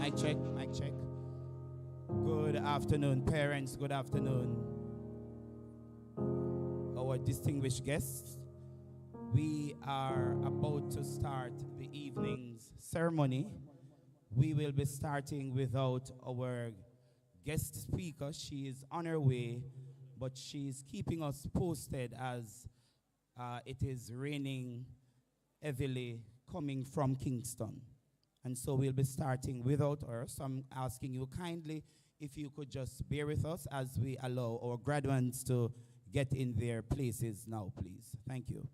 Mic check, mic check. Good afternoon, parents. Good afternoon, our distinguished guests. We are about to start the evening's ceremony. We will be starting without our guest speaker. She is on her way, but she's keeping us posted as it is raining heavily coming from Kingston. And so we'll be starting without her. So I'm asking you kindly if you could just bear with us as we allow our graduates to get in their places now, please. Thank you.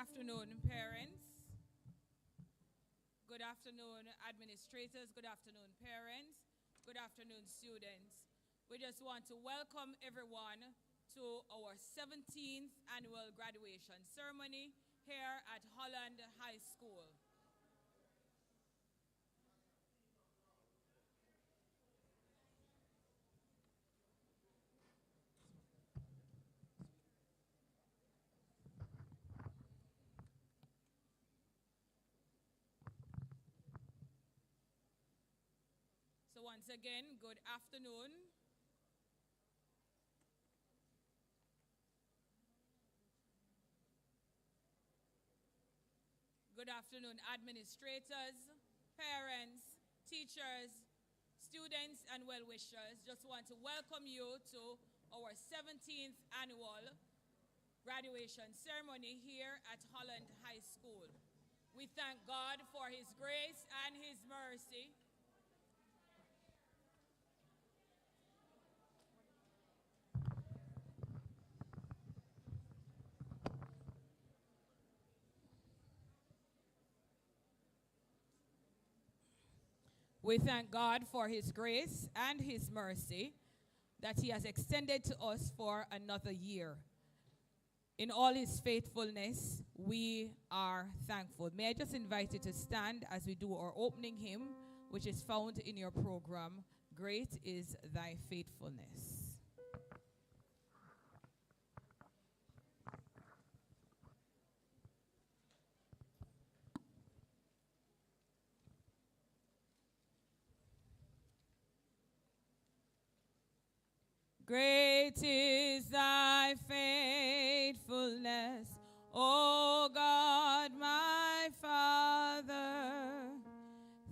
afternoon, parents. Good afternoon, administrators. Good afternoon, parents. Good afternoon, students. We just want to welcome everyone to our 17th annual graduation ceremony here at Holland High School. So once again, good afternoon. Good afternoon, administrators, parents, teachers, students, and well-wishers. Just want to welcome you to our 17th annual graduation ceremony here at Holland High School. We thank God for His grace and His mercy. We thank God for His grace and His mercy that He has extended to us for another year. In all His faithfulness, we are thankful. May I just invite you to stand as we do our opening hymn, which is found in your program, Great is Thy Faithfulness. Great is thy faithfulness, O God, my Father.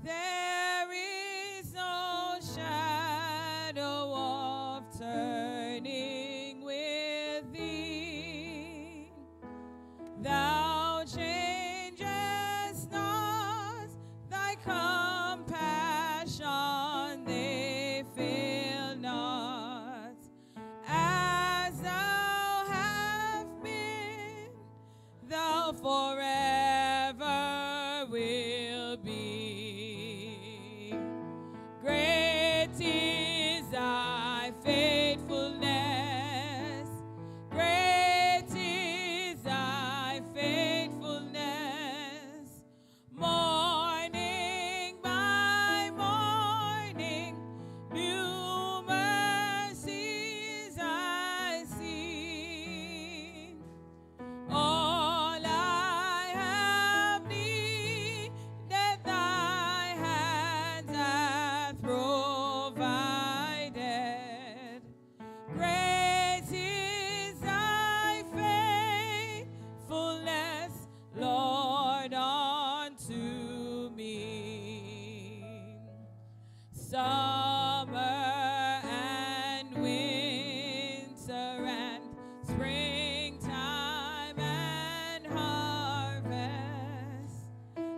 There is no shadow of turning with thee. Thou changest not, thy compassion, they fail not. As thou hast been, thou forever will be. Great is thy faithfulness. Great is thy faithfulness. Morning by morning, new mercies I see. All I have needed, thy hands hath provided. Great is thy faithfulness, Lord, unto me. Summer and winter and springtime and harvest,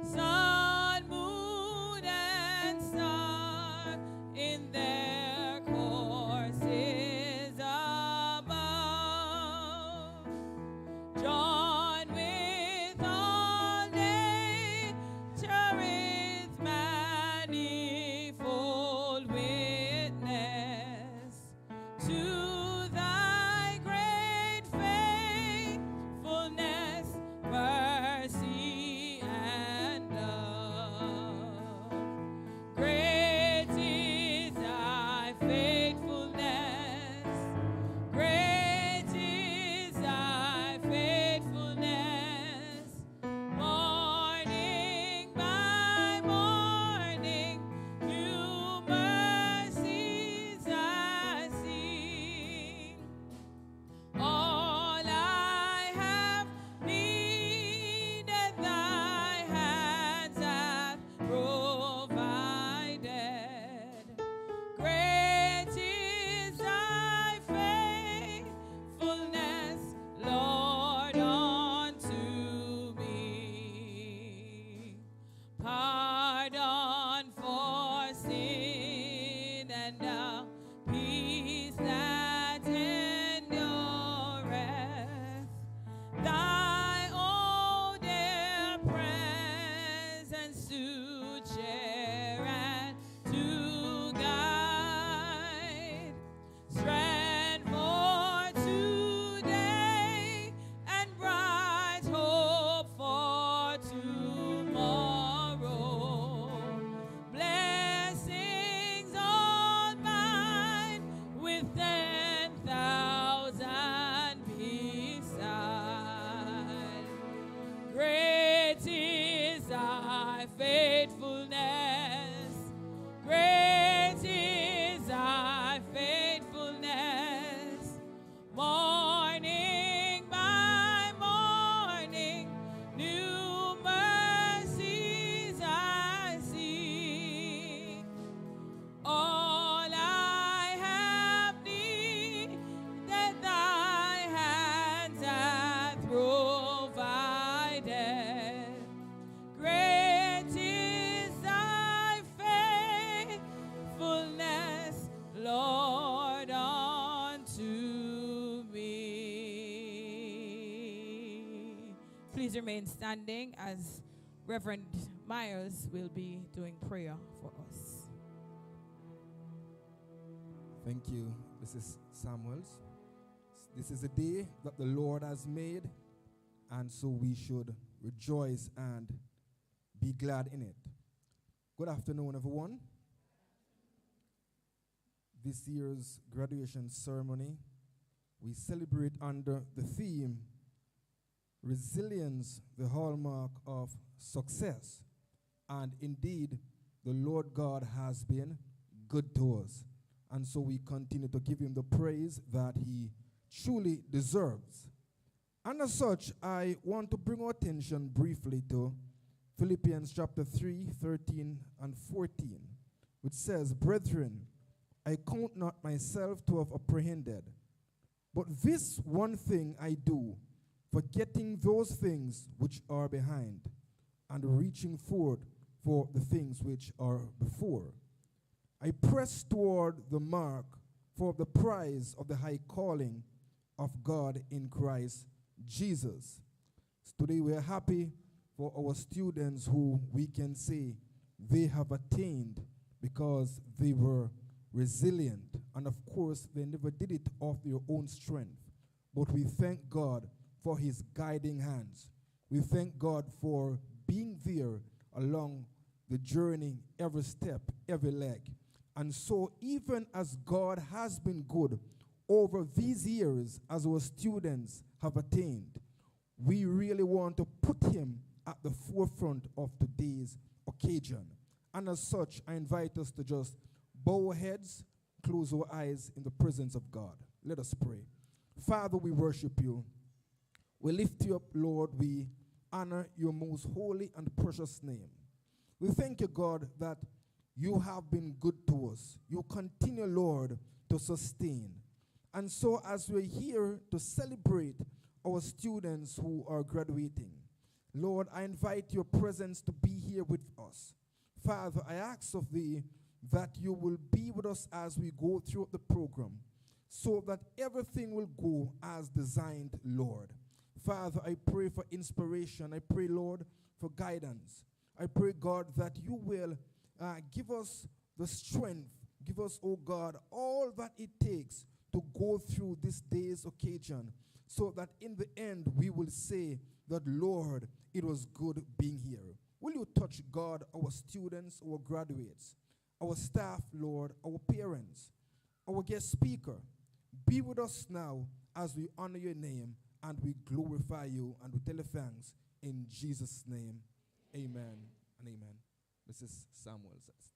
sun, moon, and star in their courses above, join with all nature its manifold Please remain standing as Reverend Myers will be doing prayer for us. Thank you, Mrs. Samuels. This is a day that the Lord has made, and so we should rejoice and be glad in it. Good afternoon, everyone. This year's graduation ceremony, we celebrate under the theme, Resilience, the hallmark of success. And indeed, the Lord God has been good to us. And so we continue to give him the praise that he truly deserves. And as such, I want to bring our attention briefly to Philippians chapter 3, 13 and 14, which says, Brethren, I count not myself to have apprehended, but this one thing I do, forgetting those things which are behind, and reaching forward for the things which are before. I press toward the mark for the prize of the high calling of God in Christ Jesus. So today we are happy for our students who we can say they have attained because they were resilient. And of course, they never did it of their own strength. But we thank God for his guiding hands. We thank God for being there along the journey, every step, every leg. And so even as God has been good over these years, as our students have attained, we really want to put him at the forefront of today's occasion. And as such, I invite us to just bow our heads, close our eyes in the presence of God. Let us pray. Father, we worship you. We lift you up, Lord. We honor your most holy and precious name. We thank you, God, that you have been good to us. You continue, Lord, to sustain. And so as we're here to celebrate our students who are graduating, Lord, I invite your presence to be here with us. Father, I ask of thee that you will be with us as we go through the program, so that everything will go as designed, Lord. Father, I pray for inspiration. I pray, Lord, for guidance. I pray, God, that you will give us the strength. Give us, oh God, all that it takes to go through this day's occasion, so that in the end we will say that, Lord, it was good being here. Will you touch, God, our students, our graduates, our staff, Lord, our parents, our guest speaker? Be with us now as we honor your name and we glorify you and we tell you thanks in Jesus' name. Amen and amen. Mrs. Samuel says.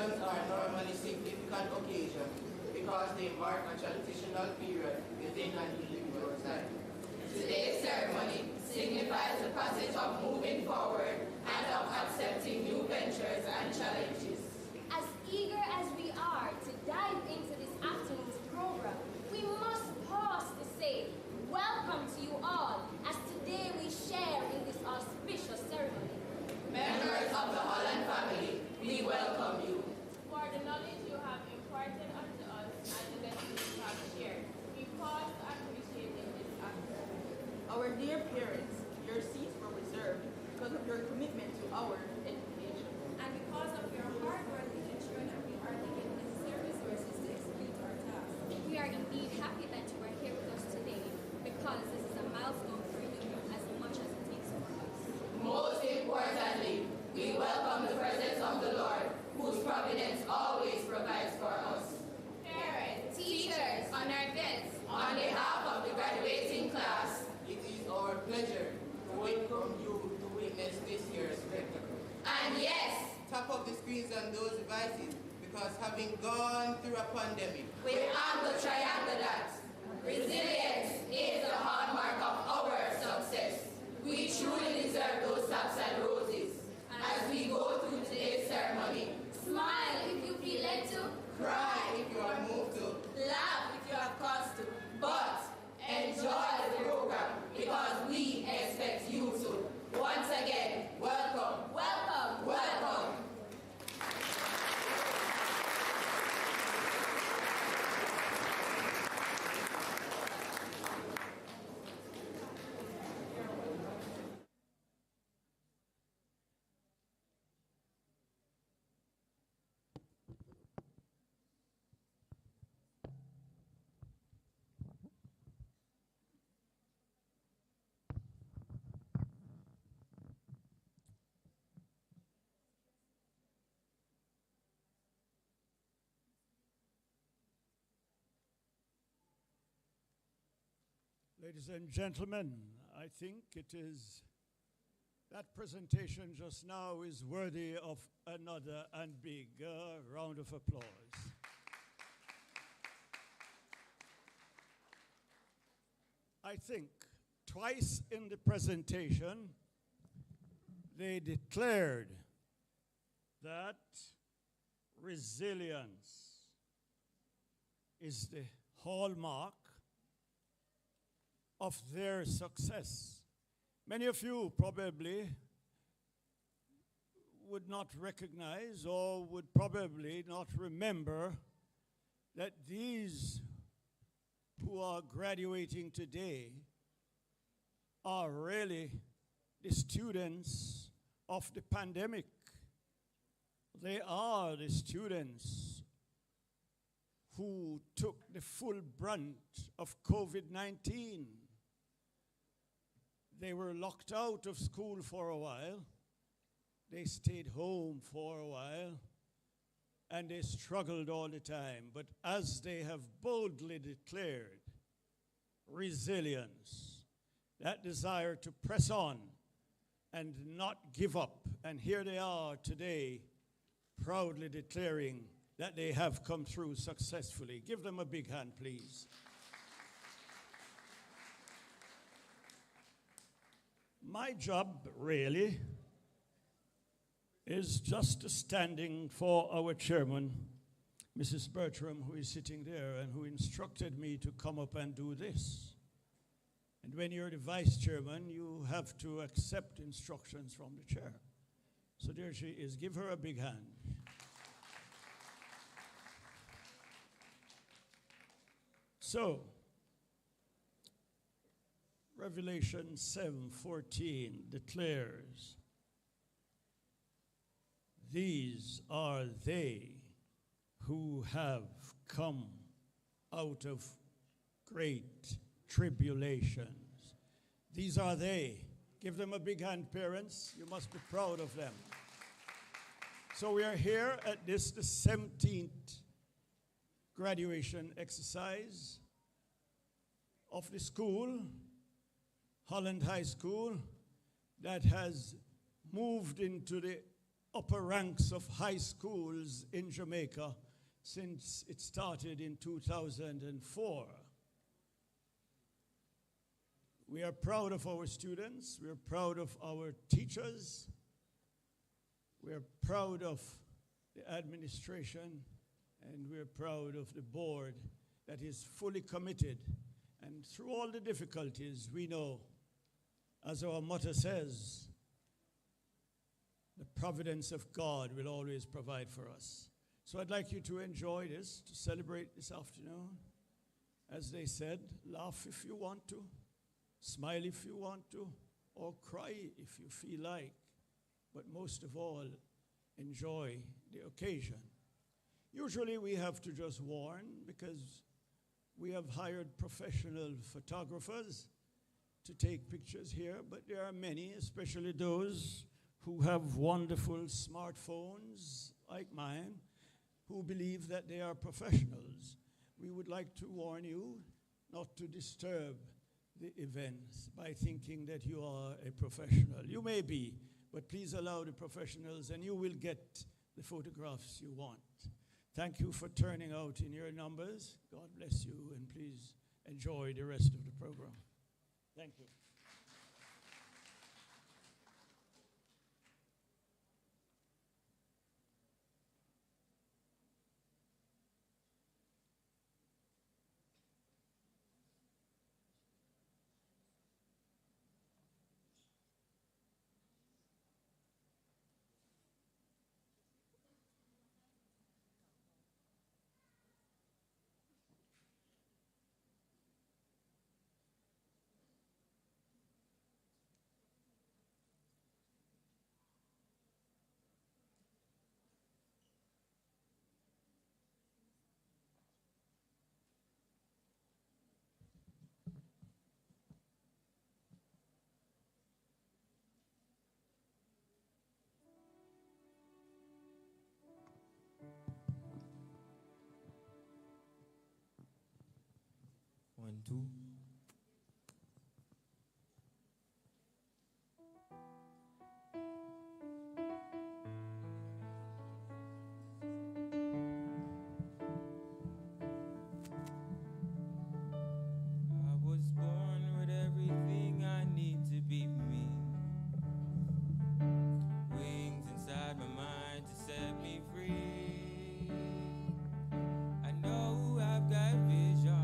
celebrations are normally significant occasions because they mark a transitional period within an individual's life. Today's ceremony signifies the passage of moving forward and of accepting new ventures and challenges. As eager as we are to dive into this afternoon's program, we must pause to say, welcome to you all, as today we share in this auspicious ceremony. Members of the Holland family, we welcome you. For the knowledge you have imparted unto us and the lessons you have shared, we pause to appreciate in this act. Our dear parents, your seats were reserved because of your commitment to our education. And because of your hard work in ensuring that we are given necessary resources to execute our tasks. We are indeed happy that you are here with us today, because this is a milestone for you as much as it is for us. Most importantly, we welcome the presence of the Lord, whose providence always provides for us. Parents, teachers, honored guests, On behalf of the graduating class, It is our pleasure to welcome you to witness this year's spectacle. and yes, Tap up the screens on those devices, because having gone through a pandemic, with angle triangle that resilience is the hallmark of our success. We truly deserve those taps and roses. As we go through today's ceremony, smile if you feel led to, cry if you are moved to, laugh if you have cause to, but enjoy the program because we expect you to. Once again, welcome, welcome, welcome. Ladies and gentlemen, I think it is that presentation just now is worthy of another and bigger round of applause. I think twice in the presentation, they declared that resilience is the hallmark of their success. Many of you probably would not recognize or would probably not remember that these who are graduating today are really the students of the pandemic. They are the students who took the full brunt of COVID-19. They were locked out of school for a while. They stayed home for a while. And they struggled all the time. But as they have boldly declared, resilience, that desire to press on and not give up. And here they are today, proudly declaring that they have come through successfully. Give them a big hand, please. My job, really, is just standing for our chairman, Mrs. Bertram, who is sitting there and who instructed me to come up and do this. And when you're the vice chairman, you have to accept instructions from the chair. So there she is. Give her a big hand. So, Revelation 7:14 declares, these are they who have come out of great tribulations. These are they. Give them a big hand, parents. You must be proud of them. So we are here at the 17th graduation exercise of the school, Holland High School, that has moved into the upper ranks of high schools in Jamaica since it started in 2004. We are proud of our students. We are proud of our teachers. We are proud of the administration, and we are proud of the board that is fully committed. And through all the difficulties, we know, as our motto says, the providence of God will always provide for us. So I'd like you to enjoy this, to celebrate this afternoon. As they said, laugh if you want to, smile if you want to, or cry if you feel like. But most of all, enjoy the occasion. Usually we have to just warn because we have hired professional photographers to take pictures here, but there are many, especially those who have wonderful smartphones like mine, who believe that they are professionals. We would like to warn you not to disturb the events by thinking that you are a professional. You may be, but please allow the professionals and you will get the photographs you want. Thank you for turning out in your numbers. God bless you, and please enjoy the rest of the program. Thank you. One, two. I was born with everything I need to be me. Wings inside my mind to set me free. I know I've got vision.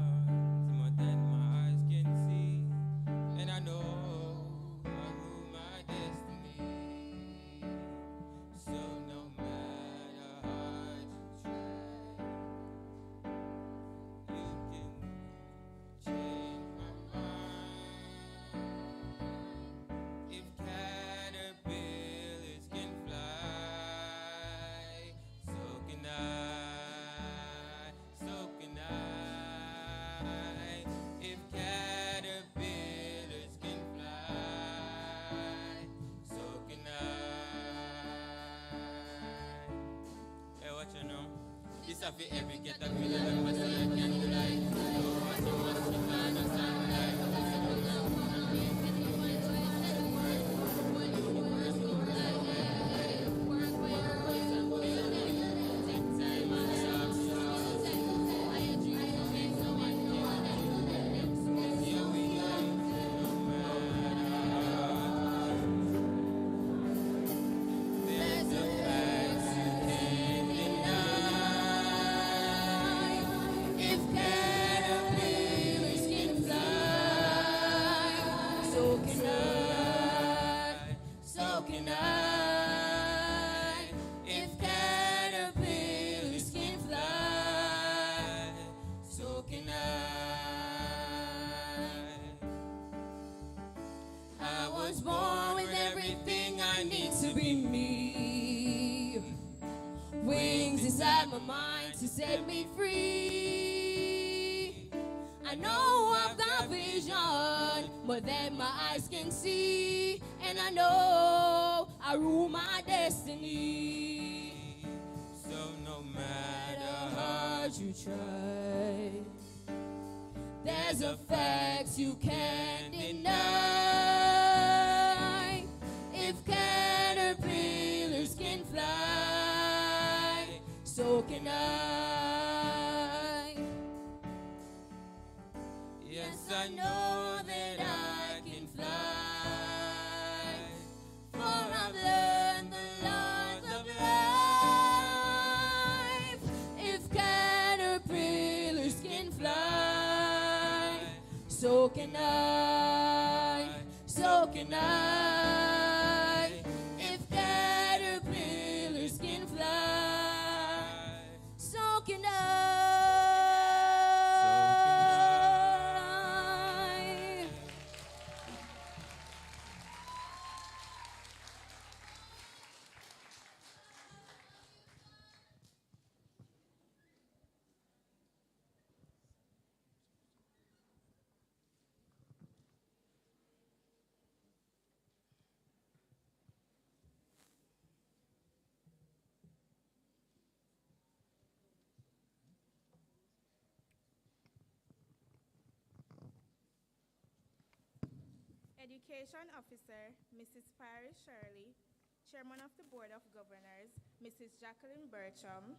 This I feel every caterpillar that was a candlelight. So much to find on sunlight. Inside my mind to set me free. I know I've got vision, more than my eyes can see. And I know I rule my destiny. So no matter how hard you try, there's a fact you can't deny. If caterpillars can fly, so can I. Yes, I know that I can fly, for I've learned the laws of life. If caterpillars can fly, so can I, so can I. If caterpillars can fly, so can I. Education Officer, Mrs. Paris Shirley, Chairman of the Board of Governors, Mrs. Jacqueline Bertram,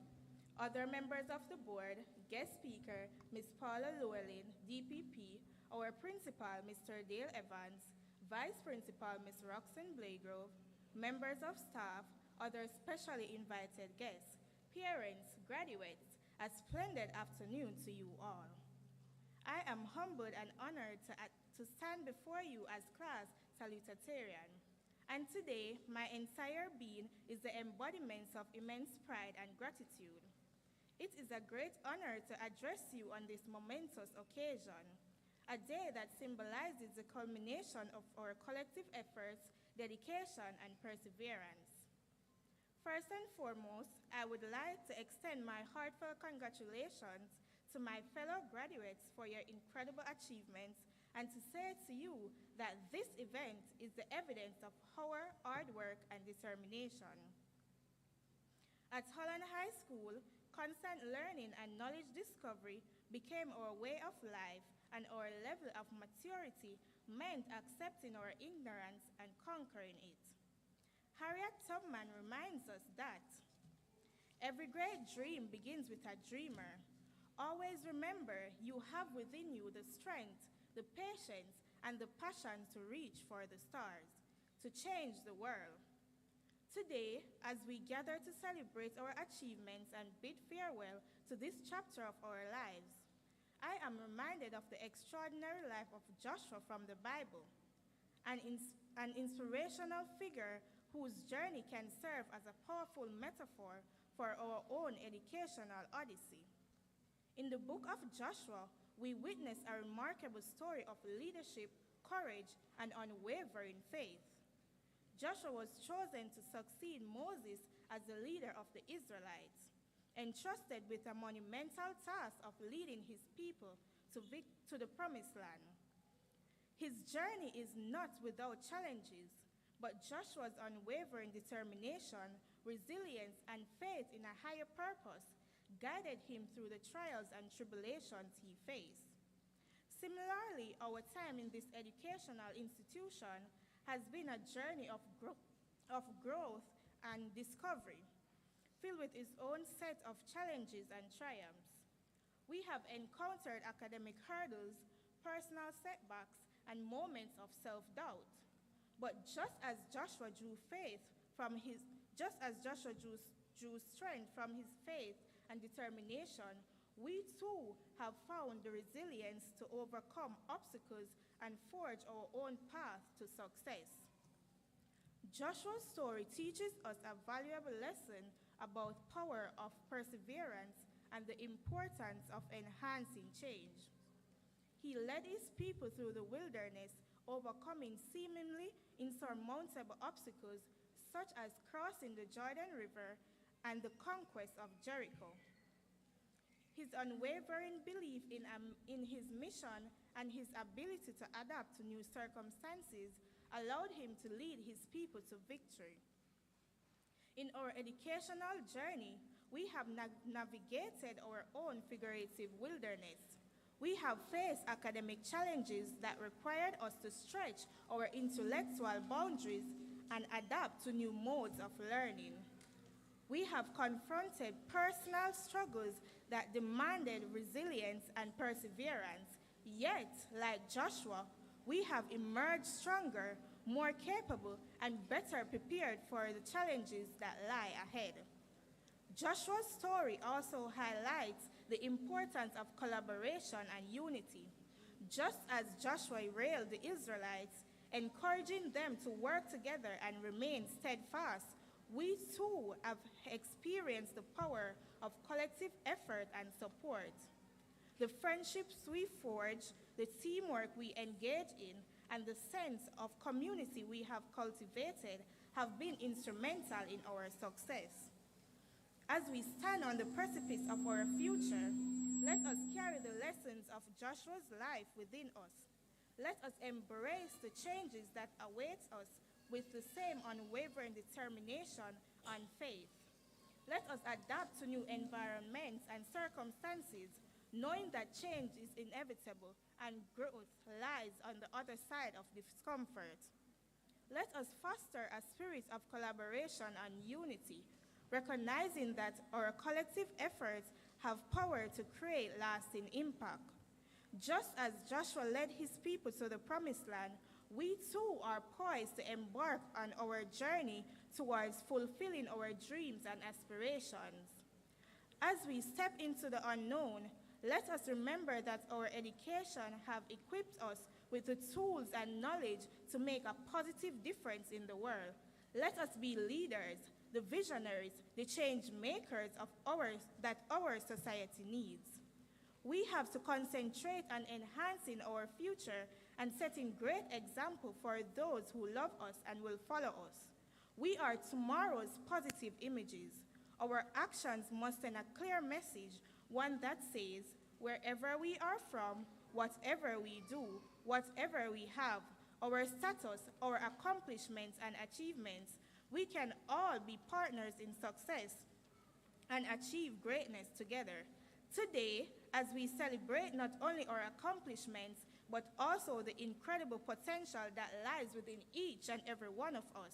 other members of the board, guest speaker, Ms. Paula Llewellyn, DPP, our principal, Mr. Dale Evans, Vice Principal, Ms. Roxanne Blagrove, members of staff, other specially invited guests, parents, graduates, a splendid afternoon to you all. I am humbled and honored to stand before you as class Salutatorian. And today, my entire being is the embodiment of immense pride and gratitude. It is a great honor to address you on this momentous occasion, a day that symbolizes the culmination of our collective efforts, dedication, and perseverance. First and foremost, I would like to extend my heartfelt congratulations to my fellow graduates for your incredible achievements, and to say to you that this event is the evidence of our hard work and determination. At Holland High School, constant learning and knowledge discovery became our way of life, and our level of maturity meant accepting our ignorance and conquering it. Harriet Tubman reminds us that every great dream begins with a dreamer. Always remember you have within you the strength, the patience, and the passion to reach for the stars, to change the world. Today, as we gather to celebrate our achievements and bid farewell to this chapter of our lives, I am reminded of the extraordinary life of Joshua from the Bible, an inspirational figure whose journey can serve as a powerful metaphor for our own educational odyssey. In the book of Joshua, we witness a remarkable story of leadership, courage, and unwavering faith. Joshua was chosen to succeed Moses as the leader of the Israelites, entrusted with a monumental task of leading his people to the promised land. His journey is not without challenges, but Joshua's unwavering determination, resilience, and faith in a higher purpose guided him through the trials and tribulations he faced. Similarly, our time in this educational institution has been a journey of growth and discovery, filled with its own set of challenges and triumphs. We have encountered academic hurdles, personal setbacks, and moments of self-doubt. But just as Joshua drew strength from his faith and determination, we too have found the resilience to overcome obstacles and forge our own path to success. Joshua's story teaches us a valuable lesson about power of perseverance and the importance of enhancing change. He led his people through the wilderness, overcoming seemingly insurmountable obstacles such as crossing the Jordan River and the conquest of Jericho. His unwavering belief in his mission and his ability to adapt to new circumstances allowed him to lead his people to victory. In our educational journey, we have navigated our own figurative wilderness. We have faced academic challenges that required us to stretch our intellectual boundaries and adapt to new modes of learning. We have confronted personal struggles that demanded resilience and perseverance. Yet, like Joshua, we have emerged stronger, more capable, and better prepared for the challenges that lie ahead. Joshua's story also highlights the importance of collaboration and unity. Just as Joshua railed the Israelites, encouraging them to work together and remain steadfast, we too have experienced the power of collective effort and support. The friendships we forge, the teamwork we engage in, and the sense of community we have cultivated have been instrumental in our success. As we stand on the precipice of our future, let us carry the lessons of Joshua's life within us. Let us embrace the changes that await us with the same unwavering determination and faith. Let us adapt to new environments and circumstances, knowing that change is inevitable and growth lies on the other side of discomfort. Let us foster a spirit of collaboration and unity, recognizing that our collective efforts have power to create lasting impact. Just as Joshua led his people to the promised land, we too are poised to embark on our journey towards fulfilling our dreams and aspirations. As we step into the unknown, let us remember that our education have equipped us with the tools and knowledge to make a positive difference in the world. Let us be leaders, the visionaries, the change makers that our society needs. We have to concentrate on enhancing our future and setting great example for those who love us and will follow us. We are tomorrow's positive images. Our actions must send a clear message, one that says, wherever we are from, whatever we do, whatever we have, our status, our accomplishments and achievements, we can all be partners in success and achieve greatness together. Today, as we celebrate not only our accomplishments, but also the incredible potential that lies within each and every one of us,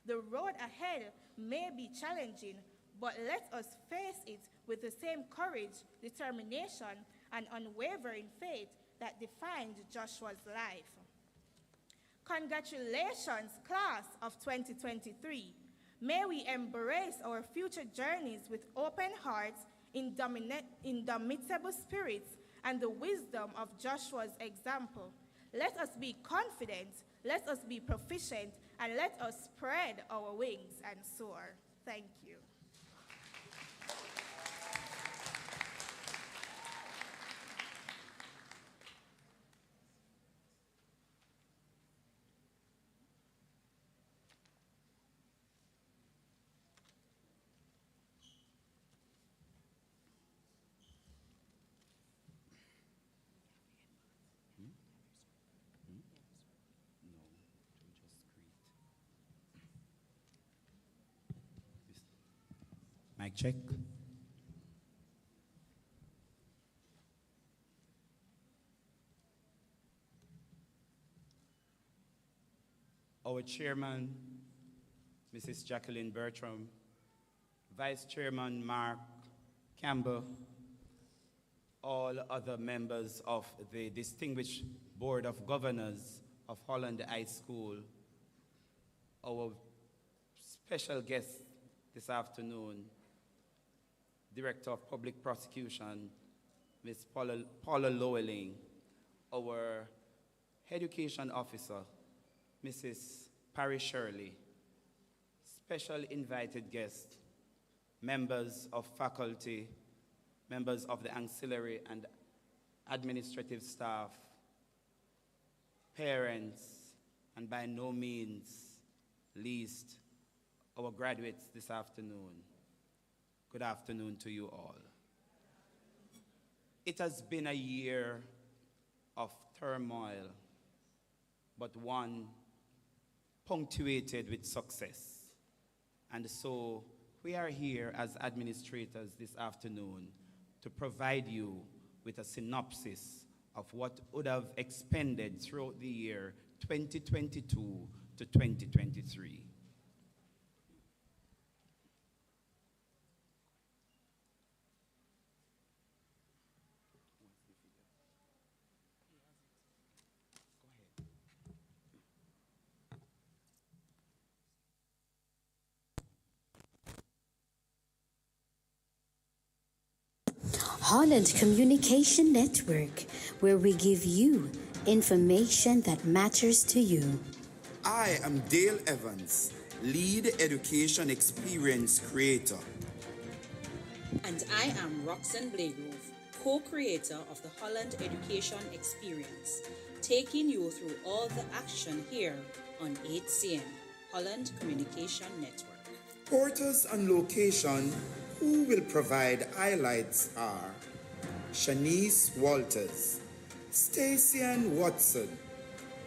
the road ahead may be challenging, but let us face it with the same courage, determination, and unwavering faith that defined Joshua's life. Congratulations, class of 2023. May we embrace our future journeys with open hearts, indomitable spirits, and the wisdom of Joshua's example. Let us be confident, let us be proficient, and let us spread our wings and soar. Thank you. Mic check. Our chairman, Mrs. Jacqueline Bertram, Vice Chairman Mark Campbell, all other members of the distinguished Board of Governors of Holland High School, our special guest this afternoon, Director of Public Prosecution, Ms. Paula Loweling, our Education Officer, Mrs. Parry Shirley, special invited guests, members of faculty, members of the auxiliary and administrative staff, parents, and by no means least, our graduates this afternoon. Good afternoon to you all. It has been a year of turmoil, but one punctuated with success. And so we are here as administrators this afternoon to provide you with a synopsis of what would have expended throughout the year 2022 to 2023. Holland Communication Network, where we give you information that matters to you. I am Dale Evans, Lead Education Experience Creator. And I am Roxanne Blagrove, co-creator of the Holland Education Experience, taking you through all the action here on 8cm, Holland Communication Network. Porters on location who will provide highlights are Shanice Walters, Stacey-Ann Watson,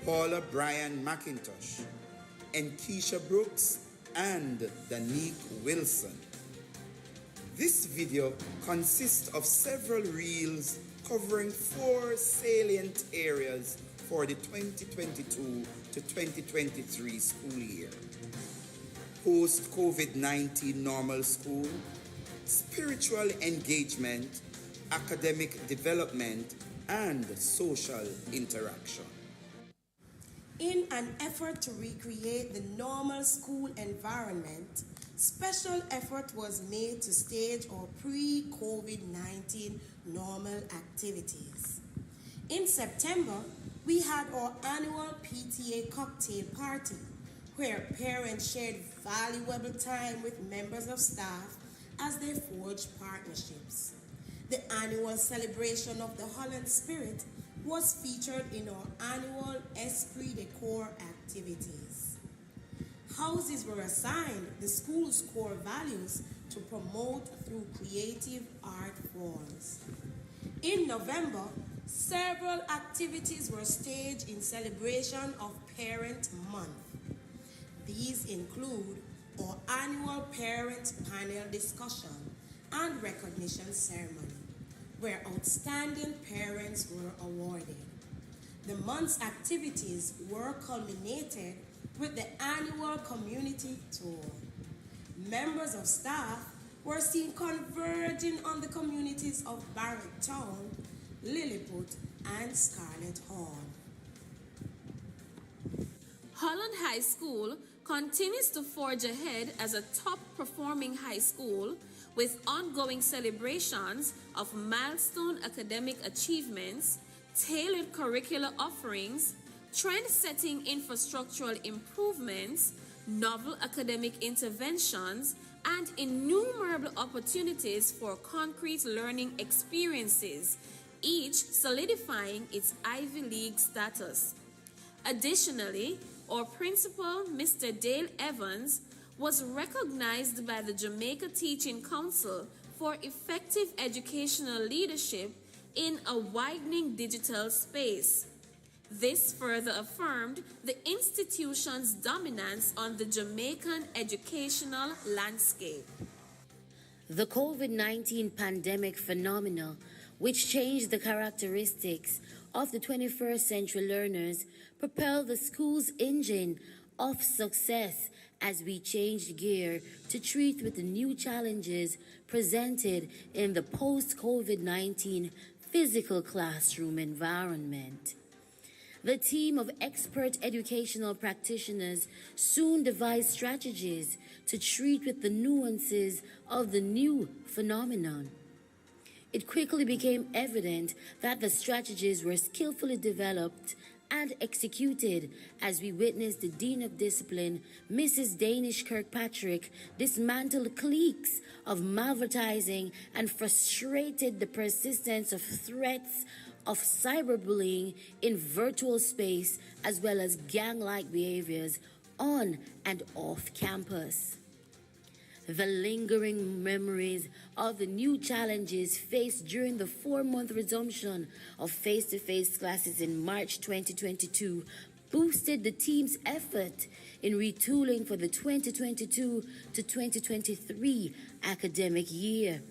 Paula Bryan McIntosh, and Keisha Brooks and Danique Wilson. This video consists of several reels covering 4 salient areas for the 2022 to 2023 school year. Post-COVID-19 normal school, spiritual engagement, academic development, and social interaction. In an effort to recreate the normal school environment, special effort was made to stage our pre-COVID-19 normal activities. In September, we had our annual PTA cocktail party, where parents shared valuable time with members of staff as they forged partnerships. The annual celebration of the Holland Spirit was featured in our annual Esprit de Corps activities. Houses were assigned the school's core values to promote through creative art forms. In November, several activities were staged in celebration of Parent Month. These include our annual Parent Panel discussion and recognition ceremony, where outstanding parents were awarded. The month's activities were culminated with the annual community tour. Members of staff were seen converging on the communities of Barretttown, Lilliput, and Scarlett Hall. Holland High School continues to forge ahead as a top-performing high school with ongoing celebrations of milestone academic achievements, tailored curricular offerings, trend-setting infrastructural improvements, novel academic interventions, and innumerable opportunities for concrete learning experiences, each solidifying its Ivy League status. Additionally, our principal, Mr. Dale Evans, was recognized by the Jamaica Teaching Council for effective educational leadership in a widening digital space. This further affirmed the institution's dominance on the Jamaican educational landscape. The COVID-19 pandemic phenomena, which changed the characteristics of the 21st century learners, propelled the school's engine of success as we changed gear to treat with the new challenges presented in the post-COVID-19 physical classroom environment. The team of expert educational practitioners soon devised strategies to treat with the nuances of the new phenomenon. It quickly became evident that the strategies were skillfully developed and executed as we witnessed the Dean of Discipline, Mrs. Danish Kirkpatrick, dismantle cliques of malvertising and frustrated the persistence of threats of cyberbullying in virtual space, as well as gang-like behaviors on and off campus. The lingering memories of the new challenges faced during the 4-month resumption of face-to-face classes in March 2022 boosted the team's effort in retooling for the 2022 to 2023 academic year.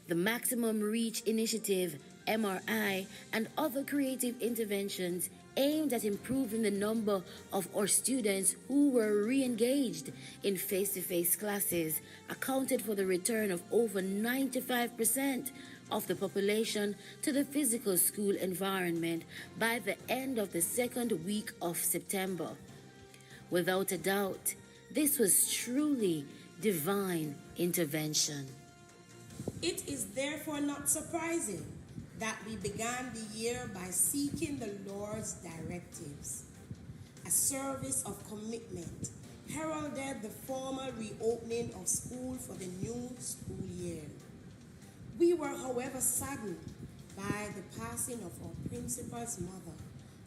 The Maximum Reach Initiative, MRI, and other creative interventions aimed at improving the number of our students who were re-engaged in face-to-face classes accounted for the return of over 95% of the population to the physical school environment by the end of the second week of September. Without a doubt, this was truly divine intervention. It is therefore not surprising that we began the year by seeking the Lord's directives. A service of commitment heralded the formal reopening of school for the new school year. We were, however, saddened by the passing of our principal's mother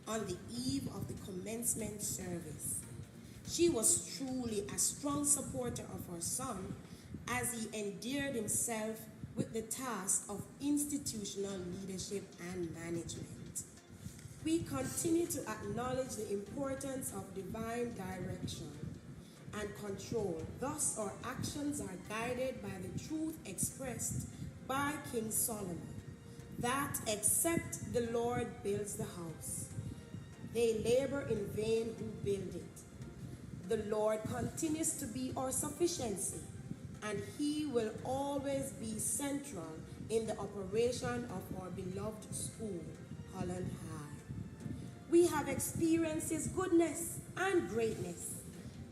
on the eve of the commencement service. She was truly a strong supporter of her son as he endeared himself with the task of institutional leadership and management. We continue to acknowledge the importance of divine direction and control. Thus, our actions are guided by the truth expressed by King Solomon, that except the Lord builds the house, they labor in vain who build it. The Lord continues to be our sufficiency, and he will always be central in the operation of our beloved school, Holland High. We have experienced his goodness and greatness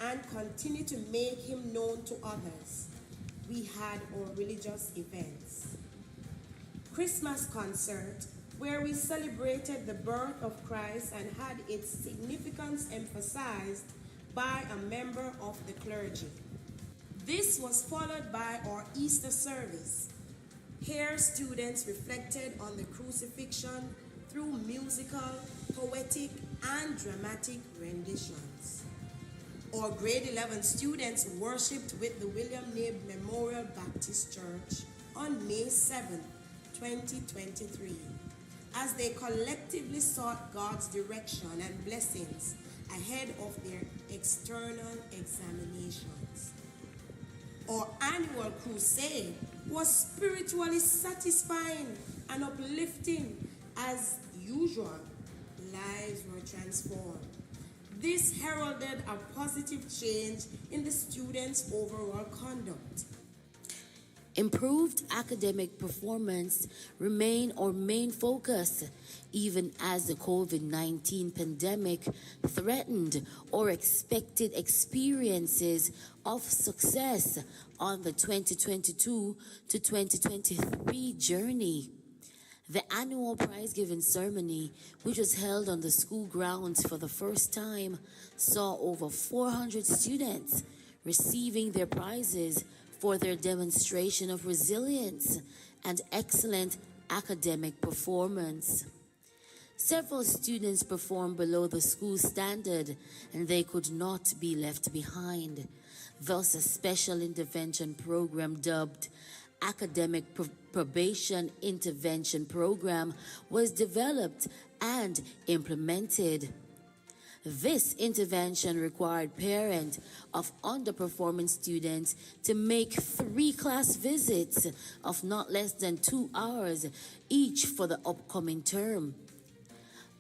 and continue to make him known to others. We had our religious events. Christmas concert, where we celebrated the birth of Christ and had its significance emphasized by a member of the clergy. This was followed by our Easter service. Here, students reflected on the crucifixion through musical, poetic, and dramatic renditions. Our grade 11 students worshipped with the William Knabe Memorial Baptist Church on May 7, 2023, as they collectively sought God's direction and blessings ahead of their external examinations. Our annual crusade was spiritually satisfying and uplifting. As usual, lives were transformed. This heralded a positive change in the students' overall conduct. Improved academic performance remain our main focus, even as the COVID-19 pandemic threatened our expected experiences of success on the 2022 to 2023 journey. The annual prize-giving ceremony, which was held on the school grounds for the first time, saw over 400 students receiving their prizes for their demonstration of resilience and excellent academic performance. Several students performed below the school standard, and they could not be left behind. Thus, a special intervention program dubbed Academic Probation Intervention Program was developed and implemented. This intervention required parents of underperforming students to make 3 class visits of not less than 2 hours each for the upcoming term.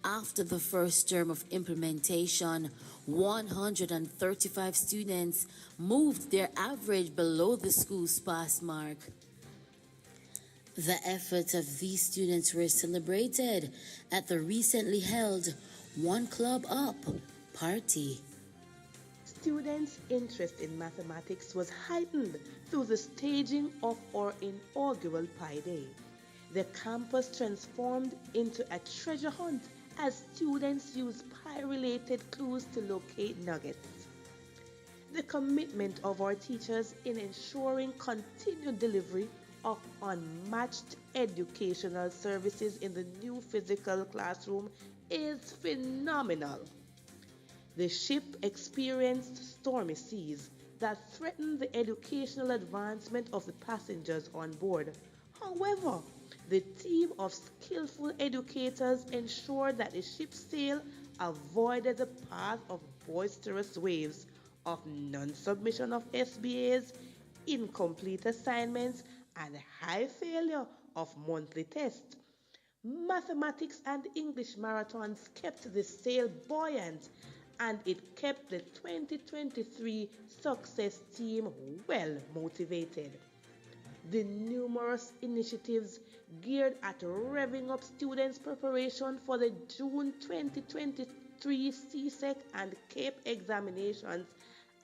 After the first term of implementation, 135 students moved their average below the school's pass mark. The efforts of these students were celebrated at the recently held One Club Up party. Students' interest in mathematics was heightened through the staging of our inaugural Pi Day. The campus transformed into a treasure hunt as students used Pi-related clues to locate nuggets. The commitment of our teachers in ensuring continued delivery of unmatched educational services in the new physical classroom is phenomenal. The ship experienced stormy seas that threatened the educational advancement of the passengers on board. However, the team of skillful educators ensured that the ship's sail avoided the path of boisterous waves, of non-submission of SBAs, incomplete assignments, and high failure of monthly tests. Mathematics and English marathons kept the sail buoyant, and it kept the 2023 success team well motivated. The numerous initiatives geared at revving up students' preparation for the June 2023 CSEC and CAPE examinations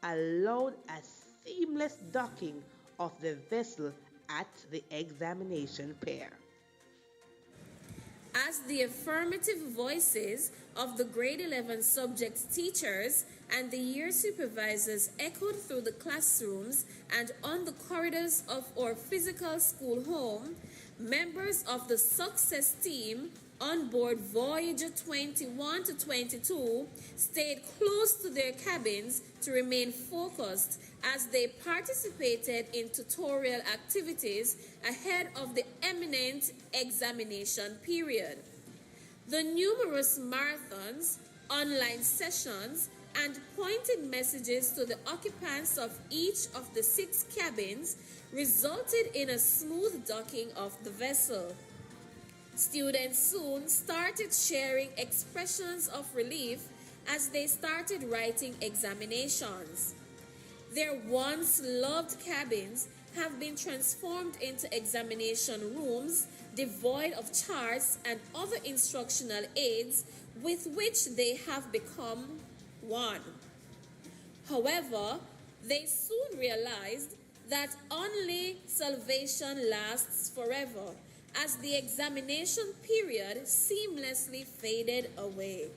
allowed a seamless docking of the vessel at the examination pair. As the affirmative voices of the grade 11 subject teachers and the year supervisors echoed through the classrooms and on the corridors of our physical school home, members of the success team on board Voyager 21 to 22 stayed close to their cabins to remain focused as they participated in tutorial activities ahead of the imminent examination period. The numerous marathons, online sessions, and pointed messages to the occupants of each of the 6 cabins resulted in a smooth docking of the vessel. Students soon started sharing expressions of relief as they started writing examinations. Their once loved cabins have been transformed into examination rooms devoid of charts and other instructional aids with which they have become one. However, they soon realized that only salvation lasts forever as the examination period seamlessly faded away.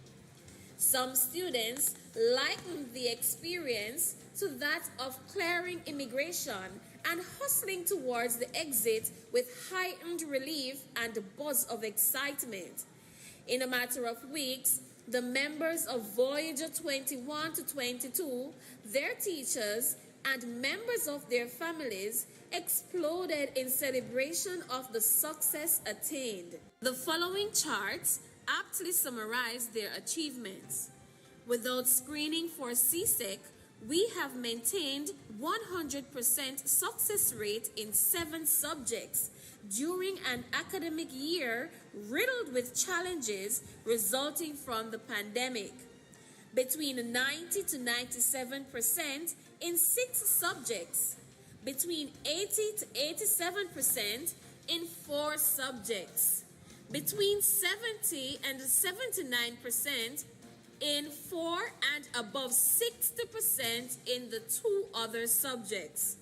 Some students likened the experience to that of clearing immigration and hustling towards the exit with heightened relief and a buzz of excitement. In a matter of weeks, the members of Voyager 21 to 22, their teachers, and members of their families exploded in celebration of the success attained. The following charts aptly summarize their achievements. Without screening for CSEC, we have maintained 100% success rate in 7 subjects during an academic year riddled with challenges resulting from the pandemic. Between 90 to 97% in 6 subjects. Between 80 to 87% in 4 subjects. Between 70 and 79% in 4 and above 60% in the 2 other subjects.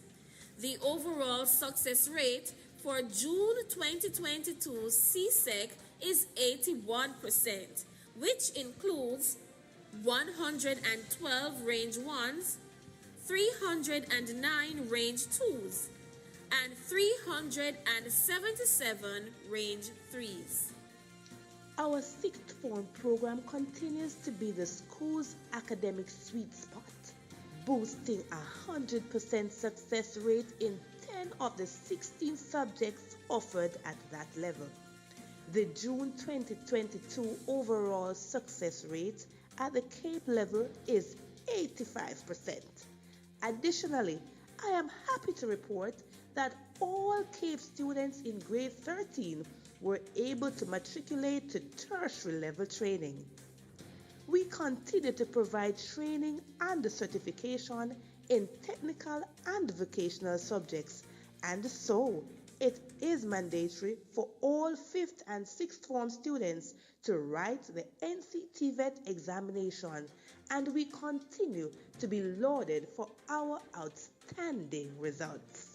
The overall success rate for June 2022 CSEC is 81%, which includes 112 range 1s, 309 range 2s, and 377 range 3s. Our 6th form program continues to be the school's academic sweet spot, boasting a 100% success rate in 10 of the 16 subjects offered at that level. The June 2022 overall success rate at the Cape level is 85%. Additionally, I am happy to report that all Cape students in grade 13 were able to matriculate to tertiary level training. We continue to provide training and certification in technical and vocational subjects, and so it is mandatory for all 5th and 6th form students to write the NCTVET examination, and we continue to be lauded for our outstanding results.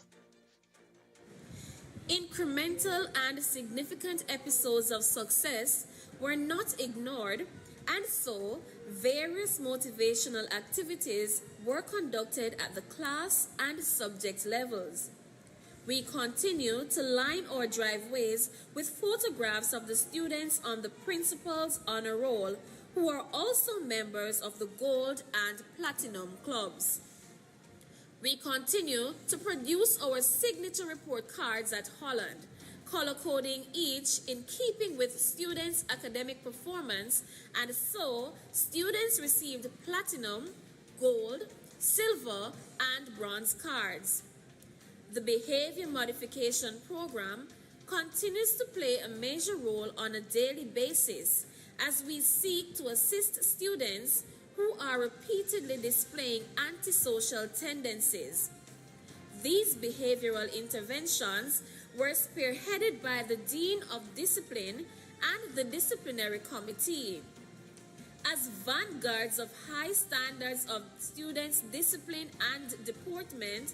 Incremental and significant episodes of success were not ignored, and so various motivational activities were conducted at the class and subject levels. We continue to line our driveways with photographs of the students on the principal's honor roll, who are also members of the Gold and Platinum clubs. We continue to produce our signature report cards at Holland, color coding each in keeping with students' academic performance, and so students received platinum, gold, silver, and bronze cards. The behavior modification program continues to play a major role on a daily basis as we seek to assist students who are repeatedly displaying antisocial tendencies. These behavioral interventions were spearheaded by the Dean of Discipline and the Disciplinary Committee. As vanguards of high standards of students' discipline and deportment,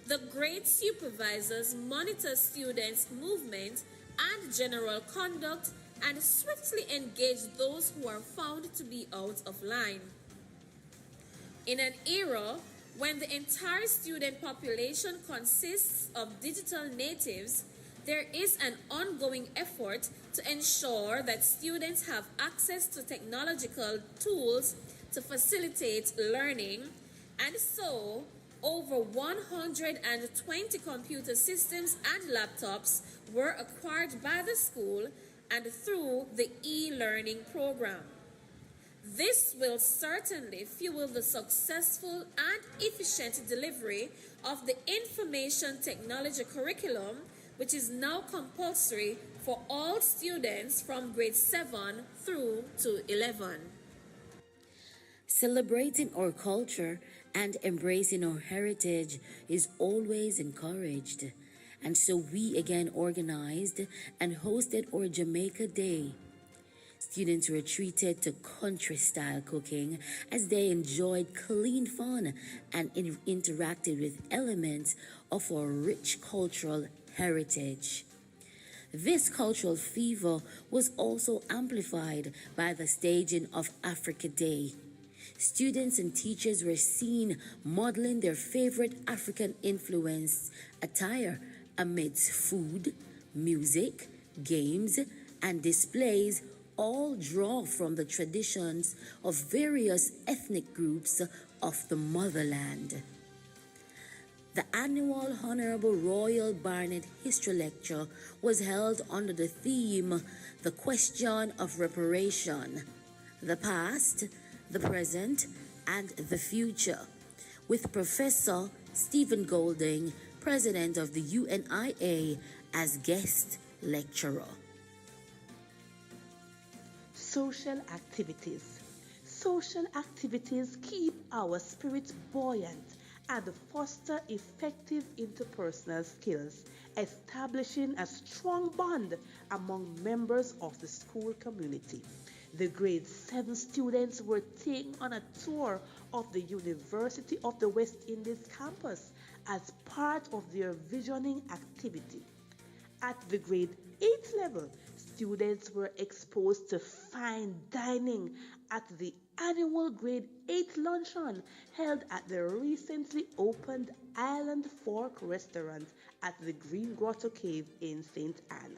The grade supervisors monitor students' movement and general conduct and swiftly engage those who are found to be out of line. In an era when the entire student population consists of digital natives, there is an ongoing effort to ensure that students have access to technological tools to facilitate learning, and so over 120 computer systems and laptops were acquired by the school and through the e-learning program. This will certainly fuel the successful and efficient delivery of the information technology curriculum, which is now compulsory for all students from grade 7 through to 11. Celebrating our culture and embracing our heritage is always encouraged. And so we again organized and hosted our Jamaica Day. Students were treated to country-style cooking as they enjoyed clean fun and interacted with elements of our rich cultural heritage. This cultural fever was also amplified by the staging of Africa Day. Students and teachers were seen modeling their favorite African-influenced attire amidst food, music, games, and displays, all draw from the traditions of various ethnic groups of the motherland. The annual Honorable Royal Barnett History Lecture was held under the theme, The Question of Reparation, the Past, the Present, and the Future, with Professor Stephen Golding, President of the UNIA, as guest lecturer. Social activities. Social activities keep our spirits buoyant and foster effective interpersonal skills, establishing a strong bond among members of the school community. The grade 7 students were taken on a tour of the University of the West Indies campus as part of their visioning activity. At the grade 8 level, students were exposed to fine dining at the annual grade 8 luncheon held at the recently opened Island Fork restaurant at the Green Grotto Cave in St. Anne.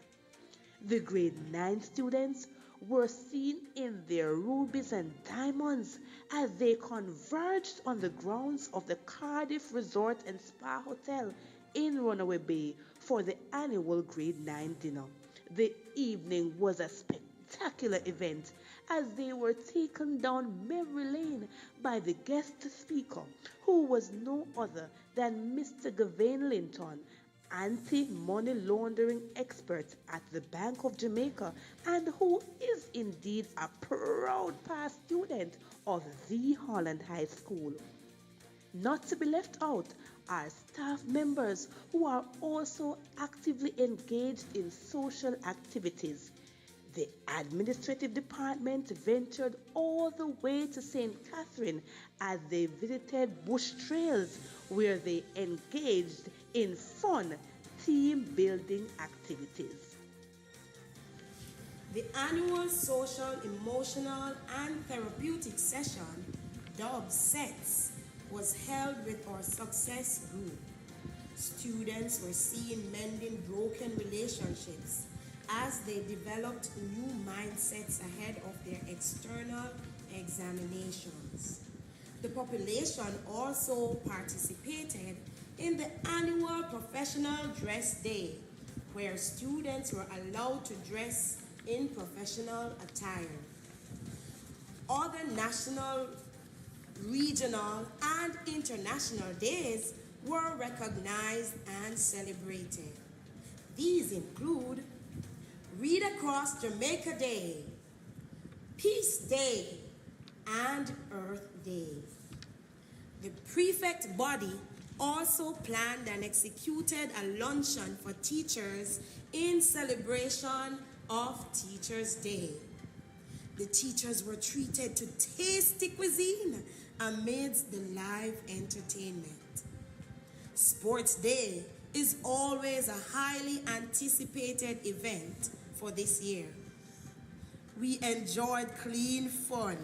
The grade 9 students were seen in their rubies and diamonds as they converged on the grounds of the Cardiff Resort and Spa Hotel in Runaway Bay for the annual grade 9 dinner. The evening was a spectacular event as they were taken down memory lane by the guest speaker, who was no other than Mr. Gavin Linton, anti-money laundering expert at the Bank of Jamaica, and who is indeed a proud past student of the Holland High School. Not to be left out are staff members who are also actively engaged in social activities. The administrative department ventured all the way to St. Catherine as they visited bush trails where they engaged in fun team-building activities. The annual social, emotional, and therapeutic session, dubbed SETS, was held with our success group. Students were seen mending broken relationships as they developed new mindsets ahead of their external examinations. The population also participated in the annual Professional Dress Day, where students were allowed to dress in professional attire. Other national, regional, and international days were recognized and celebrated. These include Read Across Jamaica Day, Peace Day, and Earth Day. The prefect body also planned and executed a luncheon for teachers in celebration of Teachers' Day. The teachers were treated to tasty cuisine amidst the live entertainment. Sports Day is always a highly anticipated event for this year. We enjoyed clean fun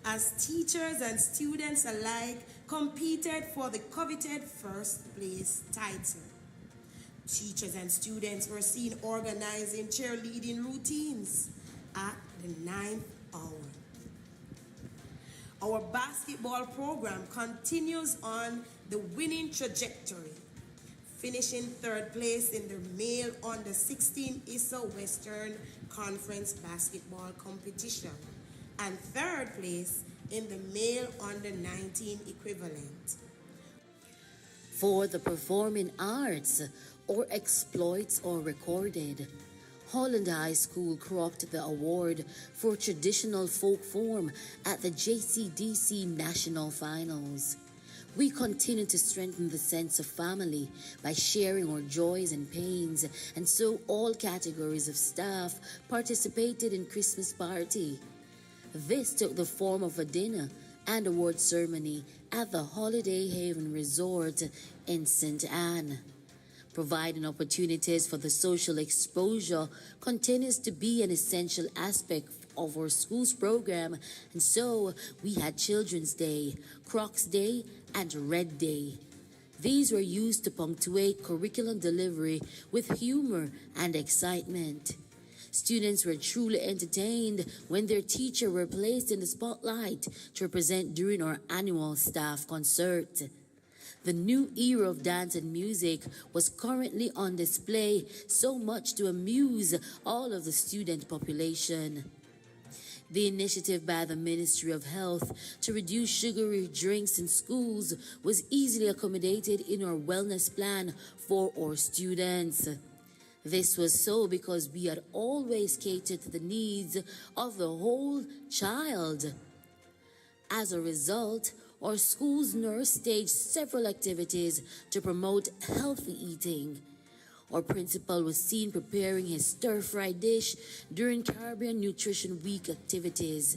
as teachers and students alike competed for the coveted first place title. Teachers and students were seen organizing cheerleading routines at the 9th hour. Our basketball program continues on the winning trajectory, finishing third place in the male under 16 ISA Western Conference basketball competition and third place in the male under 19 equivalent. For the performing arts, or exploits or recorded, Holland High School cropped the award for traditional folk form at the JCDC National Finals. We continue to strengthen the sense of family by sharing our joys and pains, and so all categories of staff participated in Christmas party. This took the form of a dinner and award ceremony at the Holiday Haven Resort in St. Anne. Providing opportunities for the social exposure continues to be an essential aspect of our school's program, and so we had Children's Day, Crocs Day, and Red Day. These were used to punctuate curriculum delivery with humor and excitement. Students were truly entertained when their teacher were placed in the spotlight to represent during our annual staff concert. The new era of dance and music was currently on display, so much to amuse all of the student population. The initiative by the Ministry of Health to reduce sugary drinks in schools was easily accommodated in our wellness plan for our students. This was so because we had always catered to the needs of the whole child. As a result, our school's nurse staged several activities to promote healthy eating. Our principal was seen preparing his stir-fry dish during Caribbean Nutrition Week activities.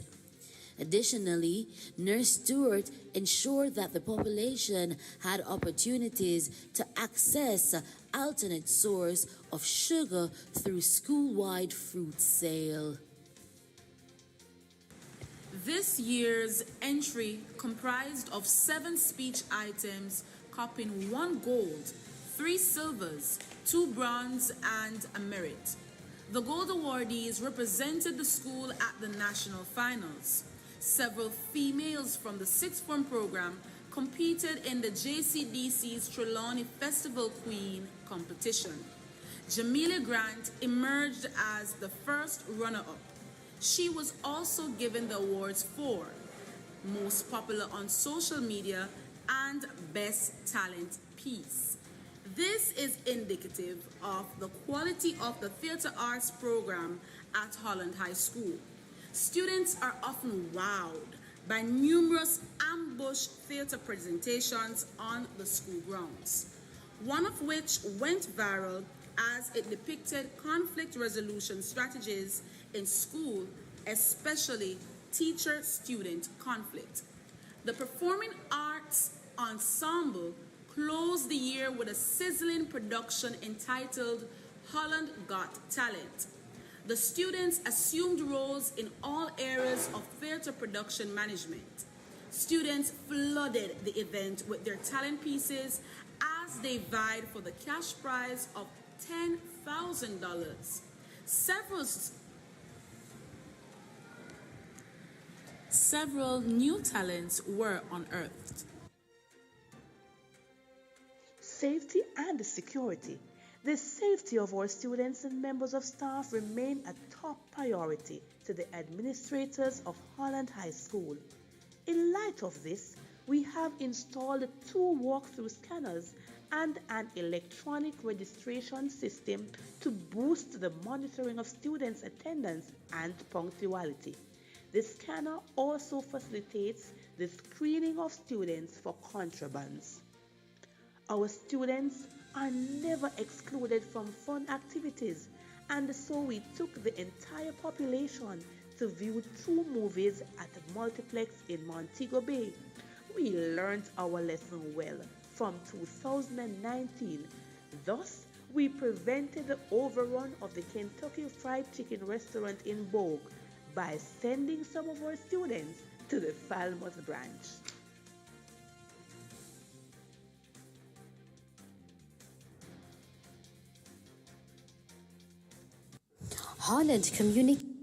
Additionally, Nurse Stewart ensured that the population had opportunities to access an alternate source of sugar through school-wide fruit sale. This year's entry comprised of 7 speech items, copying 1 gold, 3 silvers, 2 bronze, and a merit. The gold awardees represented the school at the national finals. Several females from the 6th form program competed in the JCDC's Trelawney Festival Queen competition. Jamelia Grant emerged as the first runner-up. She was also given the awards for Most Popular on Social Media and Best Talent Piece. This is indicative of the quality of the theater arts program at Holland High School. Students are often wowed by numerous ambush theater presentations on the school grounds, one of which went viral as it depicted conflict resolution strategies in school, especially teacher-student conflict. The Performing Arts Ensemble closed the year with a sizzling production entitled Holland Got Talent. The students assumed roles in all areas of theater production management. Students flooded the event with their talent pieces as they vied for the cash prize of $10,000. Several new talents were unearthed. Safety and security. The safety of our students and members of staff remain a top priority to the administrators of Holland High School. In light of this, we have installed 2 walk-through scanners and an electronic registration system to boost the monitoring of students' attendance and punctuality. The scanner also facilitates the screening of students for contrabands. Our students are never excluded from fun activities, and so we took the entire population to view 2 movies at a multiplex in Montego Bay. We learned our lesson well. from 2019. Thus, we prevented the overrun of the Kentucky Fried Chicken restaurant in Bogue by sending some of our students to the Falmouth branch. Holland Community.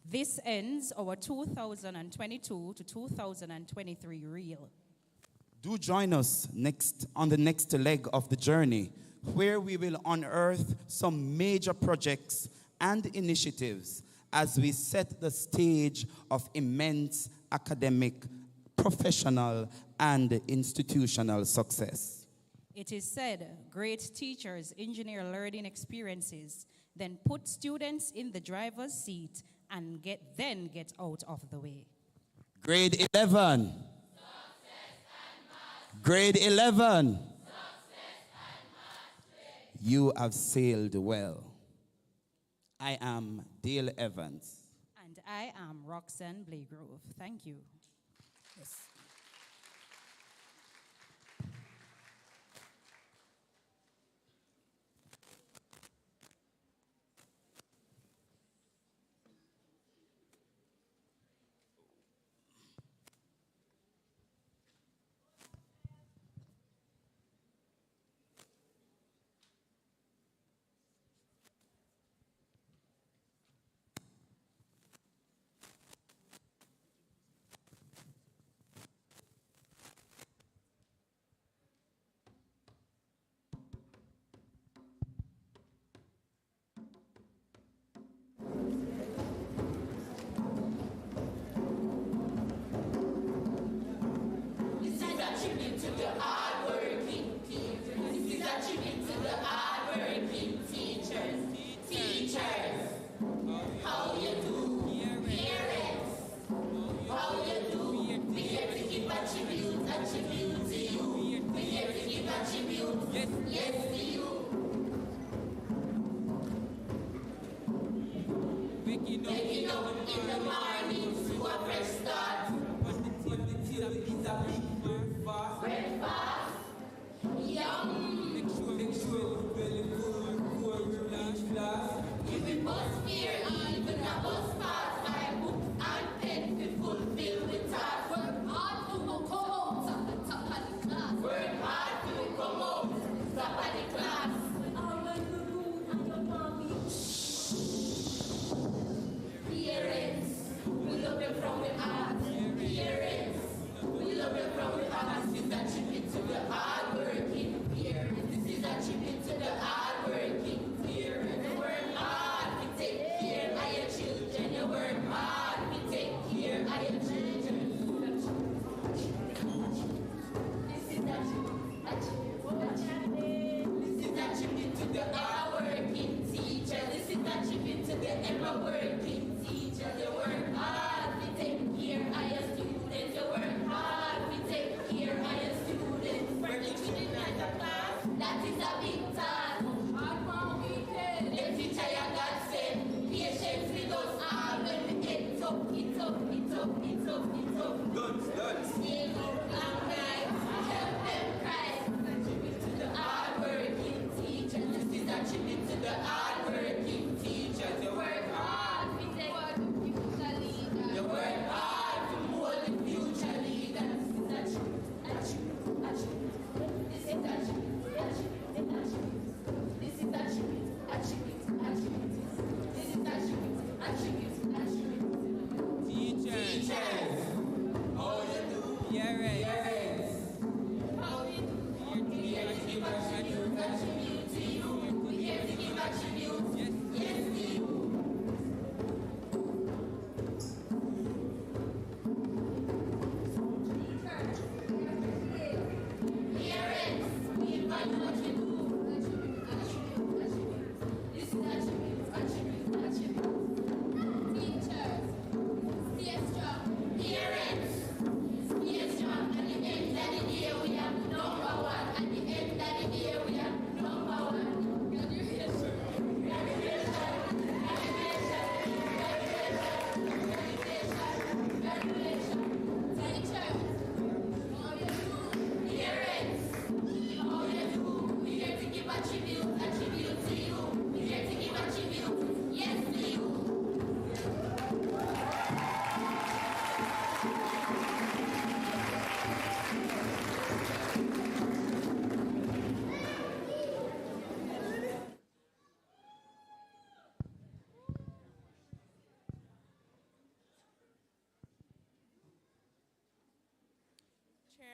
This ends our 2022 to 2023 reel. Do join us on the next leg of the journey, where we will unearth some major projects and initiatives as we set the stage of immense academic, professional, and institutional success. It is said, great teachers engineer learning experiences, then put students in the driver's seat and get out of the way. Grade 11. Grade 11. You have sailed well. I am Dale Evans. And I am Roxanne Blagrove. Thank you. Yes.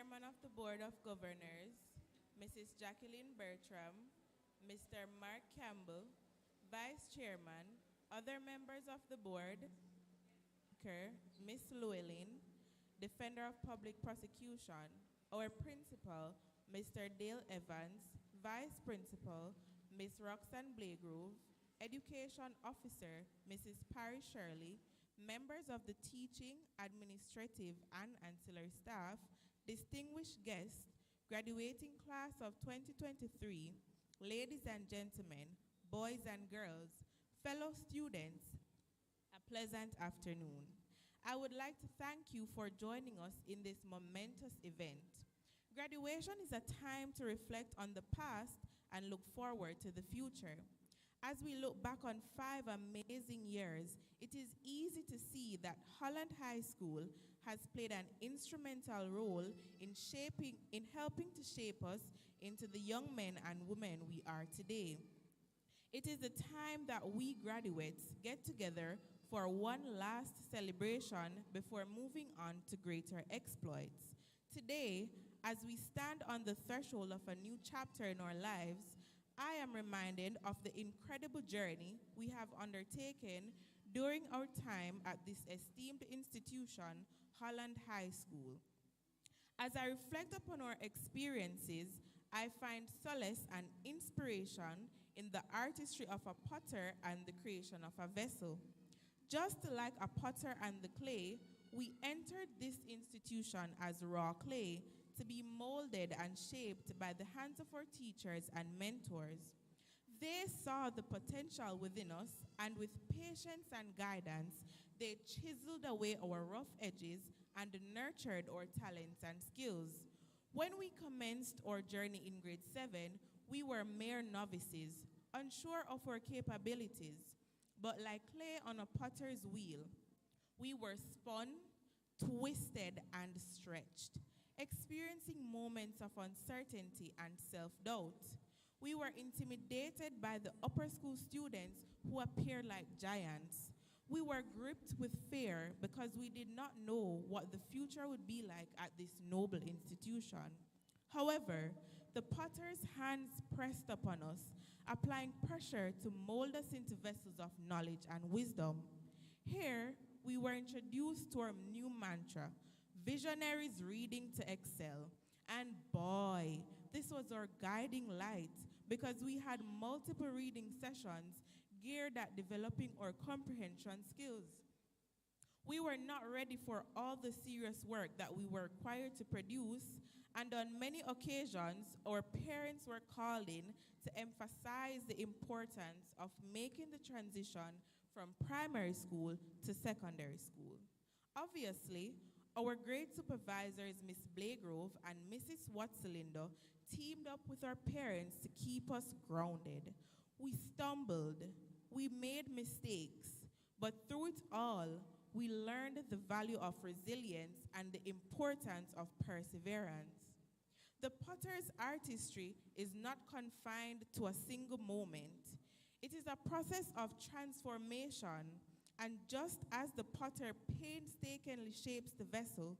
Chairman of the Board of Governors, Mrs. Jacqueline Bertram, Mr. Mark Campbell, Vice Chairman, other members of the board, Ms. Llewellyn, Defender of Public Prosecution, our Principal, Mr. Dale Evans, Vice Principal, Ms. Roxanne Blagrove, Education Officer, Mrs. Parry Shirley, members of the teaching, administrative, and ancillary staff, distinguished guests, graduating class of 2023, ladies and gentlemen, boys and girls, fellow students, a pleasant afternoon. I would like to thank you for joining us in this momentous event. Graduation is a time to reflect on the past and look forward to the future. As we look back on 5 amazing years, it is easy to see that Holland High School has played an instrumental role in helping to shape us into the young men and women we are today. It is the time that we graduates get together for one last celebration before moving on to greater exploits. Today, as we stand on the threshold of a new chapter in our lives, I am reminded of the incredible journey we have undertaken during our time at this esteemed institution, Holland High School. As I reflect upon our experiences, I find solace and inspiration in the artistry of a potter and the creation of a vessel. Just like a potter and the clay, we entered this institution as raw clay to be molded and shaped by the hands of our teachers and mentors. They saw the potential within us, and with patience and guidance, they chiseled away our rough edges and nurtured our talents and skills. When we commenced our journey in grade 7, we were mere novices, unsure of our capabilities. But like clay on a potter's wheel, we were spun, twisted, and stretched, experiencing moments of uncertainty and self-doubt. We were intimidated by the upper school students who appeared like giants. We were gripped with fear because we did not know what the future would be like at this noble institution. However, the potter's hands pressed upon us, applying pressure to mold us into vessels of knowledge and wisdom. Here, we were introduced to our new mantra, visionaries reading to excel. And boy, this was our guiding light because we had multiple reading sessions geared at developing our comprehension skills. We were not ready for all the serious work that we were required to produce, and on many occasions, our parents were called in to emphasize the importance of making the transition from primary school to secondary school. Obviously, our grade supervisors, Ms. Blagrove and Mrs. Watselindo, teamed up with our parents to keep us grounded. We stumbled, we made mistakes, but through it all, we learned the value of resilience and the importance of perseverance. The potter's artistry is not confined to a single moment. It is a process of transformation, and just as the potter painstakingly shapes the vessel,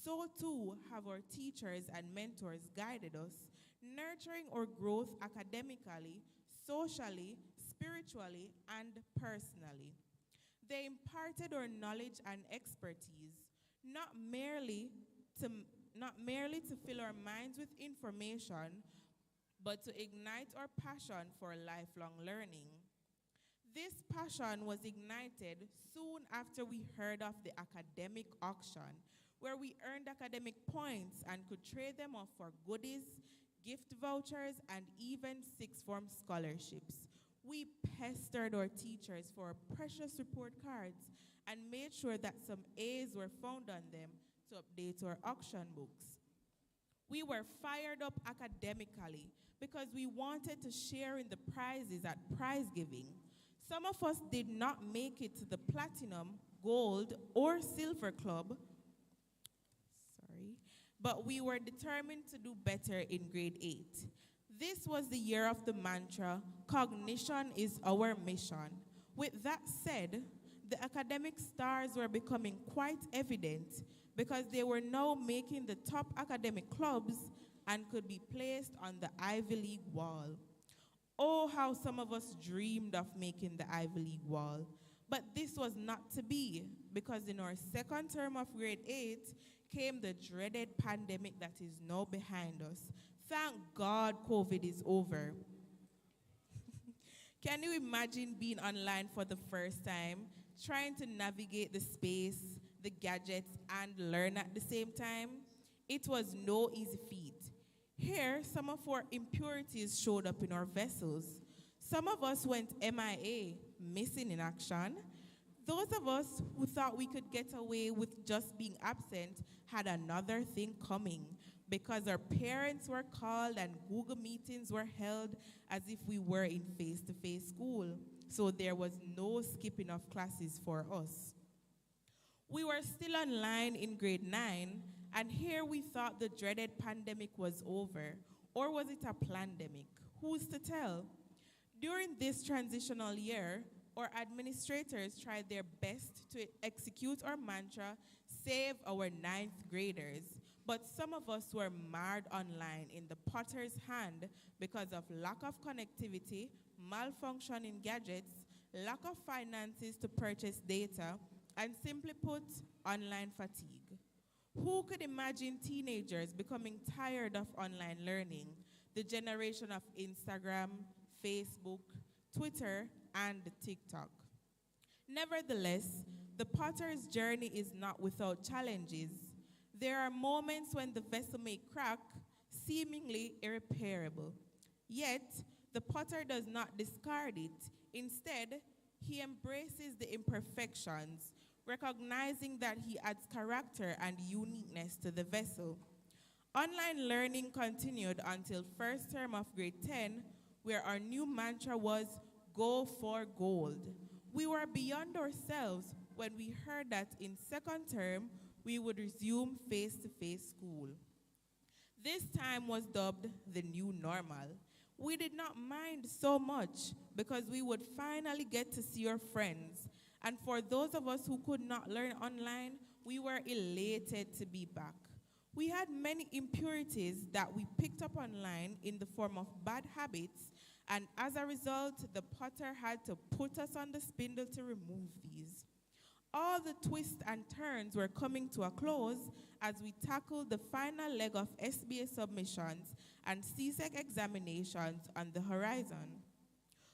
so too have our teachers and mentors guided us, nurturing our growth academically, socially, spiritually, and personally. They imparted our knowledge and expertise, not merely to fill our minds with information, but to ignite our passion for lifelong learning. This passion was ignited soon after we heard of the academic auction, where we earned academic points and could trade them off for goodies, gift vouchers, and even sixth form scholarships. We pestered our teachers for precious report cards and made sure that some A's were found on them to update our auction books. We were fired up academically because we wanted to share in the prizes at prize giving. Some of us did not make it to the platinum, gold, or silver club, but we were determined to do better in grade 8. This was the year of the mantra, cognition is our mission. With that said, the academic stars were becoming quite evident because they were now making the top academic clubs and could be placed on the Ivy League wall. Oh, how some of us dreamed of making the Ivy League wall. But this was not to be, because in our second term of grade 8 came the dreaded pandemic that is now behind us. Thank God COVID is over. Can you imagine being online for the first time, trying to navigate the space, the gadgets, and learn at the same time? It was no easy feat. Here, some of our impurities showed up in our vessels. Some of us went MIA, missing in action. Those of us who thought we could get away with just being absent had another thing coming, because our parents were called and Google meetings were held as if we were in face-to-face school. So there was no skipping of classes for us. We were still online in grade 9, and here we thought the dreaded pandemic was over. Or was it a plandemic? Who's to tell? During this transitional year, our administrators tried their best to execute our mantra, save our 9th graders. But some of us were marred online in the potter's hand because of lack of connectivity, malfunctioning gadgets, lack of finances to purchase data, and simply put, online fatigue. Who could imagine teenagers becoming tired of online learning, the generation of Instagram, Facebook, Twitter, and TikTok? Nevertheless, the potter's journey is not without challenges. There are moments when the vessel may crack, seemingly irreparable. Yet, the potter does not discard it. Instead, he embraces the imperfections, recognizing that he adds character and uniqueness to the vessel. Online learning continued until first term of grade 10, where our new mantra was, "Go for gold." We were beyond ourselves when we heard that in second term, we would resume face-to-face school. This time was dubbed the new normal. We did not mind so much because we would finally get to see our friends. And for those of us who could not learn online, we were elated to be back. We had many impurities that we picked up online in the form of bad habits, and as a result, the potter had to put us on the spindle to remove these. All the twists and turns were coming to a close as we tackled the final leg of SBA submissions and CSEC examinations on the horizon.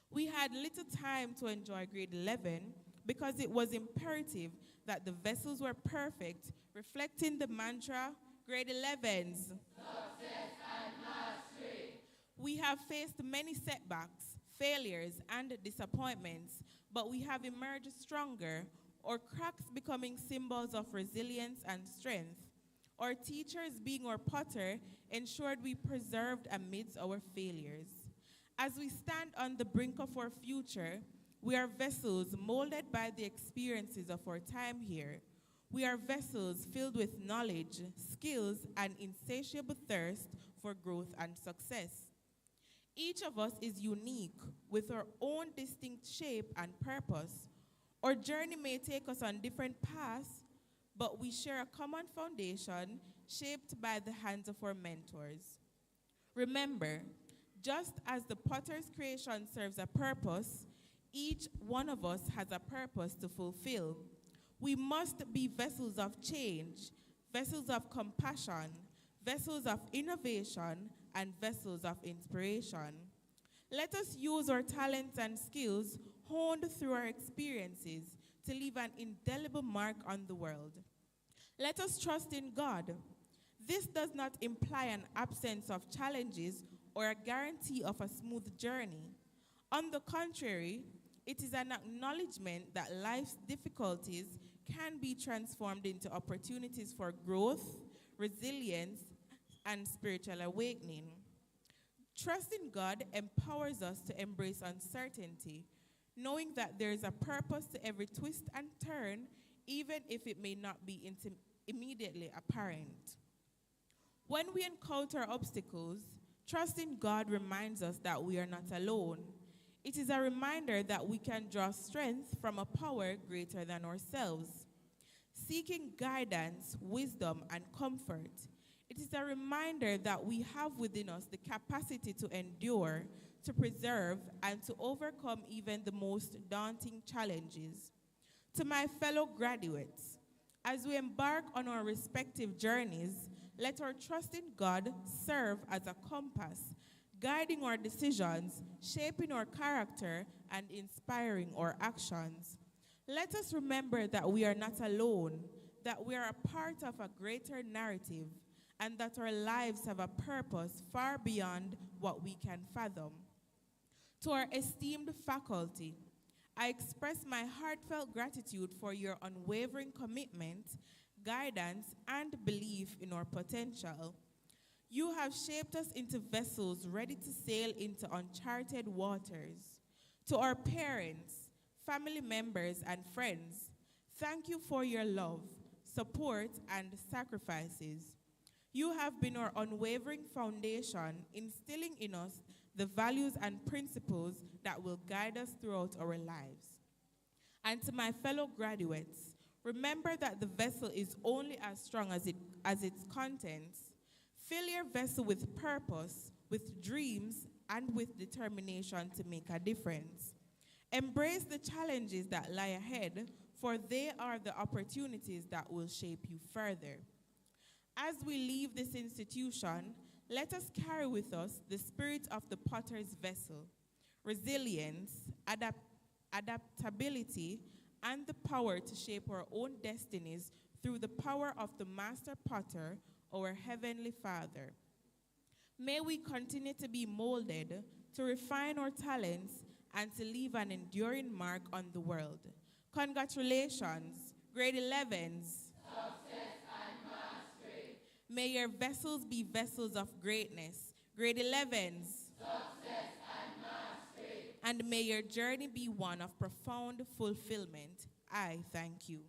We had little time to enjoy grade 11 because it was imperative that the vessels were perfect, reflecting the mantra, grade 11s. Success and mastery. We have faced many setbacks, failures, and disappointments, but we have emerged stronger, our cracks becoming symbols of resilience and strength. Our teachers, being our potter, ensured we preserved amidst our failures. As we stand on the brink of our future, we are vessels molded by the experiences of our time here. We are vessels filled with knowledge, skills, and insatiable thirst for growth and success. Each of us is unique with our own distinct shape and purpose. Our journey may take us on different paths, but we share a common foundation shaped by the hands of our mentors. Remember, just as the potter's creation serves a purpose, each one of us has a purpose to fulfill. We must be vessels of change, vessels of compassion, vessels of innovation, and vessels of inspiration. Let us use our talents and skills honed through our experiences to leave an indelible mark on the world. Let us trust in God. This does not imply an absence of challenges or a guarantee of a smooth journey. On the contrary, it is an acknowledgement that life's difficulties can be transformed into opportunities for growth, resilience, and spiritual awakening. Trusting God empowers us to embrace uncertainty, knowing that there is a purpose to every twist and turn, even if it may not be immediately apparent. When we encounter obstacles, trusting God reminds us that we are not alone. It is a reminder that we can draw strength from a power greater than ourselves. seeking guidance, wisdom, and comfort. It is a reminder that we have within us the capacity to endure, to preserve, and to overcome even the most daunting challenges. To my fellow graduates, as we embark on our respective journeys, let our trust in God serve as a compass, guiding our decisions, shaping our character, and inspiring our actions. Let us remember that we are not alone, that we are a part of a greater narrative, and that our lives have a purpose far beyond what we can fathom. To our esteemed faculty, I express my heartfelt gratitude for your unwavering commitment, guidance, and belief in our potential. You have shaped us into vessels ready to sail into uncharted waters. To our parents, family members, and friends, thank you for your love, support, and sacrifices. You have been our unwavering foundation, instilling in us the values and principles that will guide us throughout our lives. And to my fellow graduates, remember that the vessel is only as strong as its contents. Fill your vessel with purpose, with dreams, and with determination to make a difference. Embrace the challenges that lie ahead, for they are the opportunities that will shape you further. As we leave this institution, let us carry with us the spirit of the potter's vessel, resilience, adaptability, and the power to shape our own destinies through the power of the master potter, our Heavenly Father. May we continue to be molded, to refine our talents, and to leave an enduring mark on the world. Congratulations, grade 11s. Success and mastery. May your vessels be vessels of greatness. Grade 11s. Success and mastery. And may your journey be one of profound fulfillment. I thank you.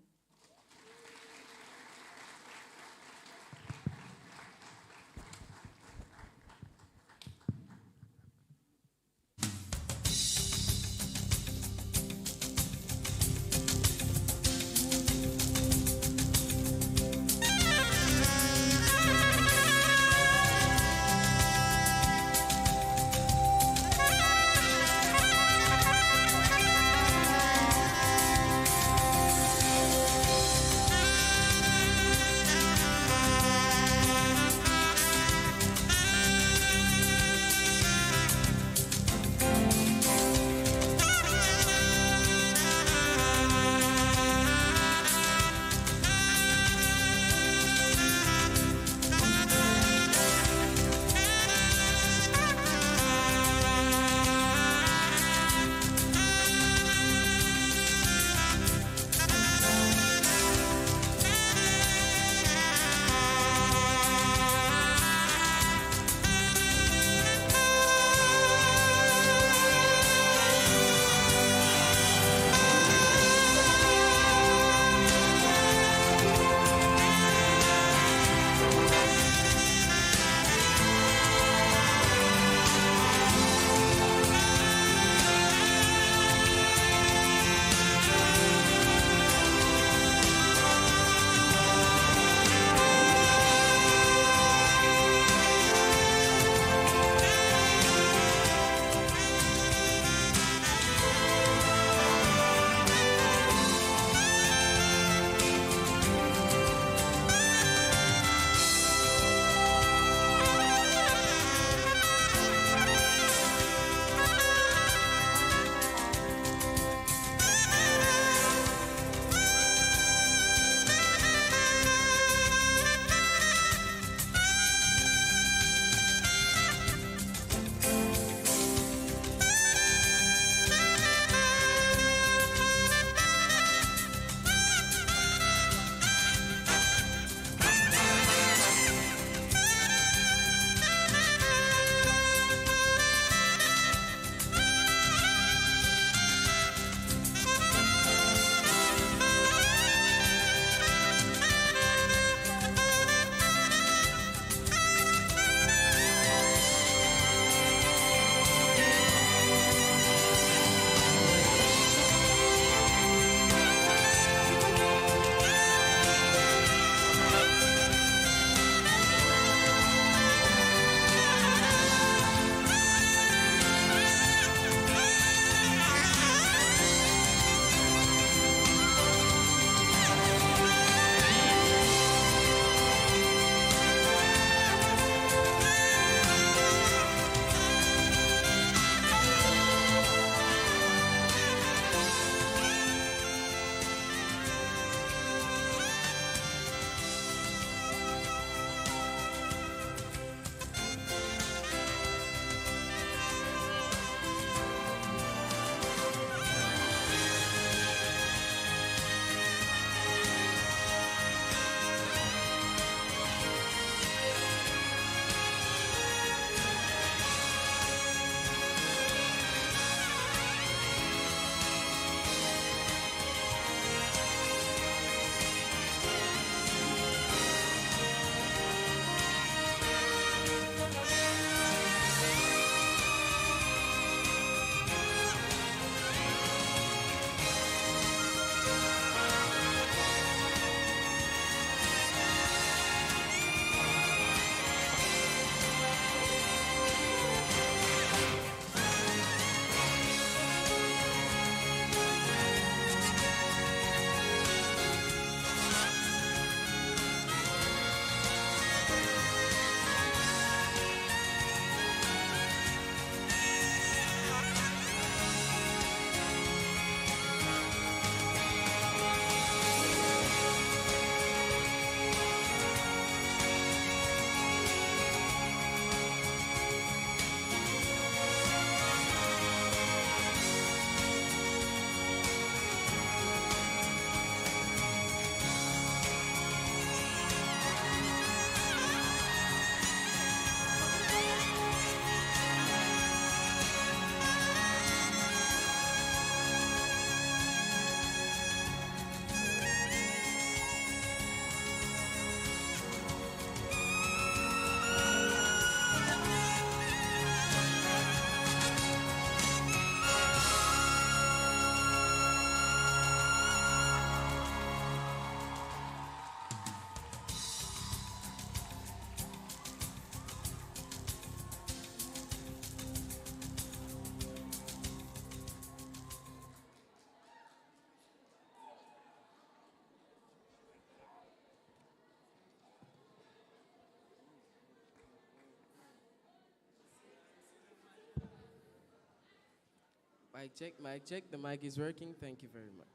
Mic check, mic check. The mic is working. Thank you very much.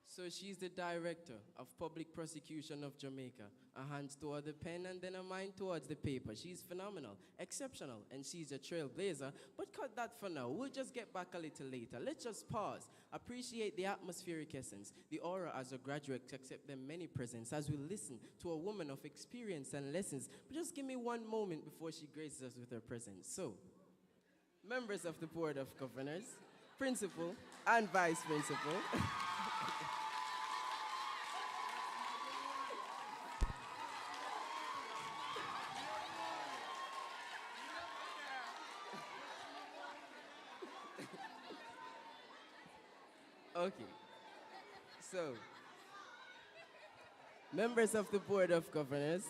So she's the director of public prosecution of Jamaica. A hand toward the pen and then a mind towards the paper. She's phenomenal, exceptional, and she's a trailblazer. But cut that for now. We'll just get back a little later. Let's just pause. Appreciate the atmospheric essence, the aura as a graduate, accept the many presents as we listen to a woman of experience and lessons. But just give me one moment before she graces us with her presence. So, members of the Board of Governors, principal and vice principal. Okay, so, members of the Board of Governors,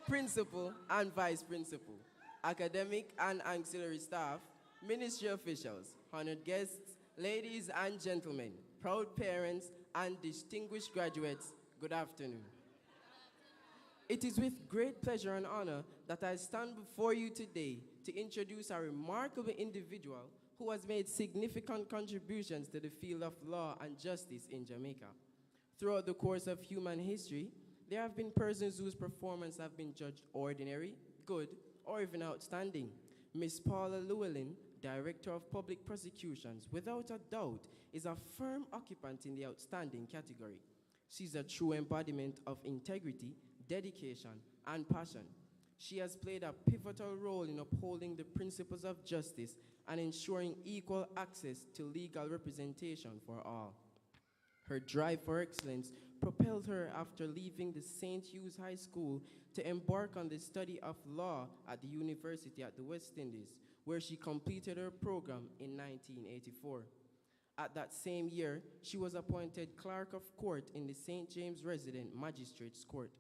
principal and vice principal, academic and auxiliary staff, ministry officials, honored guests, ladies and gentlemen, proud parents and distinguished graduates, good afternoon. It is with great pleasure and honor that I stand before you today to introduce a remarkable individual who has made significant contributions to the field of law and justice in Jamaica. Throughout the course of human history, there have been persons whose performance have been judged ordinary, good, or even outstanding. Miss Paula Llewellyn, Director of Public Prosecutions, without a doubt, is a firm occupant in the outstanding category. She's a true embodiment of integrity, dedication, and passion. She has played a pivotal role in upholding the principles of justice and ensuring equal access to legal representation for all. Her drive for excellence propelled her after leaving the St. Hugh's High School to embark on the study of law at the University at the West Indies, where she completed her program in 1984. At that same year, she was appointed Clerk of Court in the St. James Resident Magistrates Court.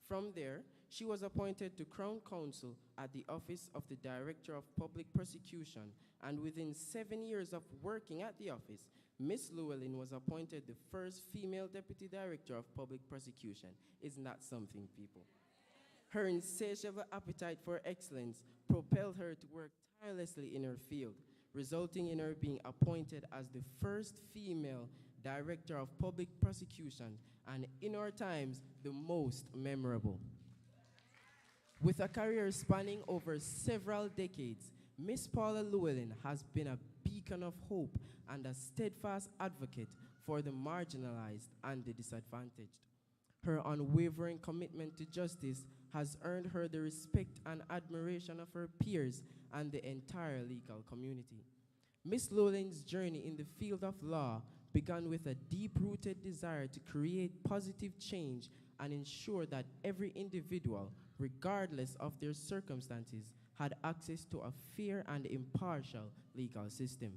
From there, she was appointed to Crown Counsel at the Office of the Director of Public Prosecution, and within 7 years of working at the office, Miss Llewellyn was appointed the first female Deputy Director of Public Prosecution. Isn't that something, people? Her insatiable appetite for excellence propelled her to work tirelessly in her field, resulting in her being appointed as the first female Director of Public Prosecution, and in our times, the most memorable. With a career spanning over several decades, Miss Paula Llewellyn has been a beacon of hope and a steadfast advocate for the marginalized and the disadvantaged. Her unwavering commitment to justice has earned her the respect and admiration of her peers and the entire legal community. Miss Llewellyn's journey in the field of law began with a deep-rooted desire to create positive change and ensure that every individual, regardless of their circumstances, had access to a fair and impartial legal system.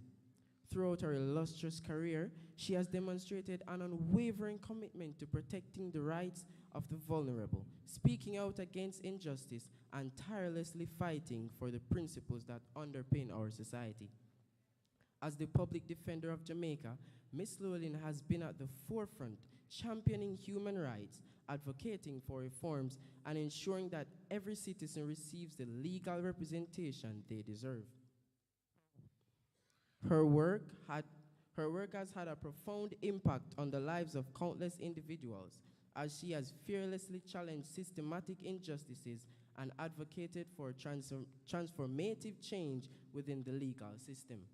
Throughout her illustrious career, she has demonstrated an unwavering commitment to protecting the rights of the vulnerable, speaking out against injustice, and tirelessly fighting for the principles that underpin our society. As the public defender of Jamaica, Miss Llewellyn has been at the forefront, championing human rights, advocating for reforms, and ensuring that every citizen receives the legal representation they deserve. Her work has had a profound impact on the lives of countless individuals, as she has fearlessly challenged systematic injustices and advocated for transformative change within the legal system.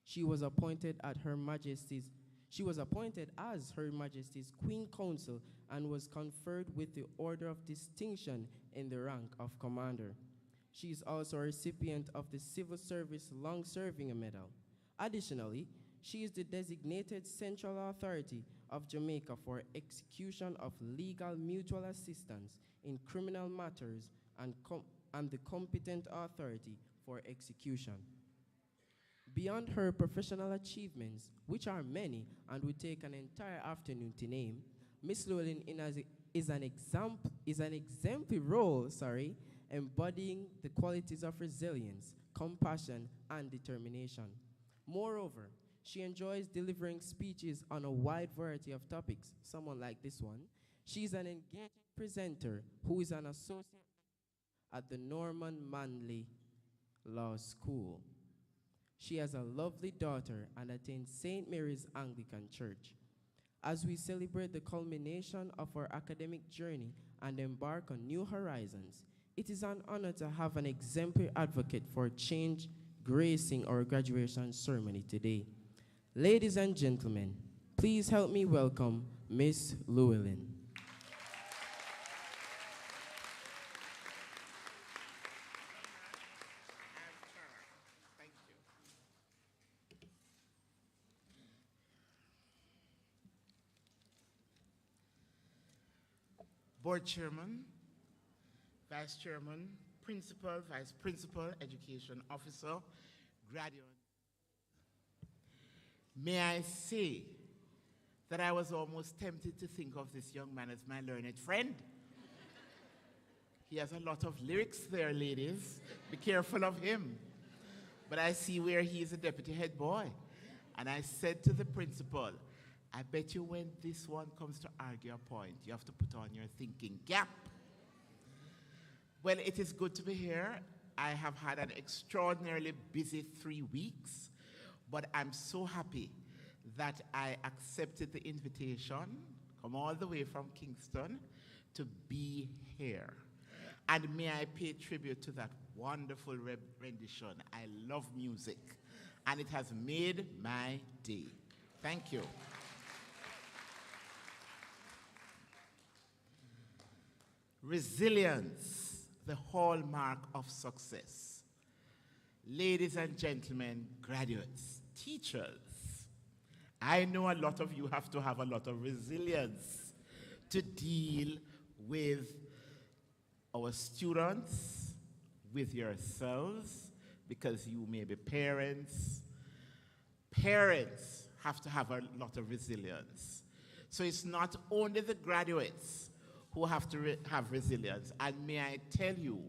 She was appointed as Her Majesty's Queen Counsel and was conferred with the Order of Distinction in the rank of Commander. She is also a recipient of the Civil Service Long-Serving Medal. Additionally, she is the designated Central Authority of Jamaica for execution of legal mutual assistance in criminal matters and the competent authority for execution. Beyond her professional achievements, which are many and would take an entire afternoon to name, Miss Llewellyn is an exemplary role, embodying the qualities of resilience, compassion, and determination. Moreover, she enjoys delivering speeches on a wide variety of topics, someone like this one. She's an engaging presenter who is an associate at the Norman Manley Law School. She has a lovely daughter and attends St. Mary's Anglican Church. As we celebrate the culmination of our academic journey and embark on new horizons, it is an honor to have an exemplary advocate for change gracing our graduation ceremony today. Ladies and gentlemen, please help me welcome Miss Llewellyn. Board Chairman, Vice Chairman, Principal, Vice Principal, Education Officer, graduate. May I say that I was almost tempted to think of this young man as my learned friend. He has a lot of lyrics there, ladies. Be careful of him. But I see where he is a deputy head boy. And I said to the principal, I bet you when this one comes to argue a point, you have to put on your thinking cap. Well, it is good to be here. I have had an extraordinarily busy 3 weeks, but I'm so happy that I accepted the invitation, come all the way from Kingston, to be here. And may I pay tribute to that wonderful rendition. I love music, and it has made my day. Thank you. Resilience, the hallmark of success. Ladies and gentlemen, graduates, teachers, I know a lot of you have to have a lot of resilience to deal with our students, with yourselves, because you may be parents. Parents have to have a lot of resilience. So it's not only the graduates who have to have resilience. And may I tell you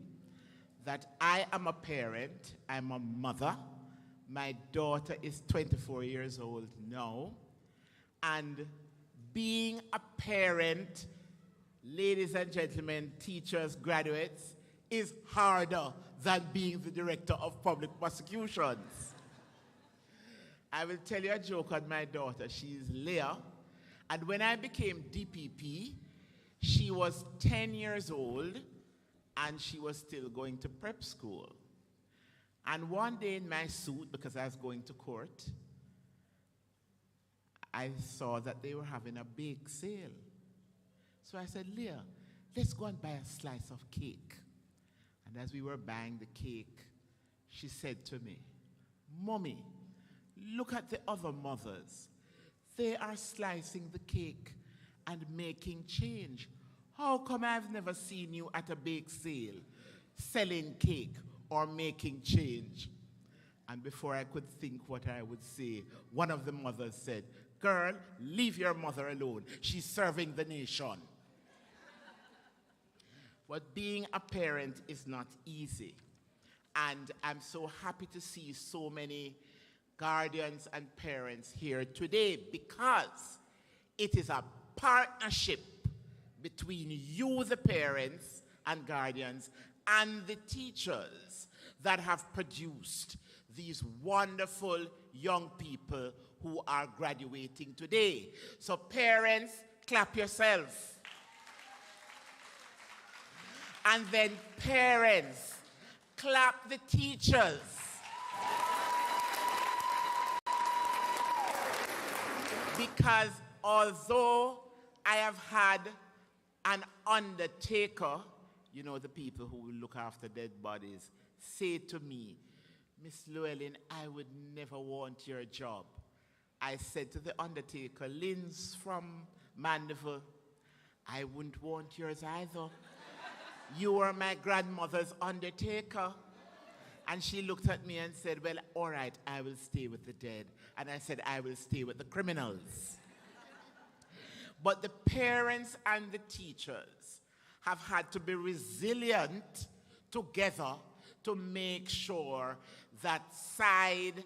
that I am a parent, I'm a mother. My daughter is 24 years old now. And being a parent, ladies and gentlemen, teachers, graduates, is harder than being the director of public prosecutions. I will tell you a joke on my daughter. She's Leah. And when I became DPP, she was 10 years old, and she was still going to prep school. And one day in my suit, because I was going to court, I saw that they were having a bake sale. So I said, Leah, let's go and buy a slice of cake. And as we were buying the cake, she said to me, Mommy, look at the other mothers. They are slicing the cake and making change. How come I've never seen you at a bake sale selling cake or making change? And before I could think what I would say, one of the mothers said, Girl, leave your mother alone. She's serving the nation. But being a parent is not easy. And I'm so happy to see so many guardians and parents here today, because it is a partnership between you, the parents and guardians, and the teachers that have produced these wonderful young people who are graduating today. So parents, clap yourself. And then parents, clap the teachers. Because although I have had an undertaker, you know, the people who will look after dead bodies, say to me, Miss Llewellyn, I would never want your job. I said to the undertaker, Lynn's from Mandeville, I wouldn't want yours either. You were my grandmother's undertaker. And she looked at me and said, well, all right, I will stay with the dead. And I said, I will stay with the criminals. But the parents and the teachers have had to be resilient together to make sure that side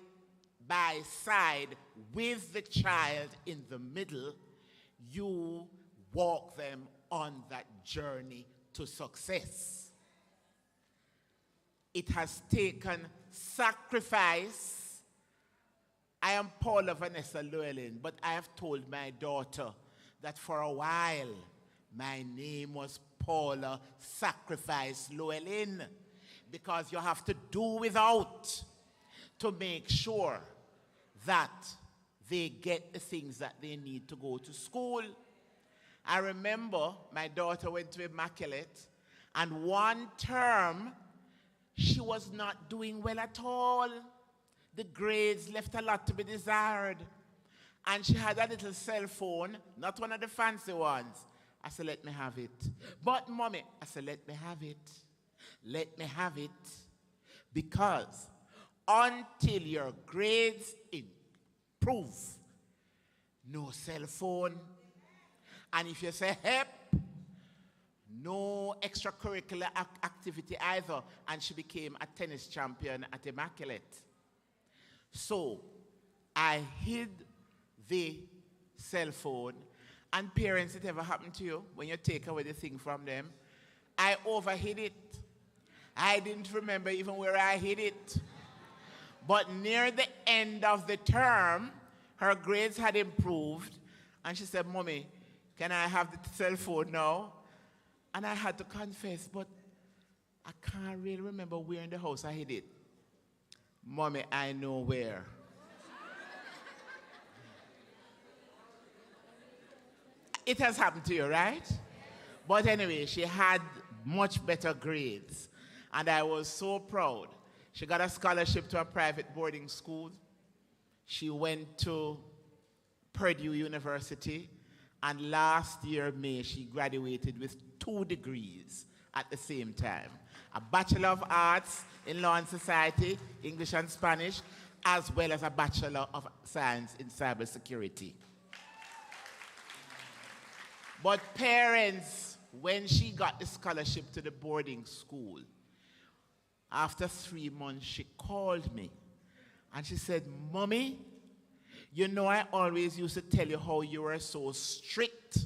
by side with the child in the middle, you walk them on that journey to success. It has taken sacrifice. I am Paula Vanessa Llewellyn, but I have told my daughter that for a while, my name was Paula Sacrifice Llewellyn, because you have to do without to make sure that they get the things that they need to go to school. I remember my daughter went to Immaculate, and one term, she was not doing well at all. The grades left a lot to be desired. And she had a little cell phone, not one of the fancy ones. I said, let me have it. But mommy, I said, let me have it. Let me have it. Because until your grades improve, no cell phone. And if you say, help, no extracurricular activity either. And she became a tennis champion at Immaculate. So I hid the cell phone. And parents, it ever happened to you when you take away the thing from them? I overhid it. I didn't remember even where I hid it. But near the end of the term, her grades had improved. And she said, Mommy, can I have the cell phone now? And I had to confess, but I can't really remember where in the house I hid it. Mommy, I know where. It has happened to you, right? But anyway, she had much better grades. And I was so proud. She got a scholarship to a private boarding school. She went to Purdue University. And last year, May, she graduated with 2 degrees at the same time. A Bachelor of Arts in Law and Society, English and Spanish, as well as a Bachelor of Science in Cybersecurity. But parents, when she got the scholarship to the boarding school, after 3 months, she called me. And she said, Mommy, you know I always used to tell you how you were so strict.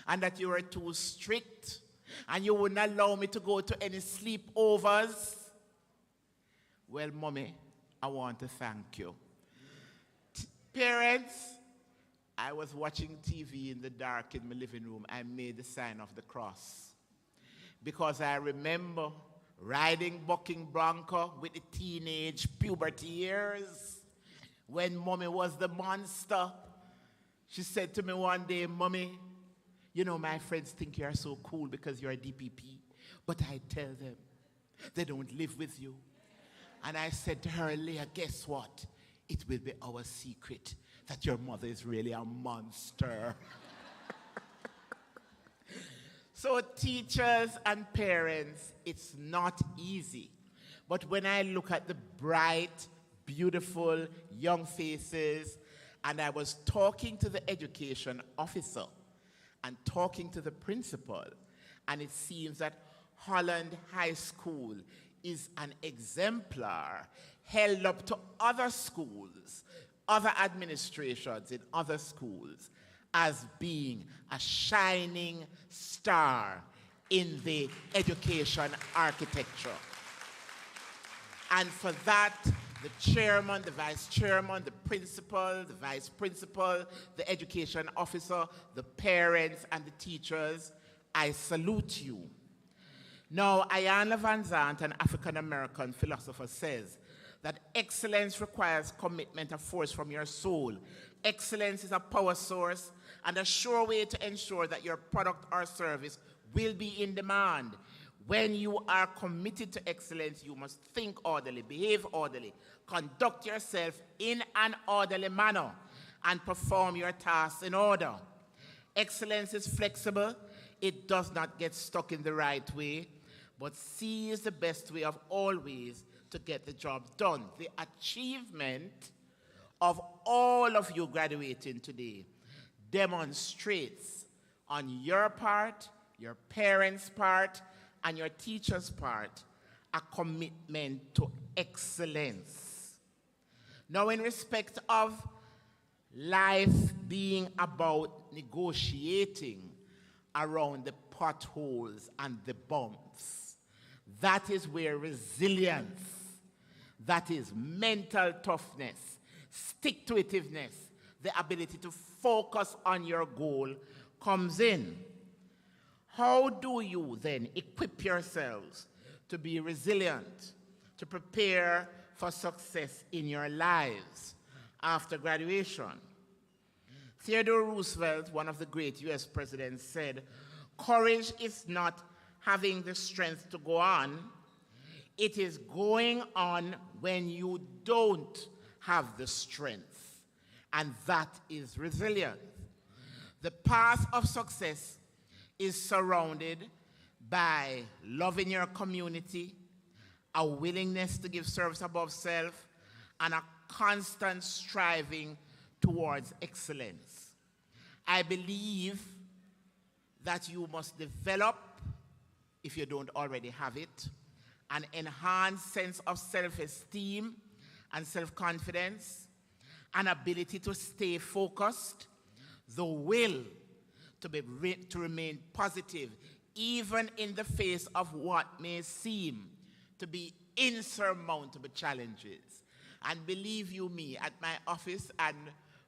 And that you were too strict. And you wouldn't allow me to go to any sleepovers. Well, Mommy, I want to thank you. Parents, I was watching TV in the dark in my living room. I made the sign of the cross. Because I remember riding bucking bronco with the teenage puberty years. When Mommy was the monster. She said to me one day, Mommy, you know my friends think you're so cool because you're a DPP. But I tell them, they don't live with you. And I said to her, Leah, guess what? It will be our secret that your mother is really a monster. So teachers and parents, it's not easy. But when I look at the bright, beautiful young faces, and I was talking to the education officer and talking to the principal, and it seems that Holland High School is an exemplar held up to other schools, other administrations in other schools, as being a shining star in the education architecture. And for that, the chairman, the vice chairman, the principal, the vice principal, the education officer, the parents, and the teachers, I salute you. Now, Ayanna Van Zandt, an African-American philosopher, says that excellence requires commitment and force from your soul. Excellence is a power source and a sure way to ensure that your product or service will be in demand. When you are committed to excellence, you must think orderly, behave orderly, conduct yourself in an orderly manner, and perform your tasks in order. Excellence is flexible. It does not get stuck in the right way, but C is the best way of always to get the job done. The achievement of all of you graduating today demonstrates on your part, your parents' part, and your teacher's part, a commitment to excellence. Now, in respect of life being about negotiating around the potholes and the bumps, That is where resilience, that is mental toughness, stick-to-itiveness, the ability to focus on your goal comes in. How do you then equip yourselves to be resilient, to prepare for success in your lives after graduation? Theodore Roosevelt, one of the great US presidents, said, "Courage is not having the strength to go on. It is going on when you don't have the strength." And that is resilience. The path of success is surrounded by loving your community, a willingness to give service above self, and a constant striving towards excellence. I believe that you must develop, if you don't already have it, an enhanced sense of self-esteem and self-confidence, an ability to stay focused, the will to remain positive, even in the face of what may seem to be insurmountable challenges. And believe you me, at my office and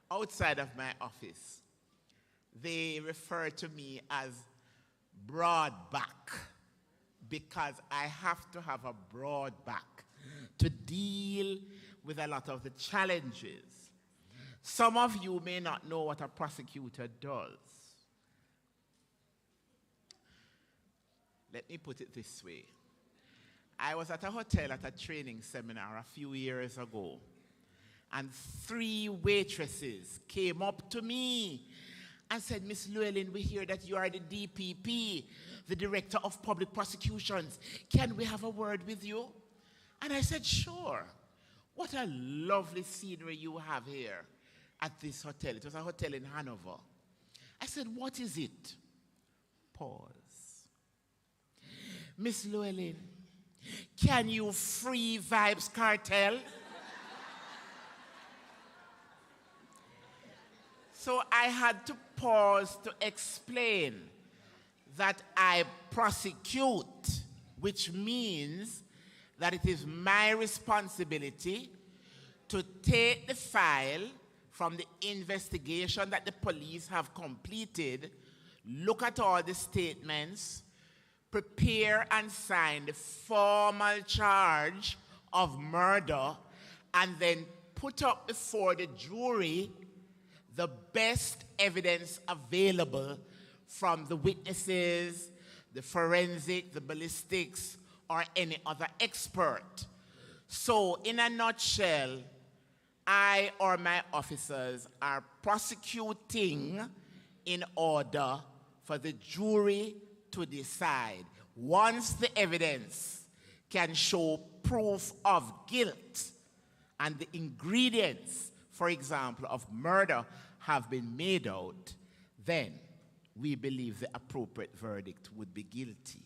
outside of my office, they refer to me as broad back, because I have to have a broad back to deal with a lot of the challenges. Some of you may not know what a prosecutor does. Let me put it this way. I was at a hotel at a training seminar a few years ago, and 3 waitresses came up to me and said, "Miss Llewellyn, we hear that you are the DPP, the Director of Public Prosecutions. Can we have a word with you?" And I said, "Sure. What a lovely scenery you have here at this hotel." It was a hotel in Hanover. I said, "What is it?" Pause. "Miss Llewellyn, can you free Vibes Cartel?" So I had to pause to explain that I prosecute, which means that it is my responsibility to take the file from the investigation that the police have completed, look at all the statements, prepare and sign the formal charge of murder, and then put up before the jury the best evidence available from the witnesses, the forensic, the ballistics, or any other expert. So, in a nutshell, I or my officers are prosecuting in order for the jury to decide. Once the evidence can show proof of guilt and the ingredients, for example, of murder have been made out, then we believe the appropriate verdict would be guilty.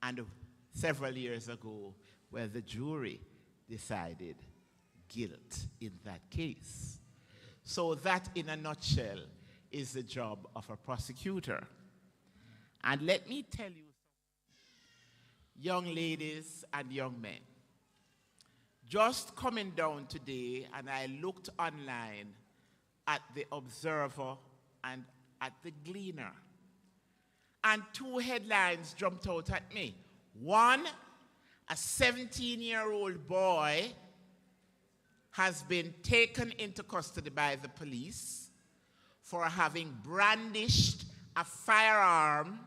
And several years ago, where the jury decided guilt in that case. So that, in a nutshell, is the job of a prosecutor. And let me tell you, young ladies and young men, just coming down today, and I looked online at the Observer and at the Gleaner, and 2 headlines jumped out at me. One, a 17-year-old boy has been taken into custody by the police for having brandished a firearm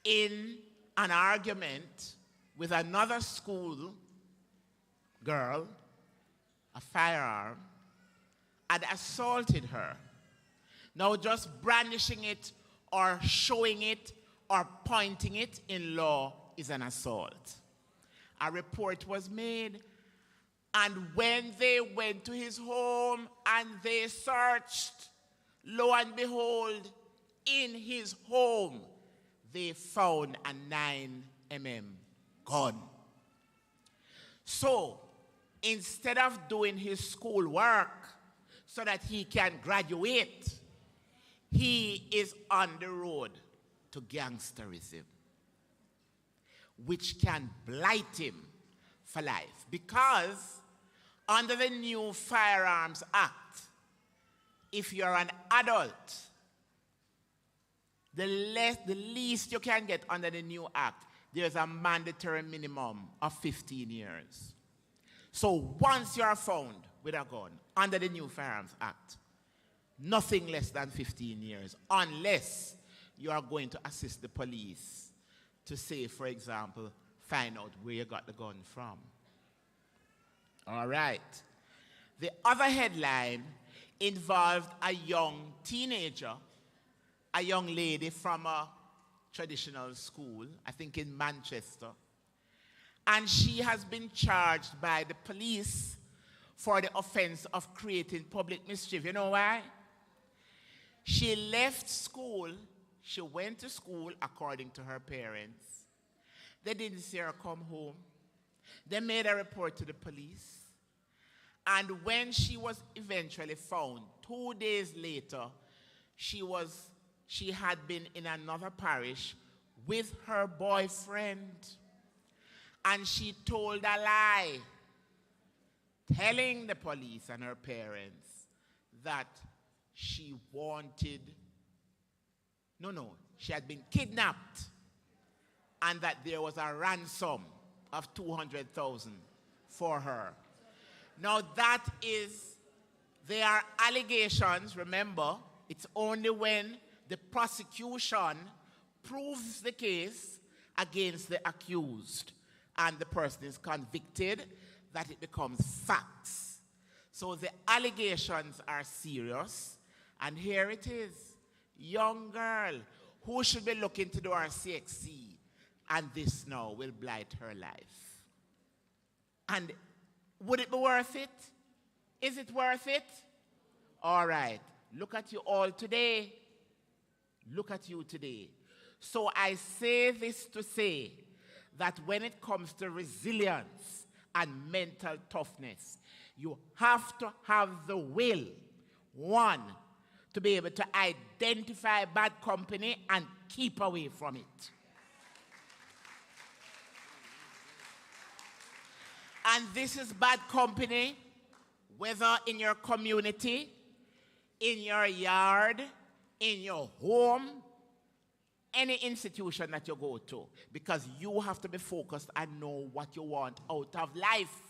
in an argument with another school girl, a firearm, and assaulted her. Now, just brandishing it or showing it or pointing it in law is an assault. A report was made, and when they went to his home and they searched, lo and behold, in his home, they found a 9mm gun. So, instead of doing his schoolwork so that he can graduate, he is on the road to gangsterism. which can blight him for life. Because under the new Firearms Act, if you're an adult, the least you can get under the new act, there's a mandatory minimum of 15 years. So once you are found with a gun under the new Firearms Act, nothing less than 15 years, unless you are going to assist the police to say, for example, find out where you got the gun from. All right. The other headline involved a young teenager, a young lady from a traditional school, I think in Manchester. And she has been charged by the police for the offense of creating public mischief. You know why? She left school. She went to school according to her parents. They didn't see her come home. They made a report to the police. And when she was eventually found, 2 days later, she had been in another parish with her boyfriend. And she told a lie, telling the police and her parents that she had been kidnapped and that there was a ransom of 200,000 for her. Now they are allegations, remember, it's only when the prosecution proves the case against the accused and the person is convicted that it becomes facts. So the allegations are serious, and here it is, young girl who should be looking to do her CXC, and this now will blight her life. And would it be worth it? Is it worth it? All right. Look at you all today. Look at you today. So I say this to say that when it comes to resilience and mental toughness, you have to have the will, one, to be able to identify bad company and keep away from it. And this is bad company, whether in your community, in your yard, in your home, any institution that you go to, because you have to be focused and know what you want out of life.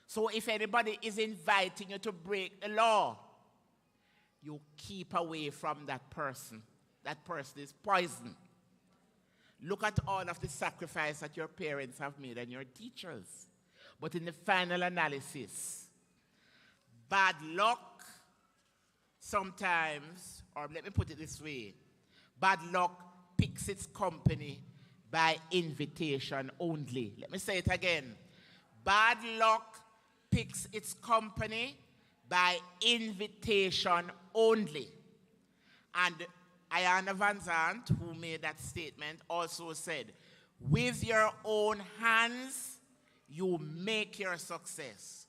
So if anybody is inviting you to break the law, you keep away from that person. That person is poison. Look at all of the sacrifice that your parents have made and your teachers. But in the final analysis, bad luck sometimes, or let me put it this way, bad luck picks its company by invitation only. Let me say it again. Bad luck picks its company by invitation only. And Ayanna Van Zandt, who made that statement, also said, with your own hands, you make your success.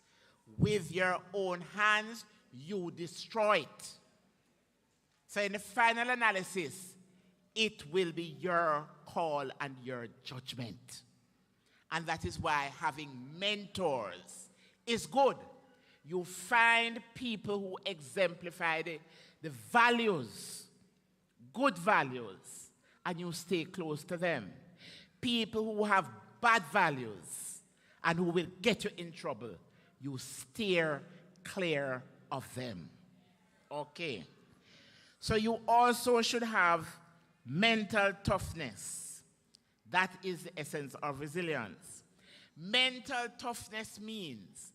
With your own hands, you destroy it. So in the final analysis, it will be your call and your judgment. And that is why having mentors is good. You find people who exemplify the values, good values, and you stay close to them. People who have bad values and who will get you in trouble, you steer clear of them. Okay. So you also should have mental toughness. That is the essence of resilience. Mental toughness means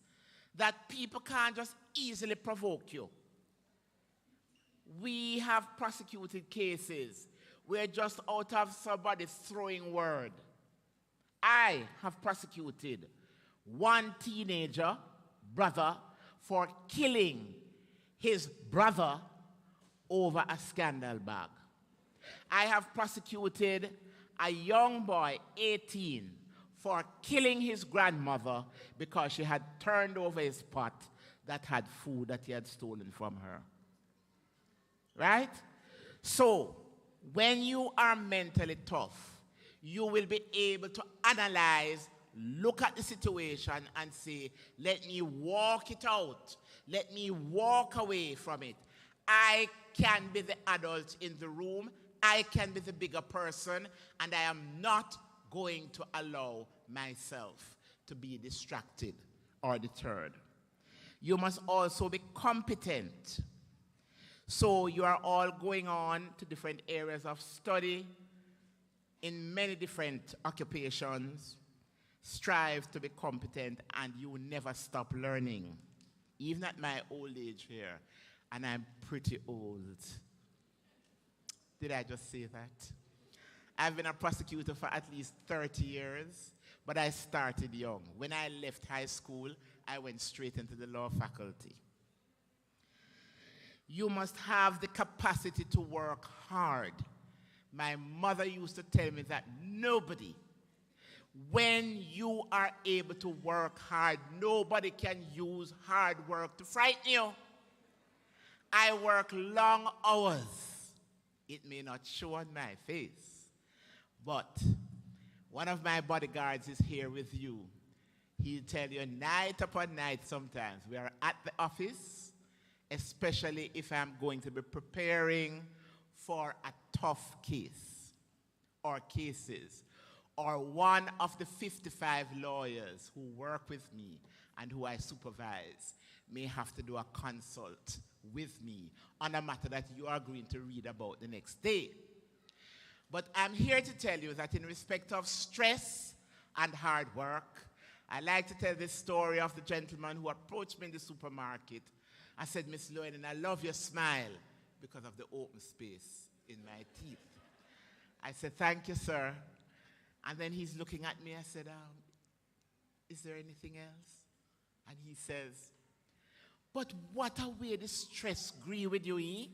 that people can't just easily provoke you. We have prosecuted cases where just out of somebody throwing word. I have prosecuted one teenager brother for killing his brother over a scandal bag. I have prosecuted a young boy, 18, for killing his grandmother because she had turned over his pot that had food that he had stolen from her. Right? So, when you are mentally tough, you will be able to analyze, look at the situation and say, let me walk it out. Let me walk away from it. I can be the adult in the room. I can be the bigger person, and I am not going to allow myself to be distracted or deterred. You must also be competent. So you are all going on to different areas of study in many different occupations. Strive to be competent, and you never stop learning. Even at my old age here, and I'm pretty old. Did I just say that? I've been a prosecutor for at least 30 years, but I started young. When I left high school, I went straight into the law faculty. You must have the capacity to work hard. My mother used to tell me that nobody, when you are able to work hard, nobody can use hard work to frighten you. I work long hours. It may not show on my face, but one of my bodyguards is here with you. He'll tell you night upon night sometimes. We are at the office, especially if I'm going to be preparing for a tough case or cases, or one of the 55 lawyers who work with me and who I supervise may have to do a consult with me on a matter that you are going to read about the next day. But I'm here to tell you that in respect of stress and hard work, I like to tell this story of the gentleman who approached me in the supermarket. I said, Miss Llewellyn, I love your smile because of the open space in my teeth. I said, thank you, sir. And then he's looking at me. I said, is there anything else? And he says, but what a way the stress agree with you, eh?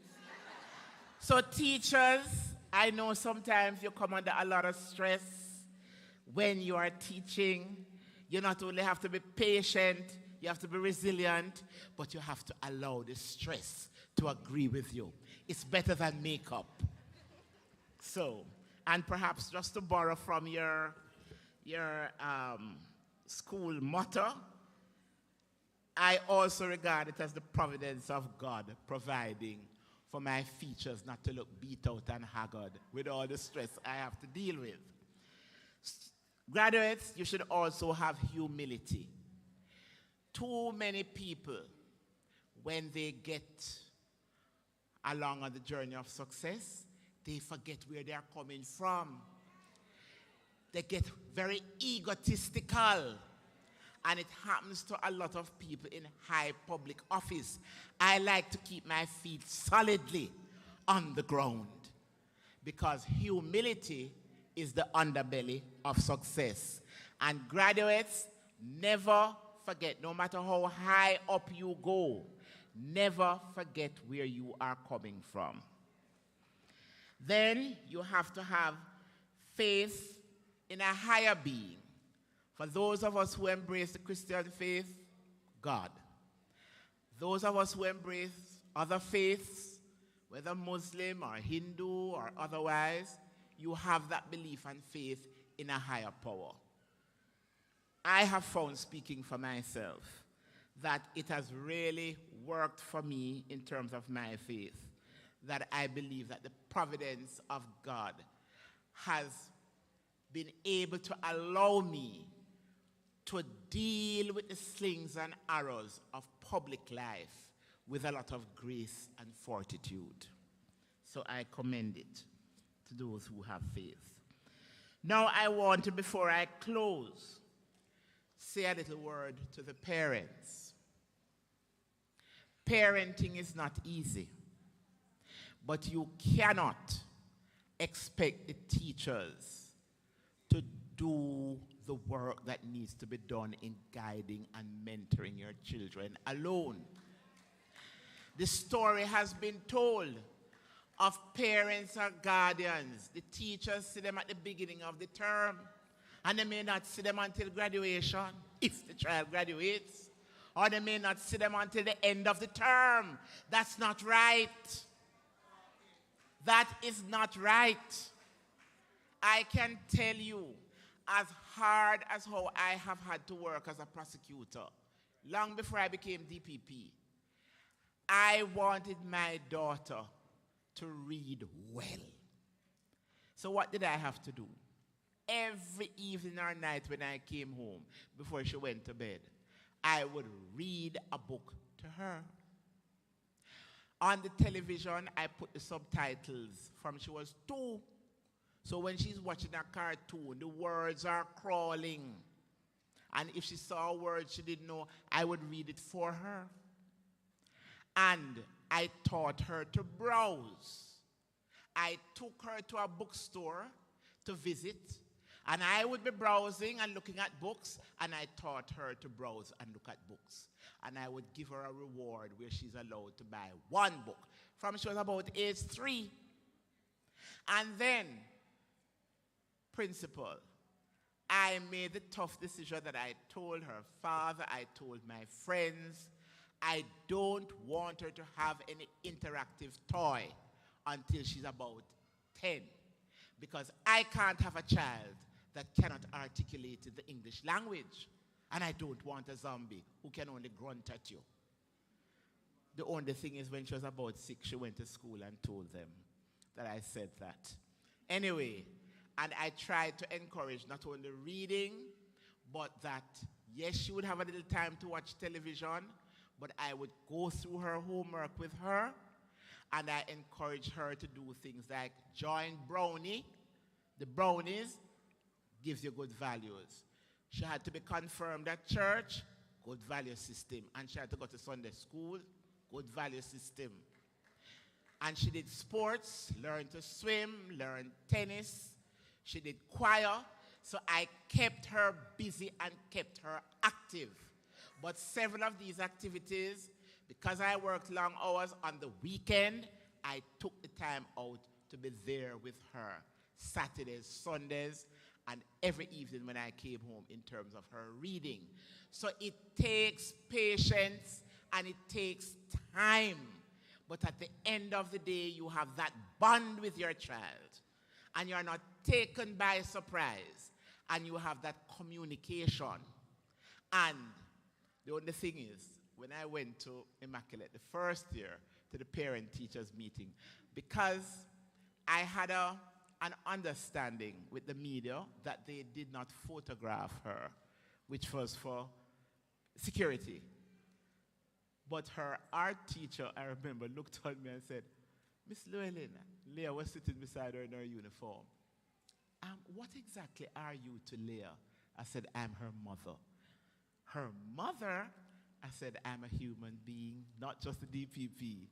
So teachers, I know sometimes you come under a lot of stress when you are teaching. You not only have to be patient, you have to be resilient, but you have to allow the stress to agree with you. It's better than makeup. So, and perhaps just to borrow from your school motto, I also regard it as the providence of God providing for my features not to look beat out and haggard with all the stress I have to deal with. Graduates, you should also have humility. Too many people, when they get along on the journey of success, they forget where they are coming from. They get very egotistical. And it happens to a lot of people in high public office. I like to keep my feet solidly on the ground because humility is the underbelly of success. And graduates, never forget, no matter how high up you go, never forget where you are coming from. Then you have to have faith in a higher being. For those of us who embrace the Christian faith, God. Those of us who embrace other faiths, whether Muslim or Hindu or otherwise, you have that belief and faith in a higher power. I have found, speaking for myself, that it has really worked for me in terms of my faith, that I believe that the providence of God has been able to allow me to deal with the slings and arrows of public life with a lot of grace and fortitude. So I commend it to those who have faith. Now I want to, before I close, say a little word to the parents. Parenting is not easy, but you cannot expect the teachers to do the work that needs to be done in guiding and mentoring your children alone. The story has been told of parents or guardians. The teachers see them at the beginning of the term, and they may not see them until graduation, if the child graduates, or they may not see them until the end of the term. That's not right. That is not right. I can tell you, as hard as how I have had to work as a prosecutor, long before I became DPP, I wanted my daughter to read well. So what did I have to do? Every evening or night when I came home, before she went to bed, I would read a book to her. On the television, I put the subtitles from she was 2. So when she's watching a cartoon, the words are crawling. And if she saw a word she didn't know, I would read it for her. And I taught her to browse. I took her to a bookstore to visit, and I would be browsing and looking at books, and I taught her to browse and look at books. And I would give her a reward where she's allowed to buy one book from she was about age 3. And then, principal, I made the tough decision that I told her father, I told my friends, I don't want her to have any interactive toy until she's about 10. Because I can't have a child that cannot articulate the English language. And I don't want a zombie who can only grunt at you. The only thing is when she was about 6, she went to school and told them that I said that. Anyway, and I tried to encourage not only reading, but that, yes, she would have a little time to watch television, but I would go through her homework with her, and I encouraged her to do things like join Brownie. The Brownies gives you good values. She had to be confirmed at church, good value system. And she had to go to Sunday school, good value system. And she did sports, learned to swim, learned tennis. She did choir. So I kept her busy and kept her active. But several of these activities, because I worked long hours on the weekend, I took the time out to be there with her Saturdays, Sundays, and every evening when I came home in terms of her reading. So it takes patience and it takes time. But at the end of the day, you have that bond with your child. And you're not taken by surprise. And you have that communication. And the only thing is, when I went to Immaculate the first year to the parent-teachers meeting, because I had an understanding with the media that they did not photograph her, which was for security. But her art teacher, I remember, looked at me and said, Miss Llewellyn, Leah was sitting beside her in her uniform. What exactly are you to Leah? I said, I'm her mother. Her mother? I said, I'm a human being, not just a DPP.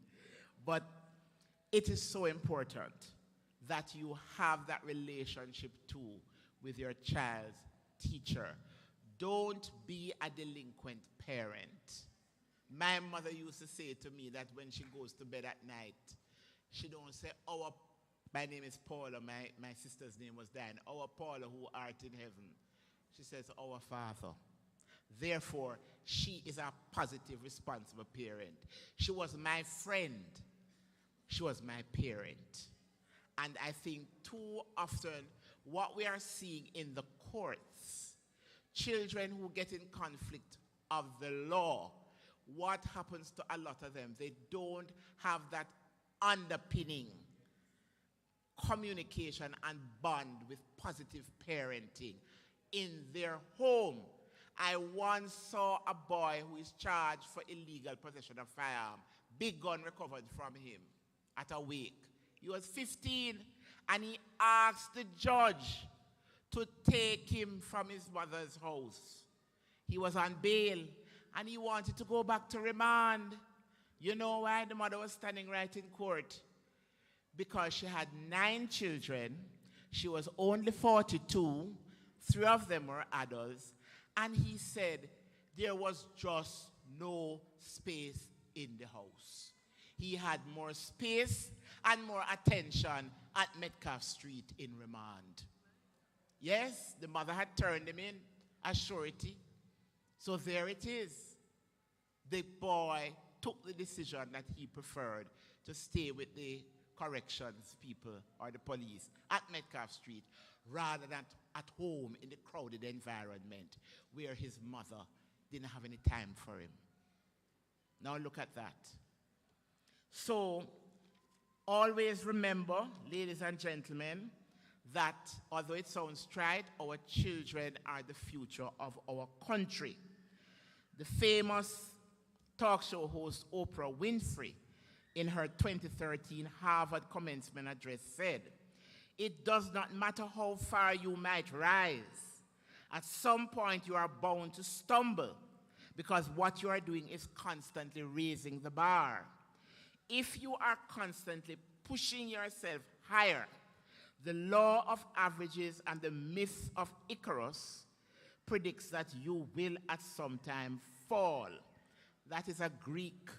But it is so important that you have that relationship too with your child's teacher. Don't be a delinquent parent. My mother used to say to me that when she goes to bed at night, she don't say, my name is Paula, my sister's name was Diane, our Paula who art in heaven. She says, our Father. Therefore, she is a positive, responsible parent. She was my friend. She was my parent. And I think too often what we are seeing in the courts, children who get in conflict of the law, what happens to a lot of them? They don't have that underpinning communication and bond with positive parenting in their home. I once saw a boy who is charged for illegal possession of firearm. Big gun recovered from him at a wake. He was 15, and he asked the judge to take him from his mother's house. He was on bail, and he wanted to go back to remand. You know why the mother was standing right in court? Because she had 9 children. She was only 42. 3 of them were adults. And he said there was just no space in the house. He had more space and more attention at Metcalf Street in remand. Yes, the mother had turned him in as surety. So there it is. The boy took the decision that he preferred to stay with the corrections people or the police at Metcalf Street rather than at home in the crowded environment where his mother didn't have any time for him. Now look at that. So always remember, ladies and gentlemen, that although it sounds trite, our children are the future of our country. The famous talk show host Oprah Winfrey, in her 2013 Harvard commencement address, said, "It does not matter how far you might rise. At some point you are bound to stumble because what you are doing is constantly raising the bar. If you are constantly pushing yourself higher, the law of averages and the myth of Icarus predicts that you will at some time fall." That is a Greek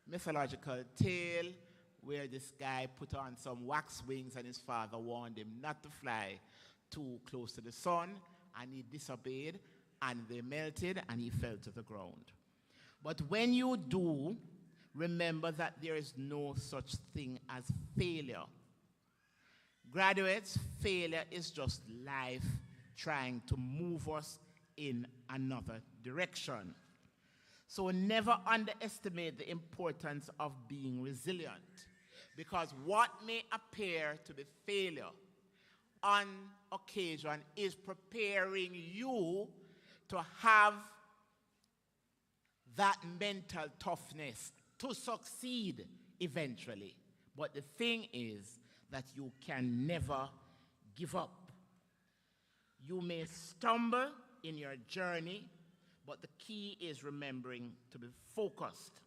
mythological tale where this guy put on some wax wings and his father warned him not to fly too close to the sun, and he disobeyed and they melted and he fell to the ground. But when you do, remember that there is no such thing as failure. Graduates, failure is just life trying to move us in another direction. So never underestimate the importance of being resilient, because what may appear to be failure on occasion is preparing you to have that mental toughness to succeed eventually. But the thing is that you can never give up. You may stumble in your journey, but the key is remembering to be focused.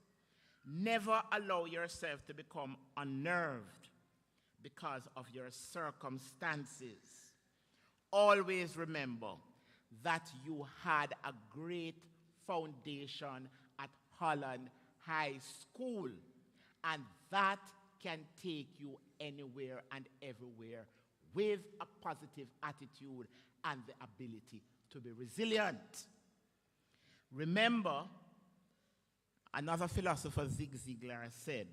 Never allow yourself to become unnerved because of your circumstances. Always remember that you had a great foundation at Holland High School, and that can take you anywhere and everywhere with a positive attitude and the ability to be resilient. Remember, another philosopher, Zig Ziglar, said,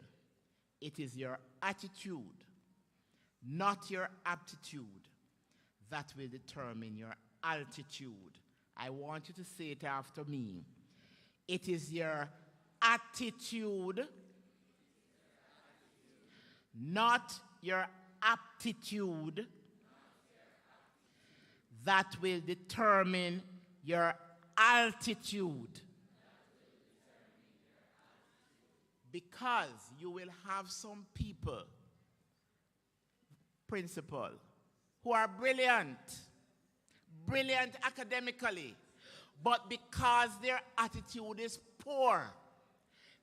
"It is your attitude, not your aptitude, that will determine your altitude." I want you to say it after me. It is your attitude, not your aptitude, that will determine your altitude. Because you will have some people, principal, who are brilliant academically, but because their attitude is poor,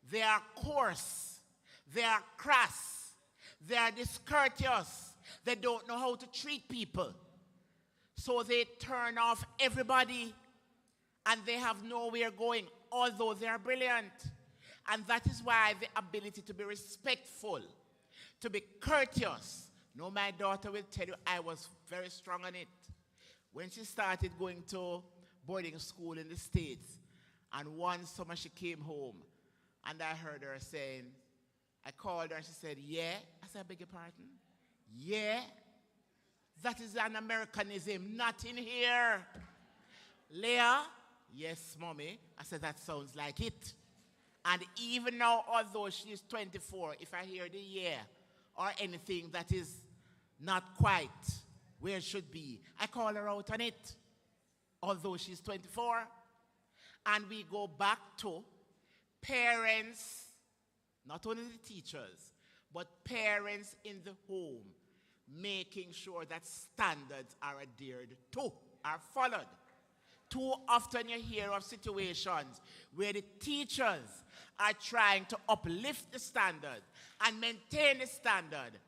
they are coarse, they are crass, they are discourteous, they don't know how to treat people. So they turn off everybody and they have nowhere going, although they are brilliant. And that is why the ability to be respectful, to be courteous. No, my daughter will tell you I was very strong on it. When she started going to boarding school in the States, and one summer she came home, and I heard her saying, I called her and she said, "Yeah." I said, "I beg your pardon?" "Yeah. That is an Americanism, not in here." "Leah?" "Yes, Mommy." I said, "That sounds like it." And even now, although she is 24, if I hear the "yeah" or anything that is not quite where it should be, I call her out on it, although she's 24. And we go back to parents, not only the teachers, but parents in the home, making sure that standards are adhered to, are followed. Too often you hear of situations where the teachers are trying to uplift the standard and maintain the standard,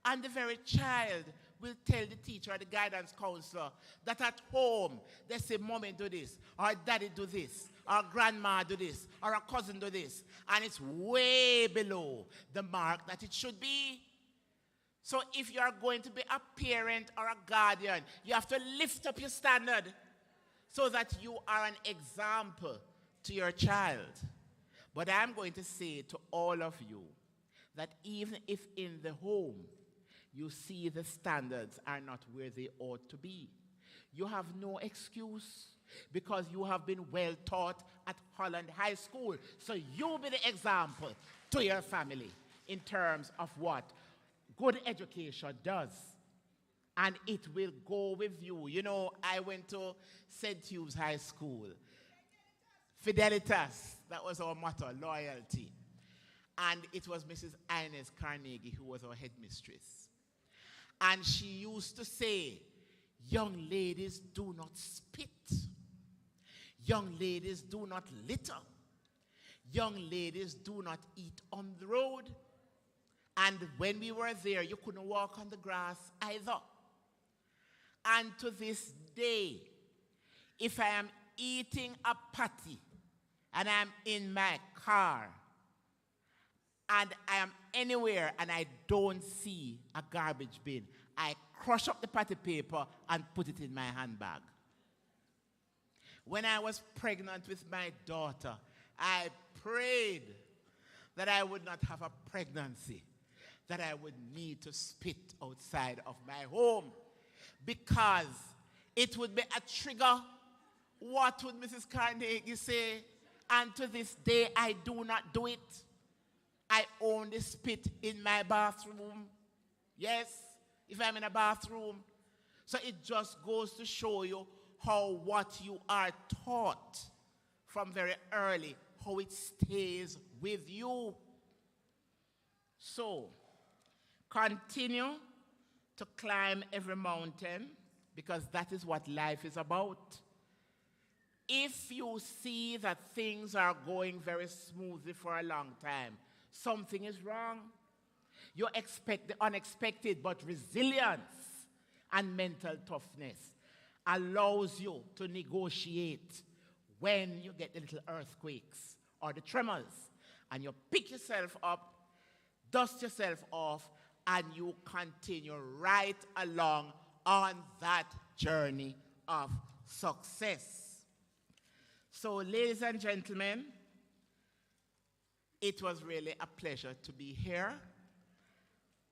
and the very child will tell the teacher or the guidance counselor that at home they say, "Mommy do this," or "Daddy do this," or "Grandma do this," or "A cousin do this," and it's way below the mark that it should be. So if you are going to be a parent or a guardian, you have to lift up your standard so that you are an example to your child. But I'm going to say to all of you that even if in the home you see the standards are not where they ought to be. You have no excuse because you have been well taught at Holland High School. So you be the example to your family in terms of what good education does. And it will go with you. You know, I went to St. Hugh's High School. Fidelitas, that was our motto, loyalty. And it was Mrs. Inez Carnegie who was our headmistress. And she used to say, young ladies do not spit. Young ladies do not litter. Young ladies do not eat on the road. And when we were there, you couldn't walk on the grass either. And to this day, if I am eating a patty and I'm in my car and I am anywhere and I don't see a garbage bin, I crush up the patty paper and put it in my handbag. When I was pregnant with my daughter, I prayed that I would not have a pregnancy, that I would need to spit outside of my home, because it would be a trigger. What would Mrs. Carnegie say? And to this day, I do not do it. I only spit in my bathroom. Yes, if I'm in a bathroom. So it just goes to show you how what you are taught from very early, how it stays with you. So, continue to climb every mountain, because that is what life is about. If you see that things are going very smoothly for a long time, something is wrong. You expect the unexpected, but resilience and mental toughness allows you to negotiate when you get the little earthquakes or the tremors, and you pick yourself up, dust yourself off, and you continue right along on that journey of success. So, ladies and gentlemen, it was really a pleasure to be here.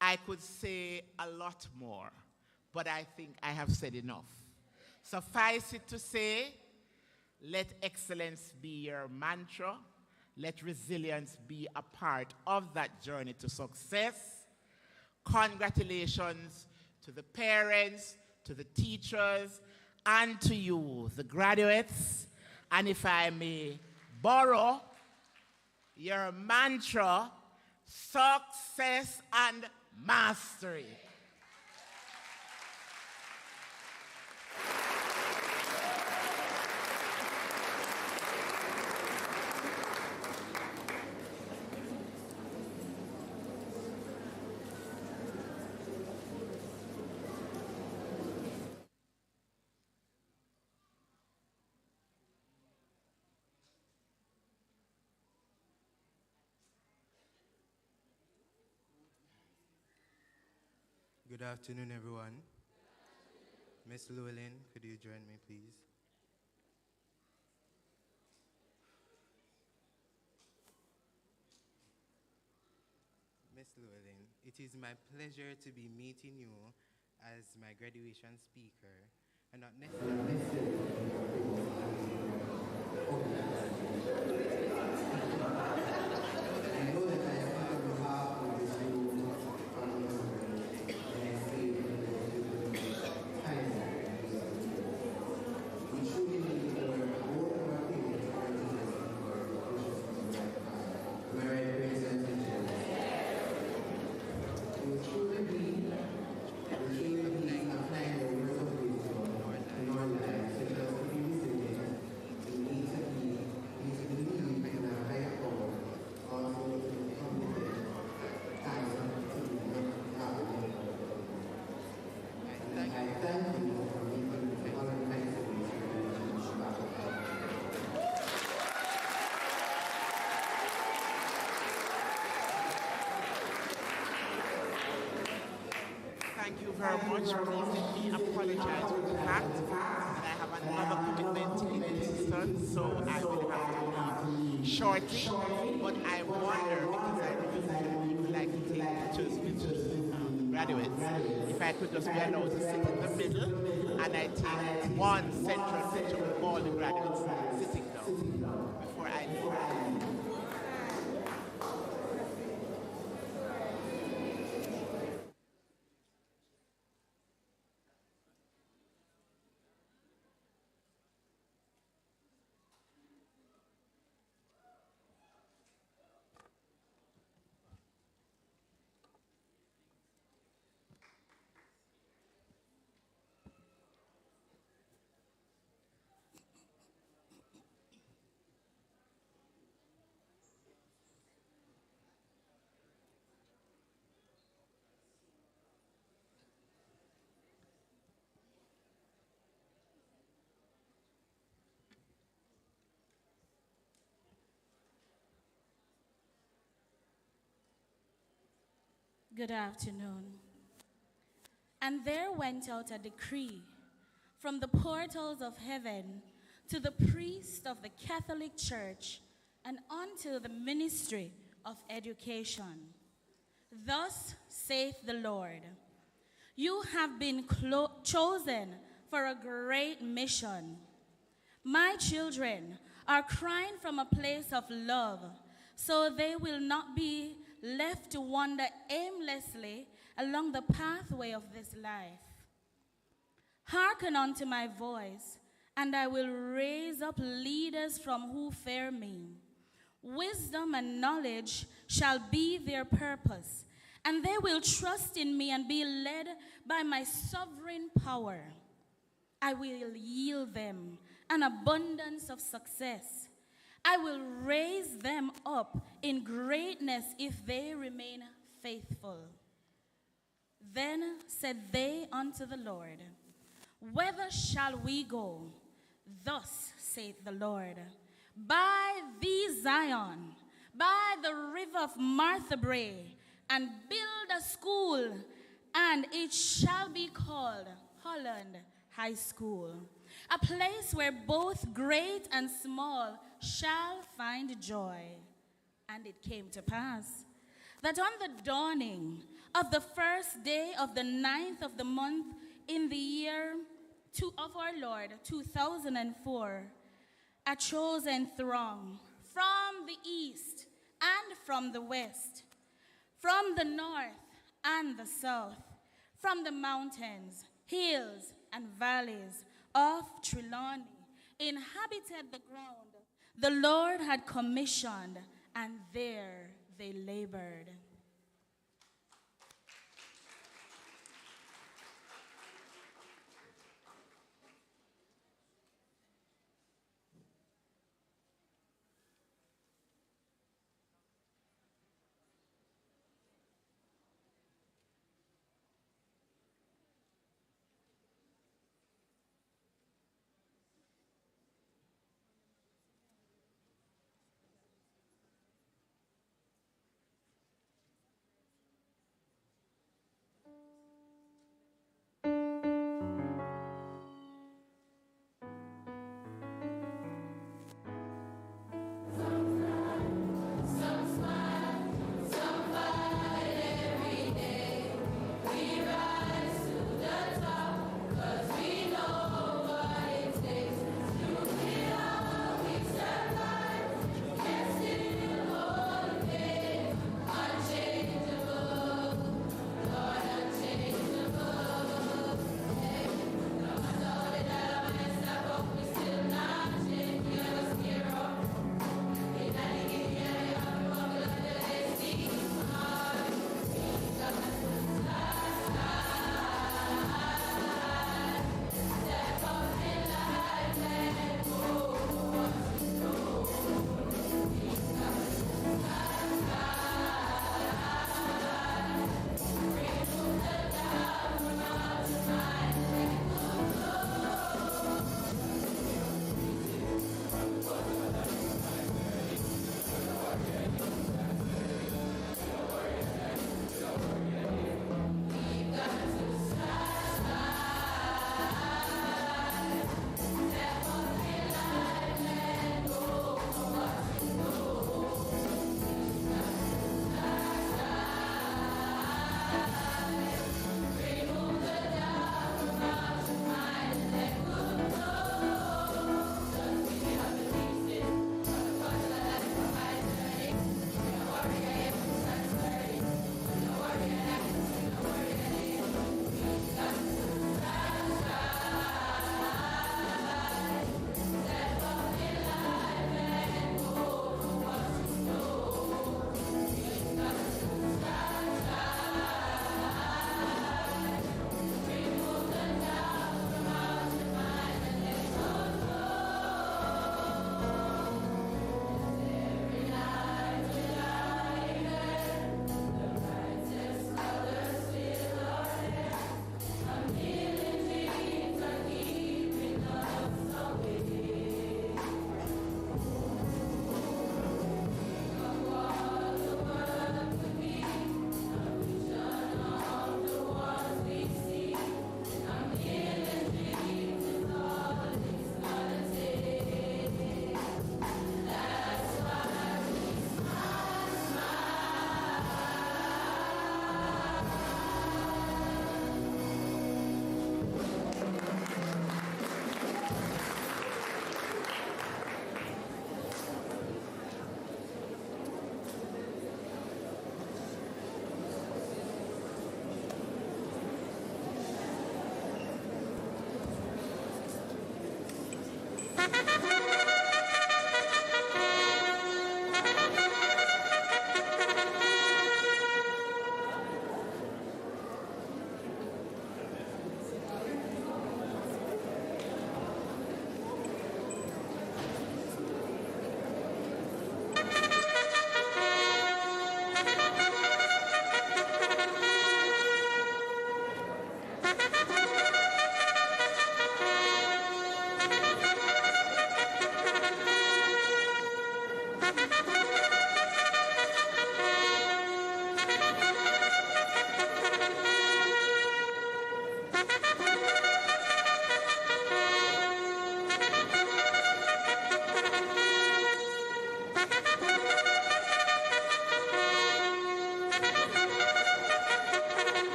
I could say a lot more, but I think I have said enough. Suffice it to say, let excellence be your mantra. Let resilience be a part of that journey to success. Congratulations to the parents, to the teachers, and to you, the graduates. And if I may borrow your mantra, success and mastery. Good afternoon, everyone. Miss Llewellyn, could you join me, please? Miss Llewellyn, it is my pleasure to be meeting you as my graduation speaker, and not necessarily. Thank you very much. Please let me apologize for the fact that I have another commitment in Kingston, so I will have to leave shortly. But I wonder, because I know people like to take pictures with graduates, if I could just be allowed to sit in the middle, and I take one central picture with all the graduates sitting down before I leave. Good afternoon. And there went out a decree from the portals of heaven to the priest of the Catholic Church and unto the ministry of education. Thus saith the Lord, you have been chosen for a great mission. My children are crying from a place of love, so they will not be left to wander aimlessly along the pathway of this life. Hearken unto my voice, and I will raise up leaders from who fear me. Wisdom and knowledge shall be their purpose, and they will trust in me and be led by my sovereign power. I will yield them an abundance of success. I will raise them up in greatness if they remain faithful. Then said they unto the Lord, whither shall we go? Thus saith the Lord, by thee Zion, by the river of Martha Bray, and build a school, and it shall be called Holland High School, a place where both great and small shall find joy. And it came to pass that on the dawning of the first day of the 9th of the month in the year of our Lord 2004, a chosen throng from the east and from the west, from the north and the south, from the mountains, hills, and valleys of Trelawney inhabited the ground the Lord had commissioned, and there they labored.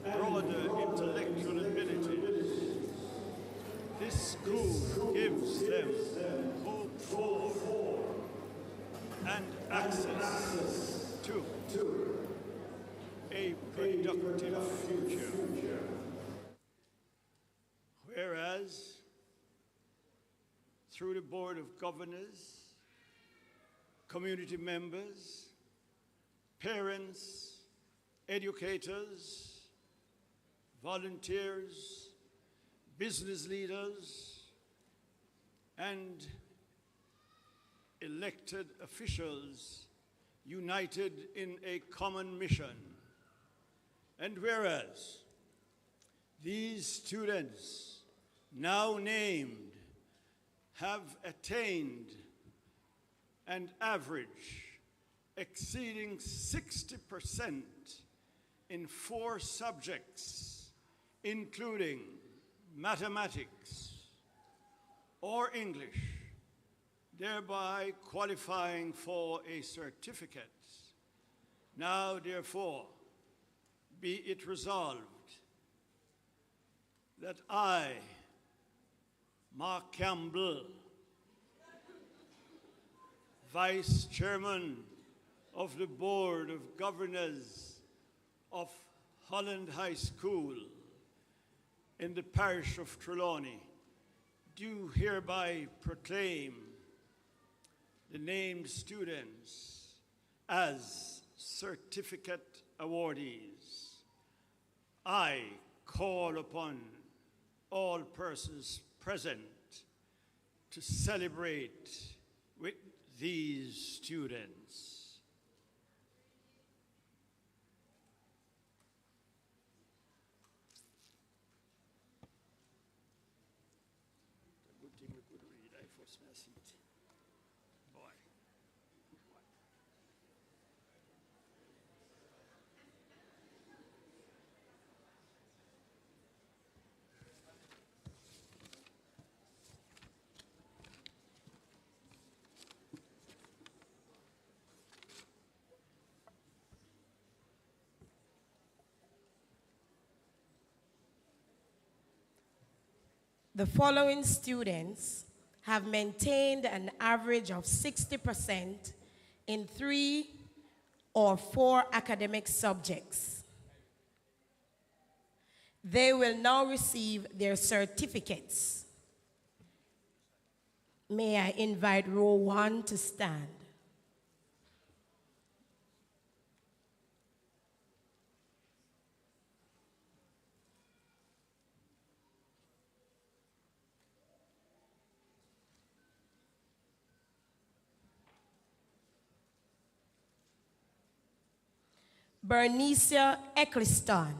and broader intellectual ability. This school gives them hope for and access to a productive future. Whereas, through the Board of Governors, community members, parents, educators, volunteers, business leaders, and elected officials united in a common mission. And whereas these students, now named, have attained an average exceeding 60% in 4 subjects, including mathematics or English, thereby qualifying for a certificate. Now, therefore, be it resolved that I, Mark Campbell, Vice Chairman of the Board of Governors of Holland High School in the parish of Trelawney, do hereby proclaim the named students as certificate awardees. I call upon all persons present to celebrate with these students. Good thing we could read. I forced my seat. Boy. The following students have maintained an average of 60% in 3 or 4 academic subjects. They will now receive their certificates. May I invite row 1 to stand. Bernicia Eccleston.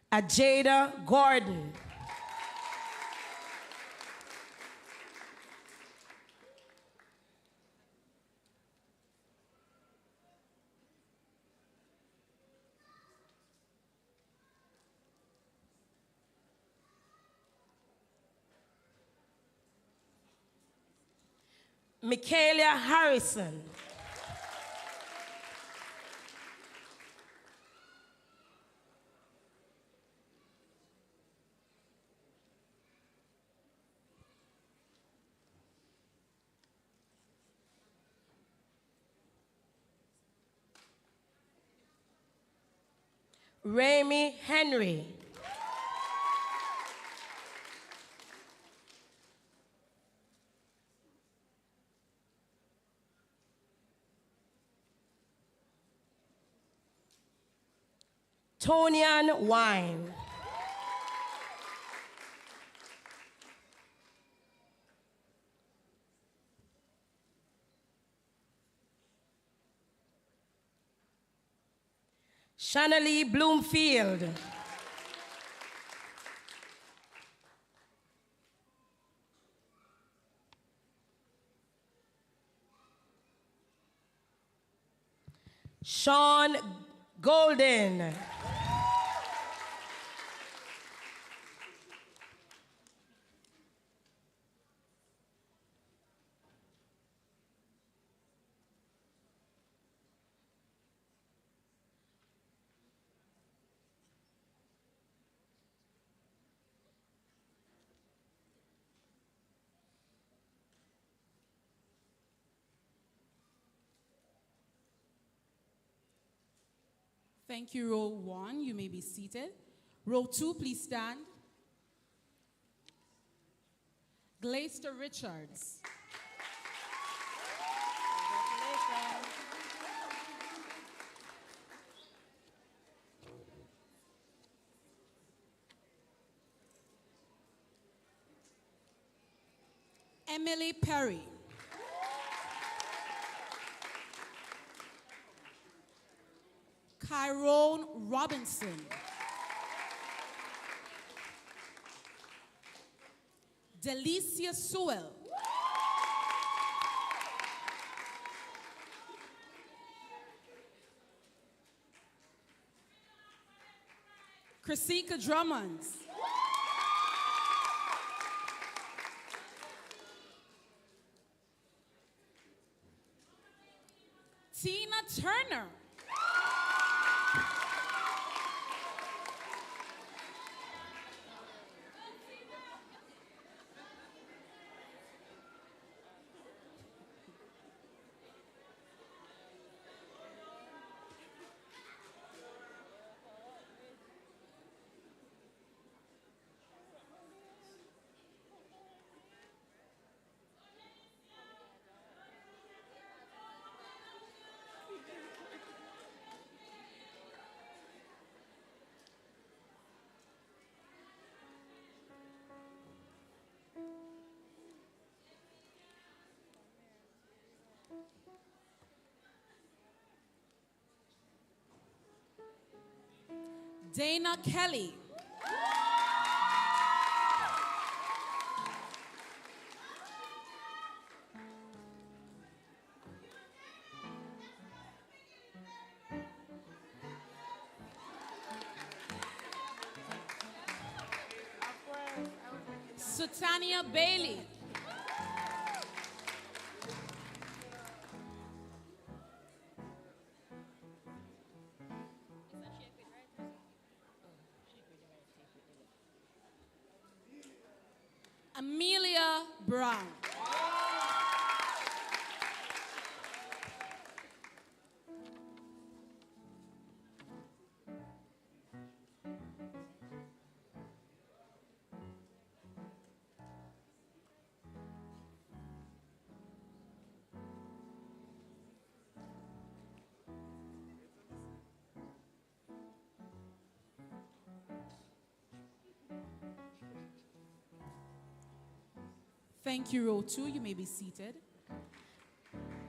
Ajada Gordon. Michaela Harrison. Remy Henry. Tonian Wine. Shannalee Bloomfield. Sean Golden. Thank you, row 1. You may be seated. Row 2, please stand. Glaister Richards. Emily Perry. Kyrone Robinson. Delicia Sewell. Chrisika Drummond. Tina Turner. Dana Kelly. Sutania Bailey. Amelia Brown. Thank you, row 2. You may be seated.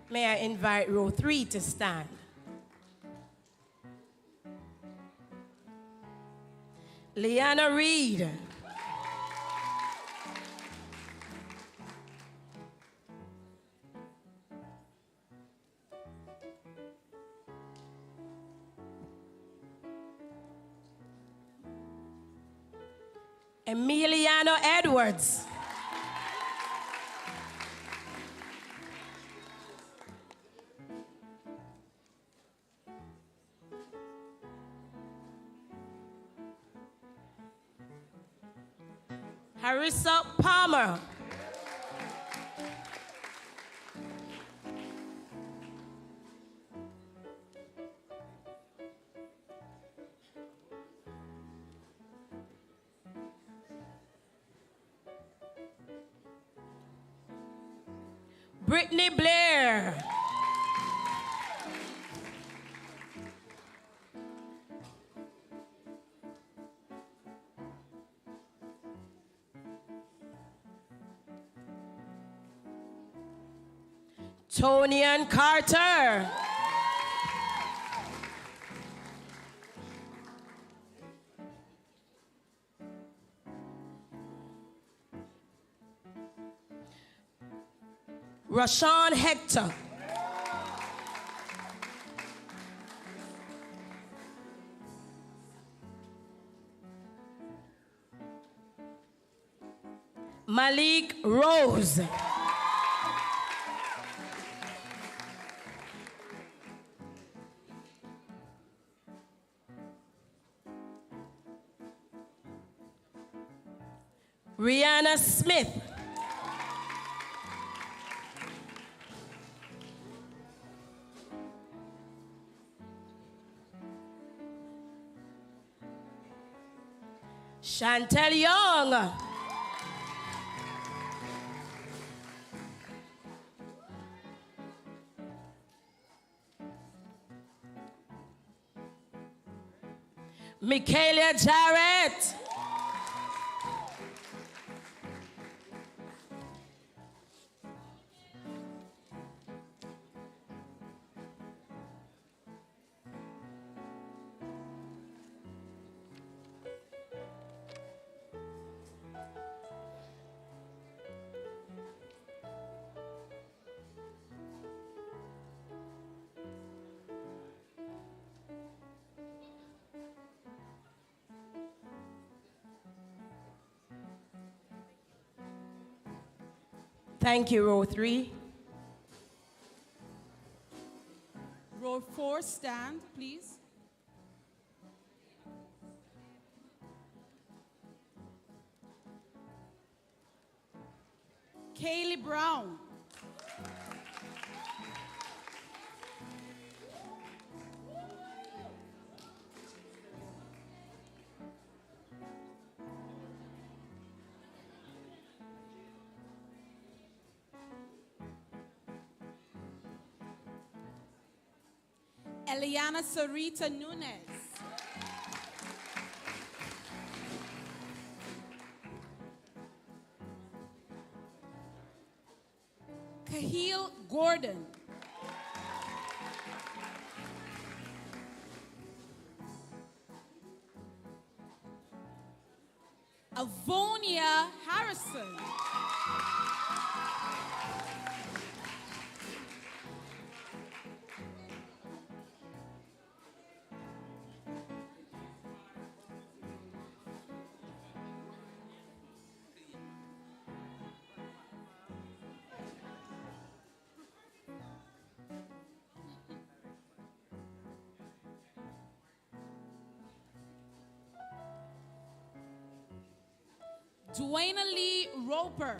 May I invite row 3 to stand? Leanna Reed. Emiliano Edwards. Harissa Palmer. Brittany Blair. Tony Ann Carter. Rashawn Hector. Malik Rose. Rihanna Smith. Chantel Young. Michaela Jarrett. Thank you, row 3. Row 4, stand, please. Kaylee Brown. Eliana Sarita Nunez. Kahil Gordon. Avonia Harrison. Dwayna Lee Roper.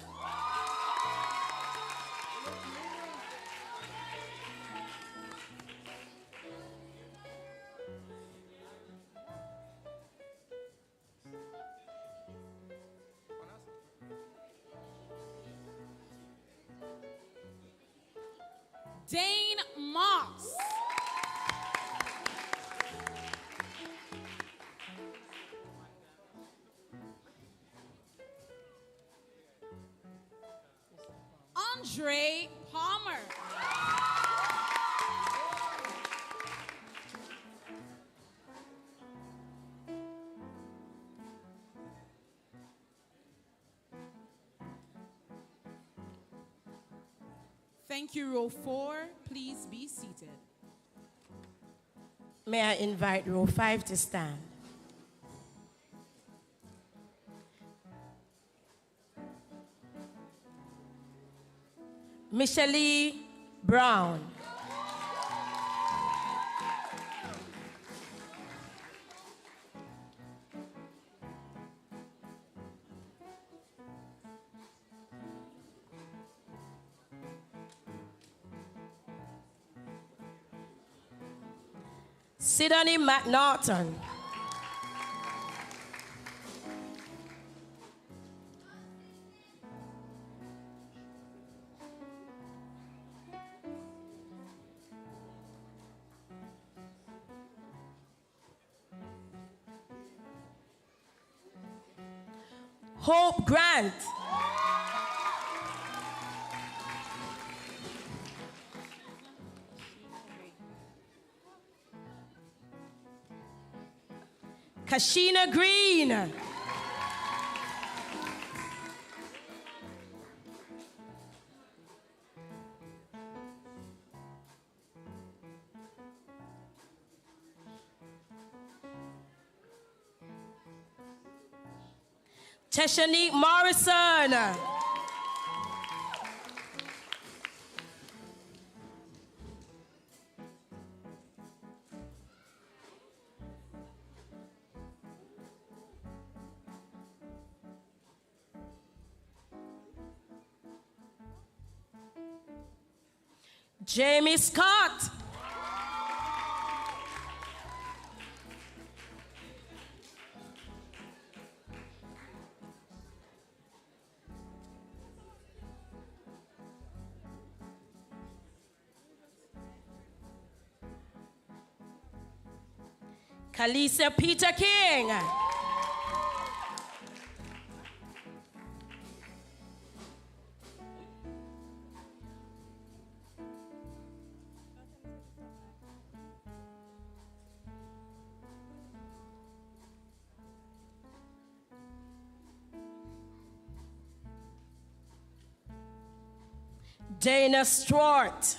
Dane Moss. Andre Palmer. Thank you, row 4. Please be seated. May I invite row 5 to stand? Michelle Brown. Sidney McNaughton. Hope Grant. Kashina Green. Teshanique Morrison. Jamie Scott. Kalisa Peter King. Dana Stewart.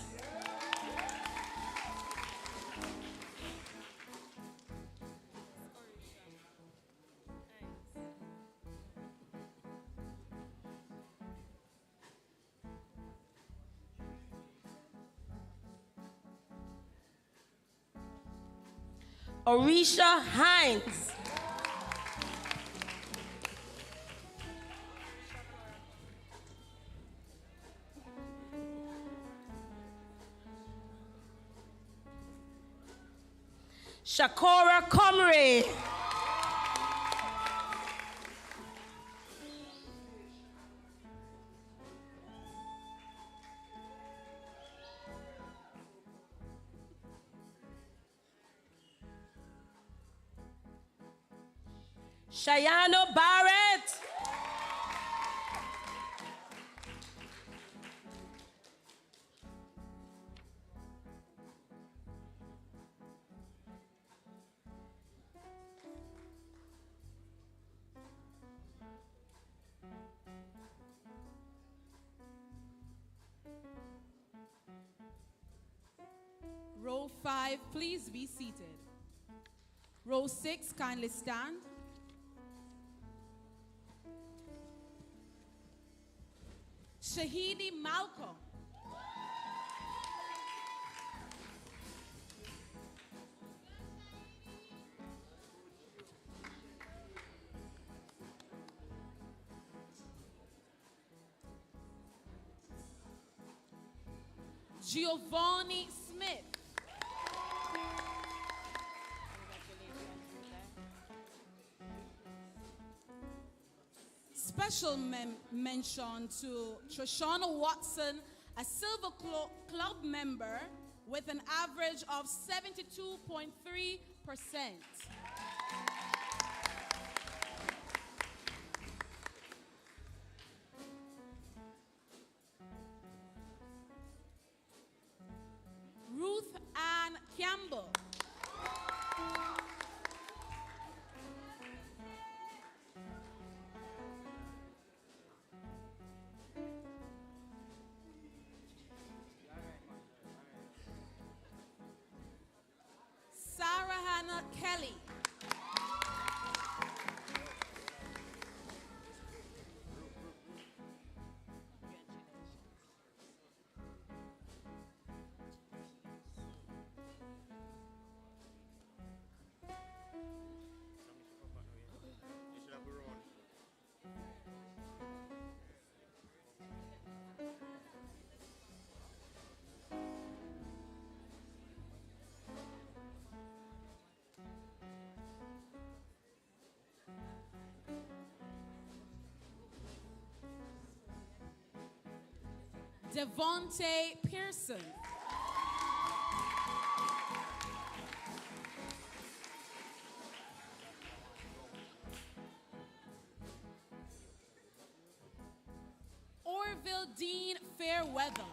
Orisha Hines. Shakora Comrie. Shayano Barrett. Row 5, please be seated. Row 6, kindly stand. Shahidi Malcolm. Giovanni Smith. Special mention to Trishana Watson, a Silver Club member with an average of 72.3%. Ruth Ann Campbell. Sarah Hannah Kelly. Devontae Pearson. Orville Dean Fairweather.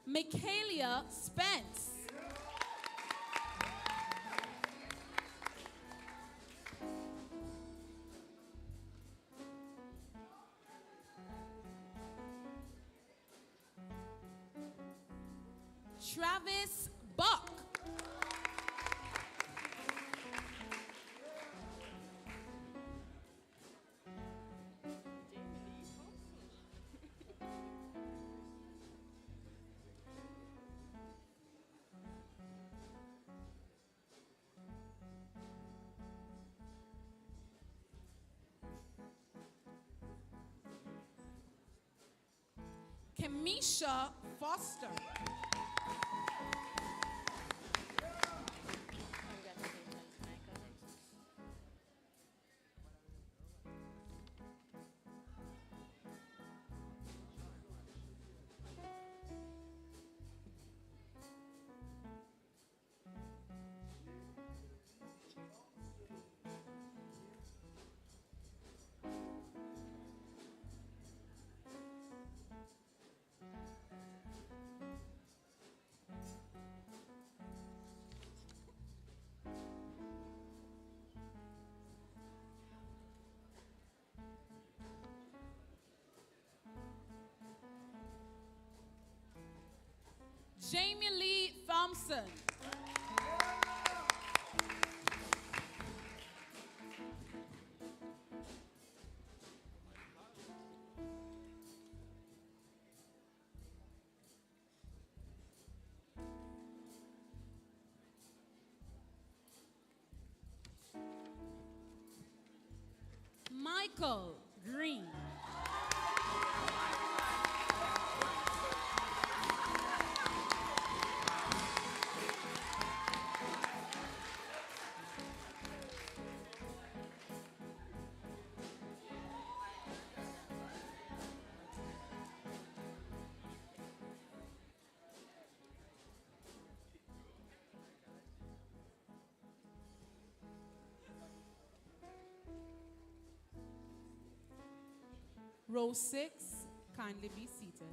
Michaelia Spence. Travis Buck. Jamisha Foster. Jamie Lee Thompson. Michael Green. Row 6, kindly be seated.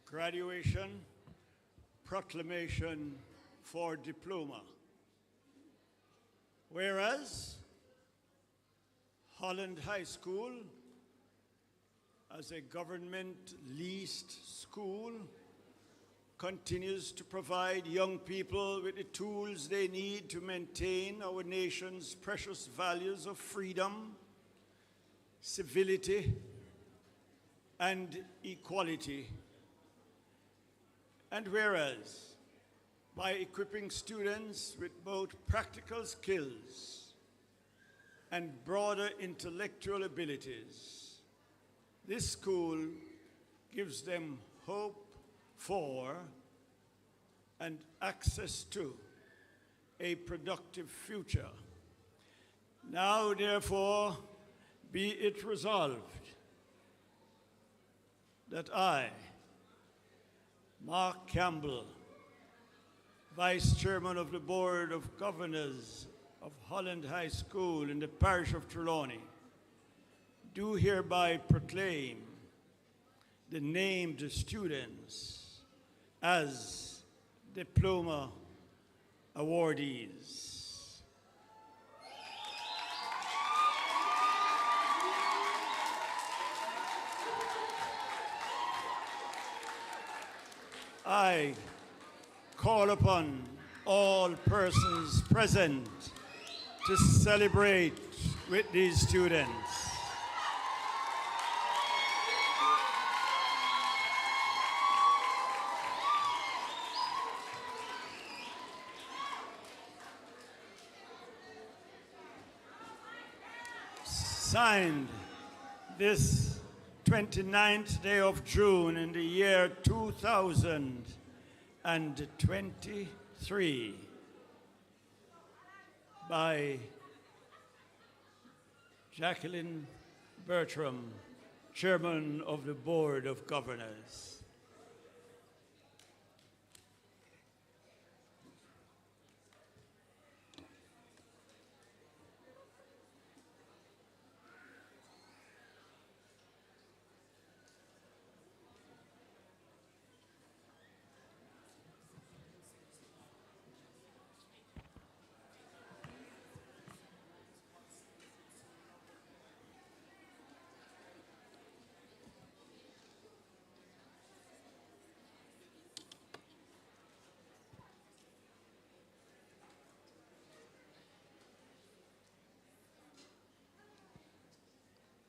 graduation proclamation for diploma. Whereas Holland High School, as a government-leased school, continues to provide young people with the tools they need to maintain our nation's precious values of freedom, civility, and equality. And whereas, by equipping students with both practical skills and broader intellectual abilities, this school gives them hope for and access to a productive future. Now, therefore, be it resolved that I, Mark Campbell, Vice Chairman of the Board of Governors of Holland High School in the parish of Trelawney, do hereby proclaim the named students as diploma awardees. I call upon all persons present to celebrate with these students. Signed this 29th day of June in the year 2023 by Jacqueline Bertram, Chairman of the Board of Governors.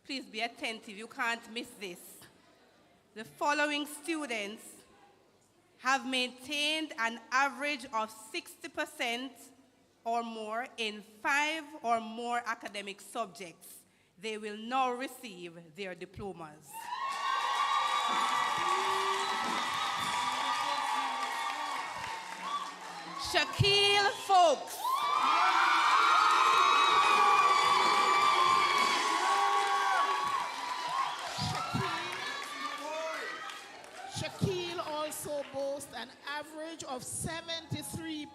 Please be attentive, you can't miss this. The following students have maintained an average of 60% or more in 5 or more academic subjects. They will now receive their diplomas. Shaquille Folks. Shaquille also boasts an average of 73%.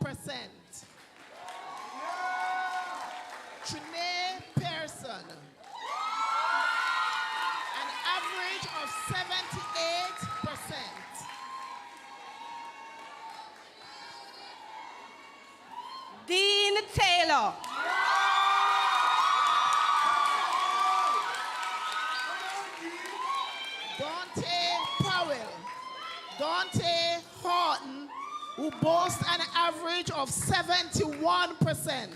Trinae Pearson, an average of 78%. Dean Taylor. Dante Horton, who boasts an average of 71%.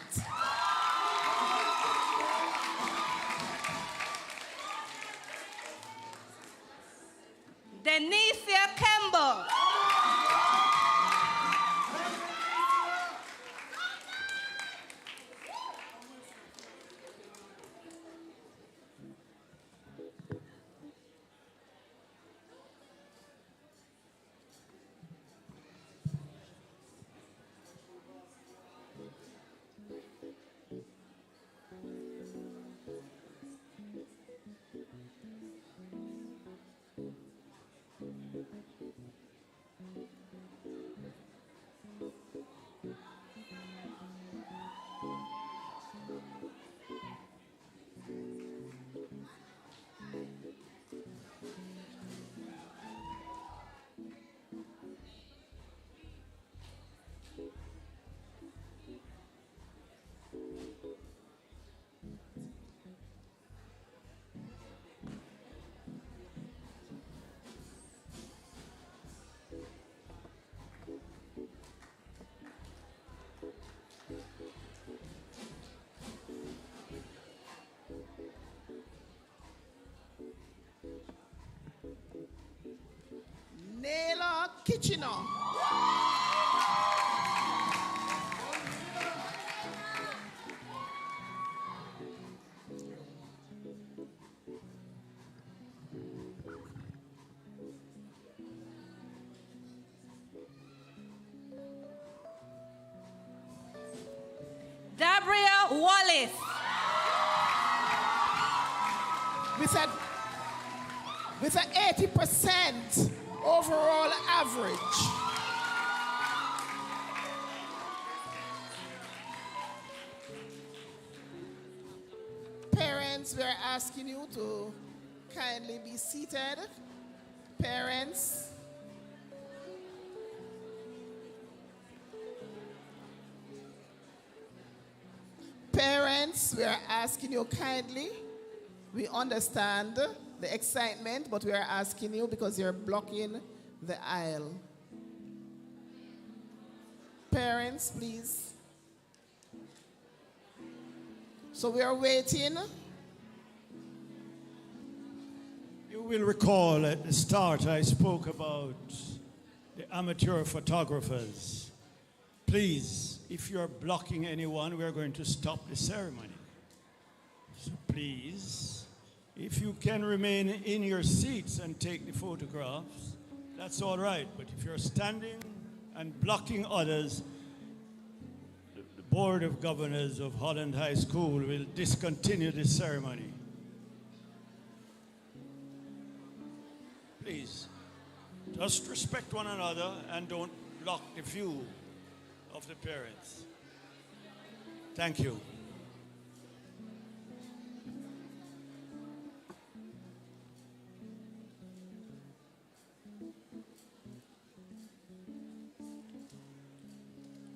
Denicia Campbell. Kitchener. Dabria Wallace. With an 80% overall average. Parents, we're asking you to kindly be seated. Parents. Parents, we are asking you kindly. We understand the excitement, but we are asking you because you're blocking the aisle. Parents, please. So we are waiting. You will recall at the start I spoke about the amateur photographers. Please, if you're blocking anyone, we're going to stop the ceremony. So please, if you can remain in your seats and take the photographs, that's all right. But if you're standing and blocking others, the Board of Governors of Holland High School will discontinue this ceremony. Please, just respect one another and don't block the view of the parents. Thank you.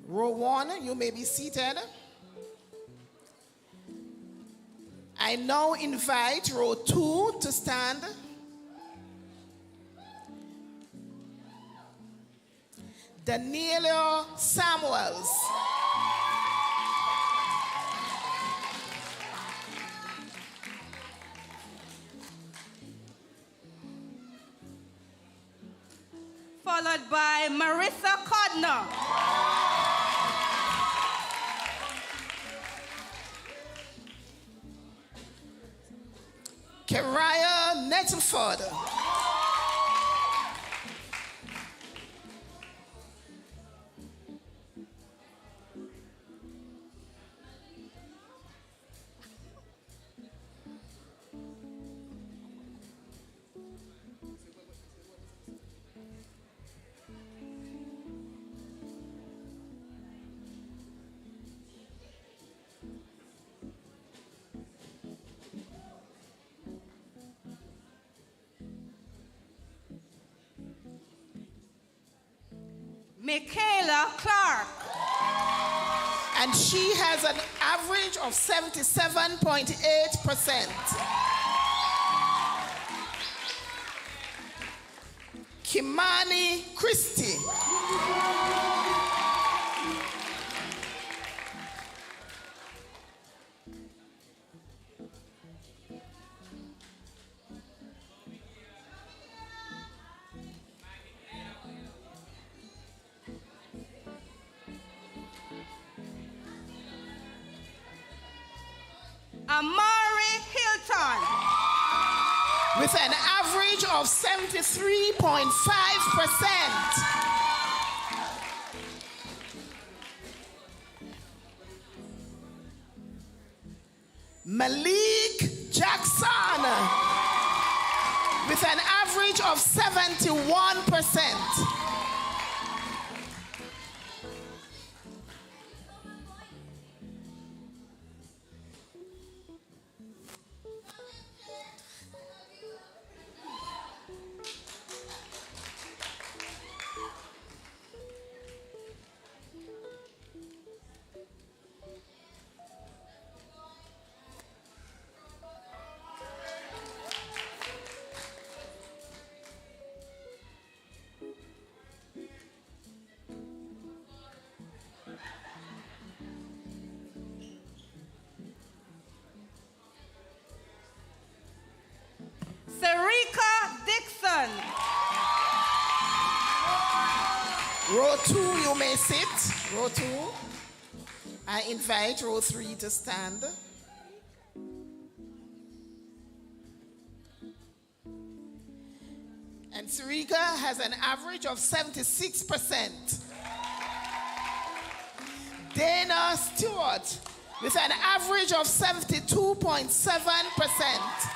Row 1, you may be seated. I now invite row 2 to stand. Daniela Samuels. Followed by Marissa Codner. Kariah Nettleford. Michaela Clark. And she has an average of 77.8%. Kimani Christie. Amari Hilton. With an average of 73.5%. Malik Jackson. With an average of 71%. Row 2, you may sit. Row 2. I invite row 3 to stand. And Sarika has an average of 76%. Dana Stewart with an average of 72.7%.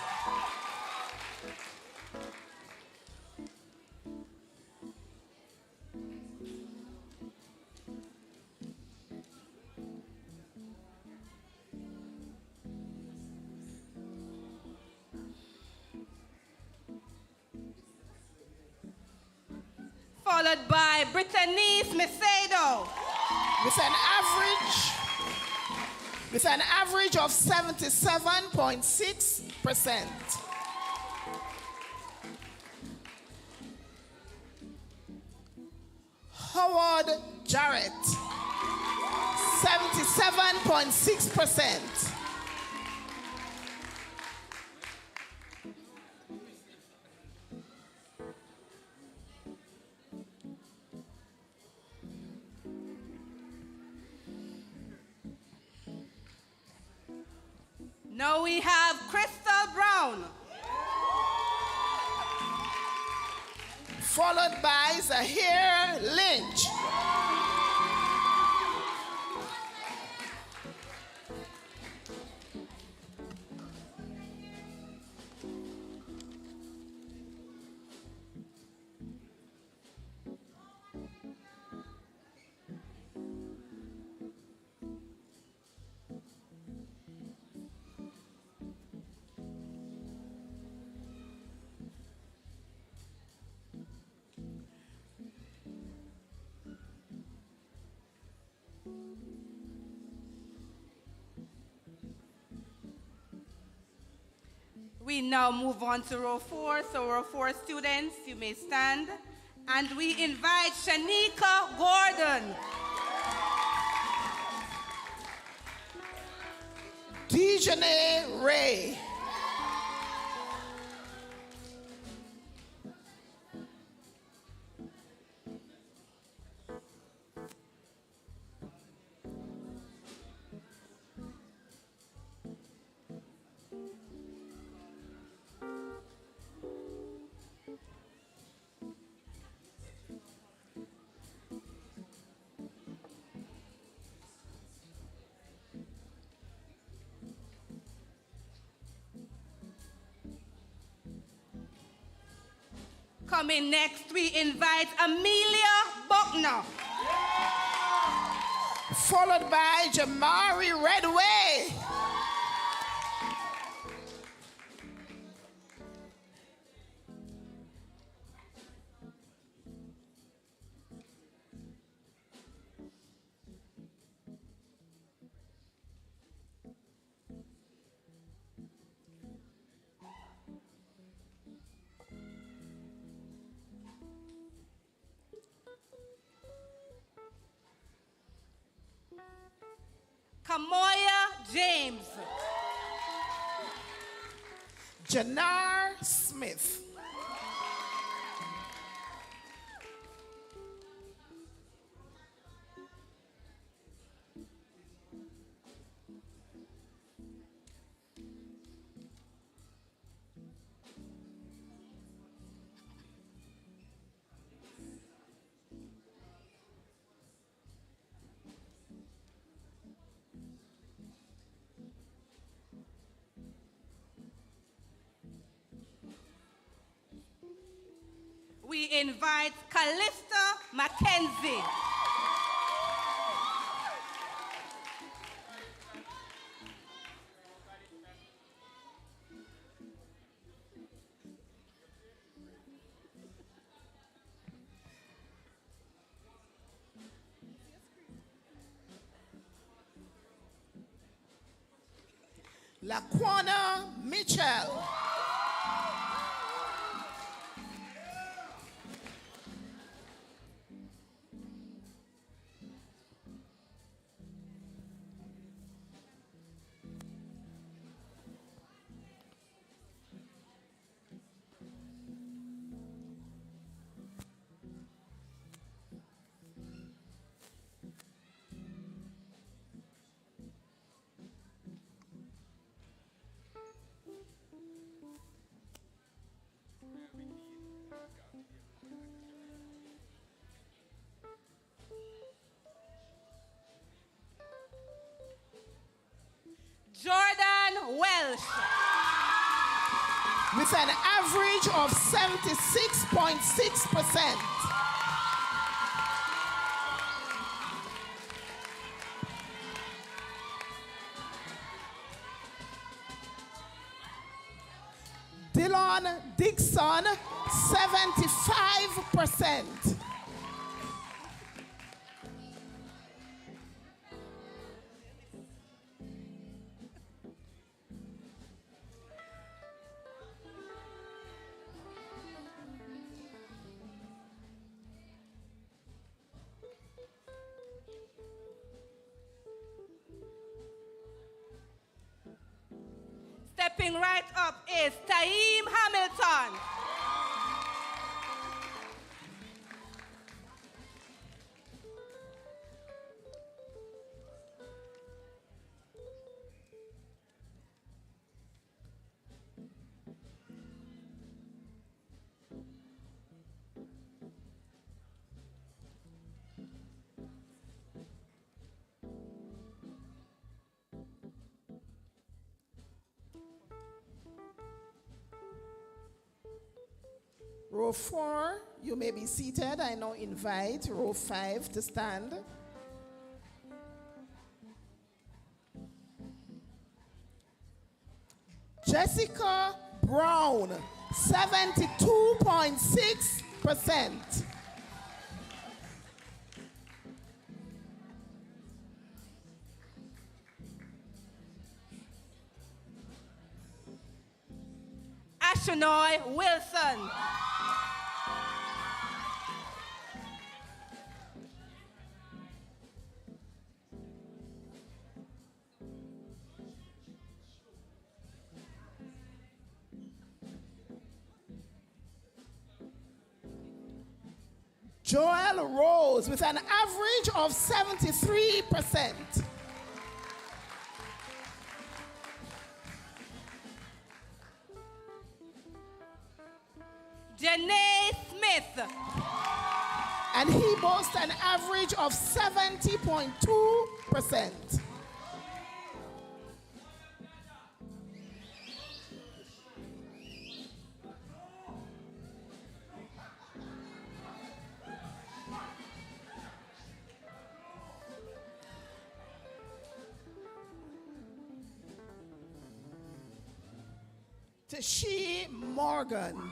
Followed by Brittany Macedo. With an average of 77.6%. Howard Jarrett, 77.6%. Now we have Crystal Brown. Followed by Zahir Lynch. We now move on to row 4. So row 4 students, you may stand. And we invite Shanika Gordon. Dejanae Ray. Coming next, we invite Amelia Buckner. Followed by Jamari Redway. Kamoya James. Janar Smith. We invite Callista Mackenzie. Laquana Mitchell. Welsh. With an average of 76.6%. Dillon Dixon, 75%. Stepping right up is Taim Hamilton. Row 4, you may be seated. I now invite row 5 to stand. Jessica Brown, 72.6%. Ashanoy Wilson. Joel Rose with an average of 73%. Janae Smith. And he boasts an average of 70.2%. Tashi Morgan.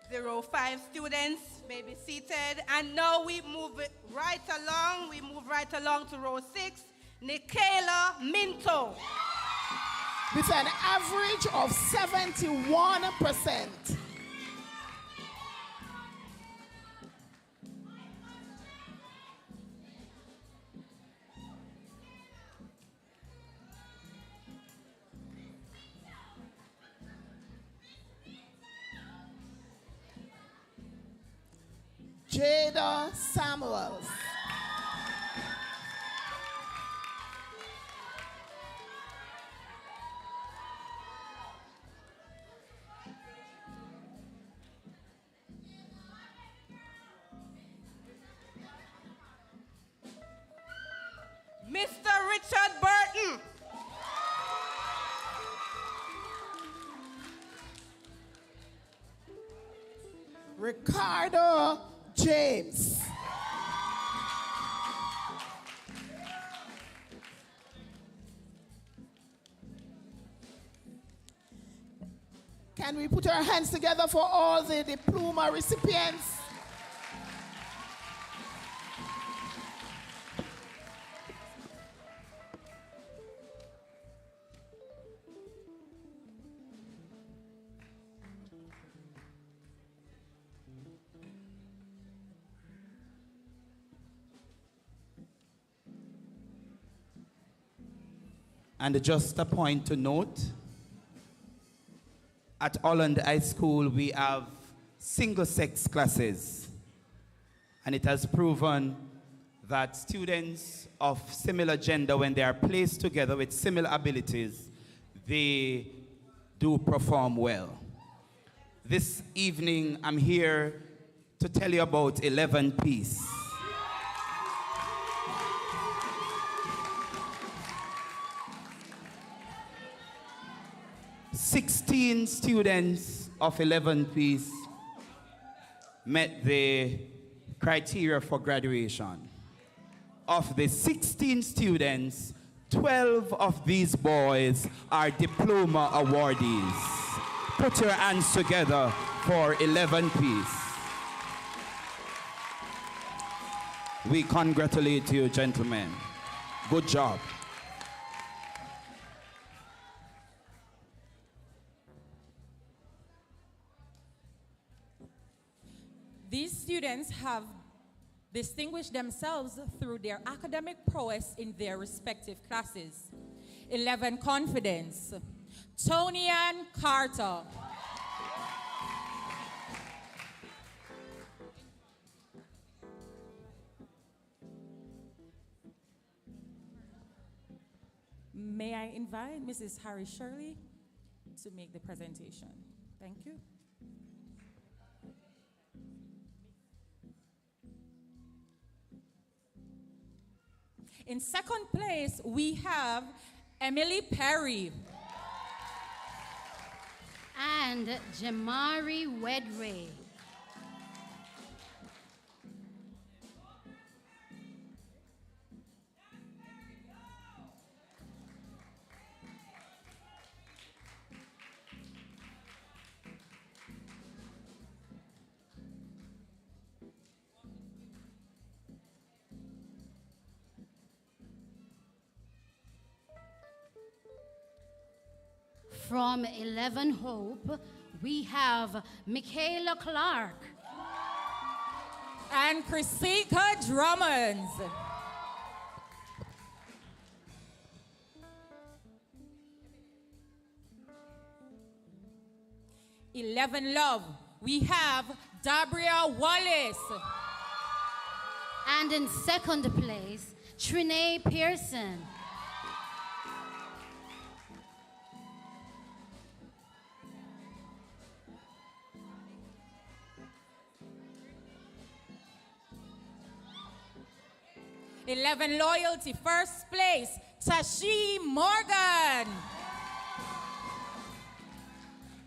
The row 5 students may be seated. And now we move right along. We move right along to row 6. Nikayla Minto. With an average of 71%. Jada Samuels. Mr. Richard Burton. Ricardo James. Can we put our hands together for all the diploma recipients? And just a point to note, at Holland High School, we have single-sex classes. And it has proven that students of similar gender, when they are placed together with similar abilities, they do perform well. This evening, I'm here to tell you about 11 Peace. "16 students of 11 Peace met the criteria for graduation. Of the 16 students, 12 of these boys are diploma awardees. Put your hands together for 11 Peace. We congratulate you, gentlemen. Good job. These students have distinguished themselves through their academic prowess in their respective classes. 11 Confidence, Tonian Carter. May I invite Mrs. Harry Shirley to make the presentation? Thank you. In second place, we have Emily Perry. And Jamari Wedray. From 11 Hope, we have Michaela Clark. And Chrisika Drummonds. "11 Love, we have Dabria Wallace. And in second place, Trinae Pearson. "11 Loyalty, first place, Tashi Morgan.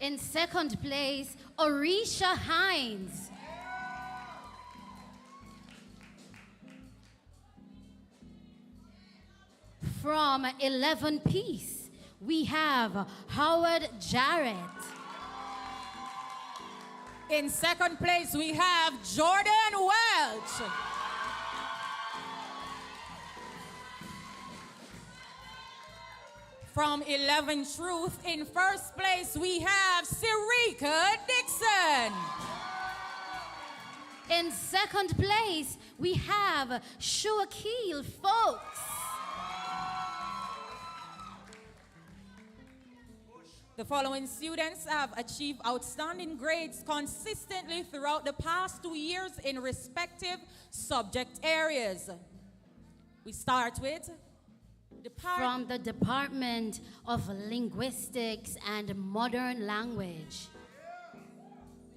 In second place, Orisha Hines. From 11 Peace, we have Howard Jarrett. In second place, we have Jordan Welch. From 11 Truth, in first place, we have Sirika Dixon. In second place, we have Shuakil Folks. The following students have achieved outstanding grades consistently throughout the past 2 years in respective subject areas. We start with from the Department of Linguistics and Modern Language.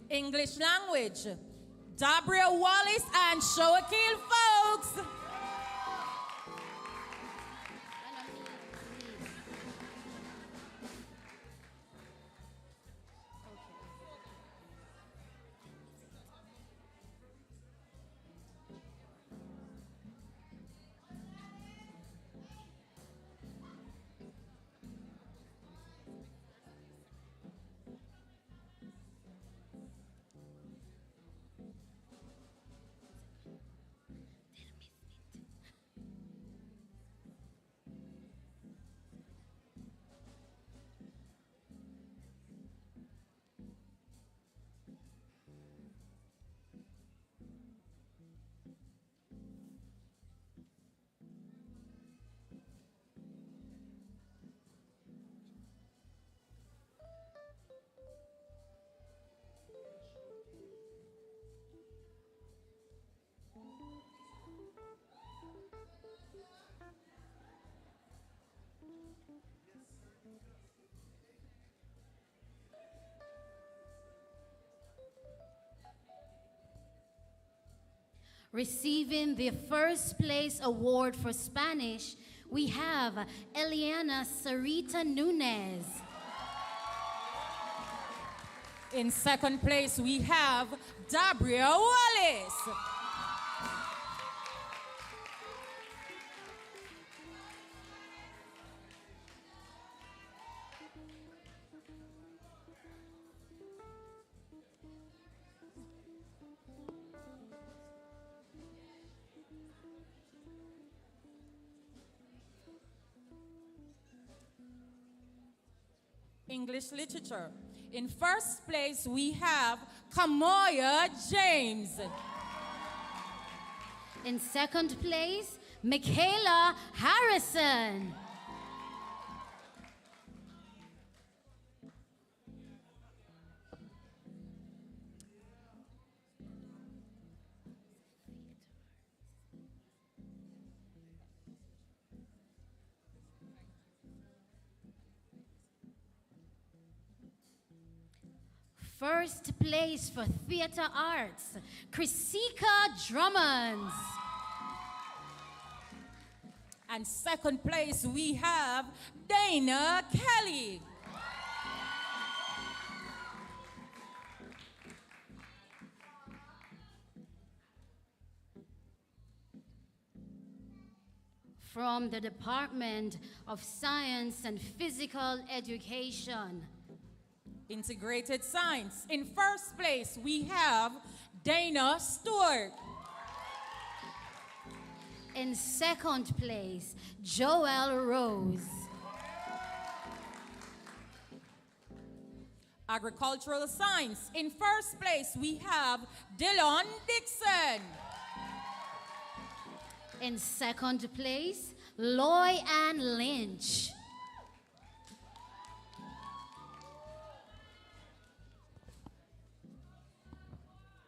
English Language, Dabria Wallace and Shoakil Folks. Receiving the first place award for Spanish, we have Eliana Sarita Nunez. In second place, we have Dabria Wallace. English literature. In first place, we have Kamoya James. In second place, Michaela Harrison. First place for theater arts, Chrisika Drummond. And second place, we have Dana Kelly. From the Department of Science and Physical Education, Integrated Science. In first place, we have Dana Stewart. In second place, Joel Rose. Agricultural Science. In first place, we have Dylan Dixon. In second place, Loy Ann Lynch.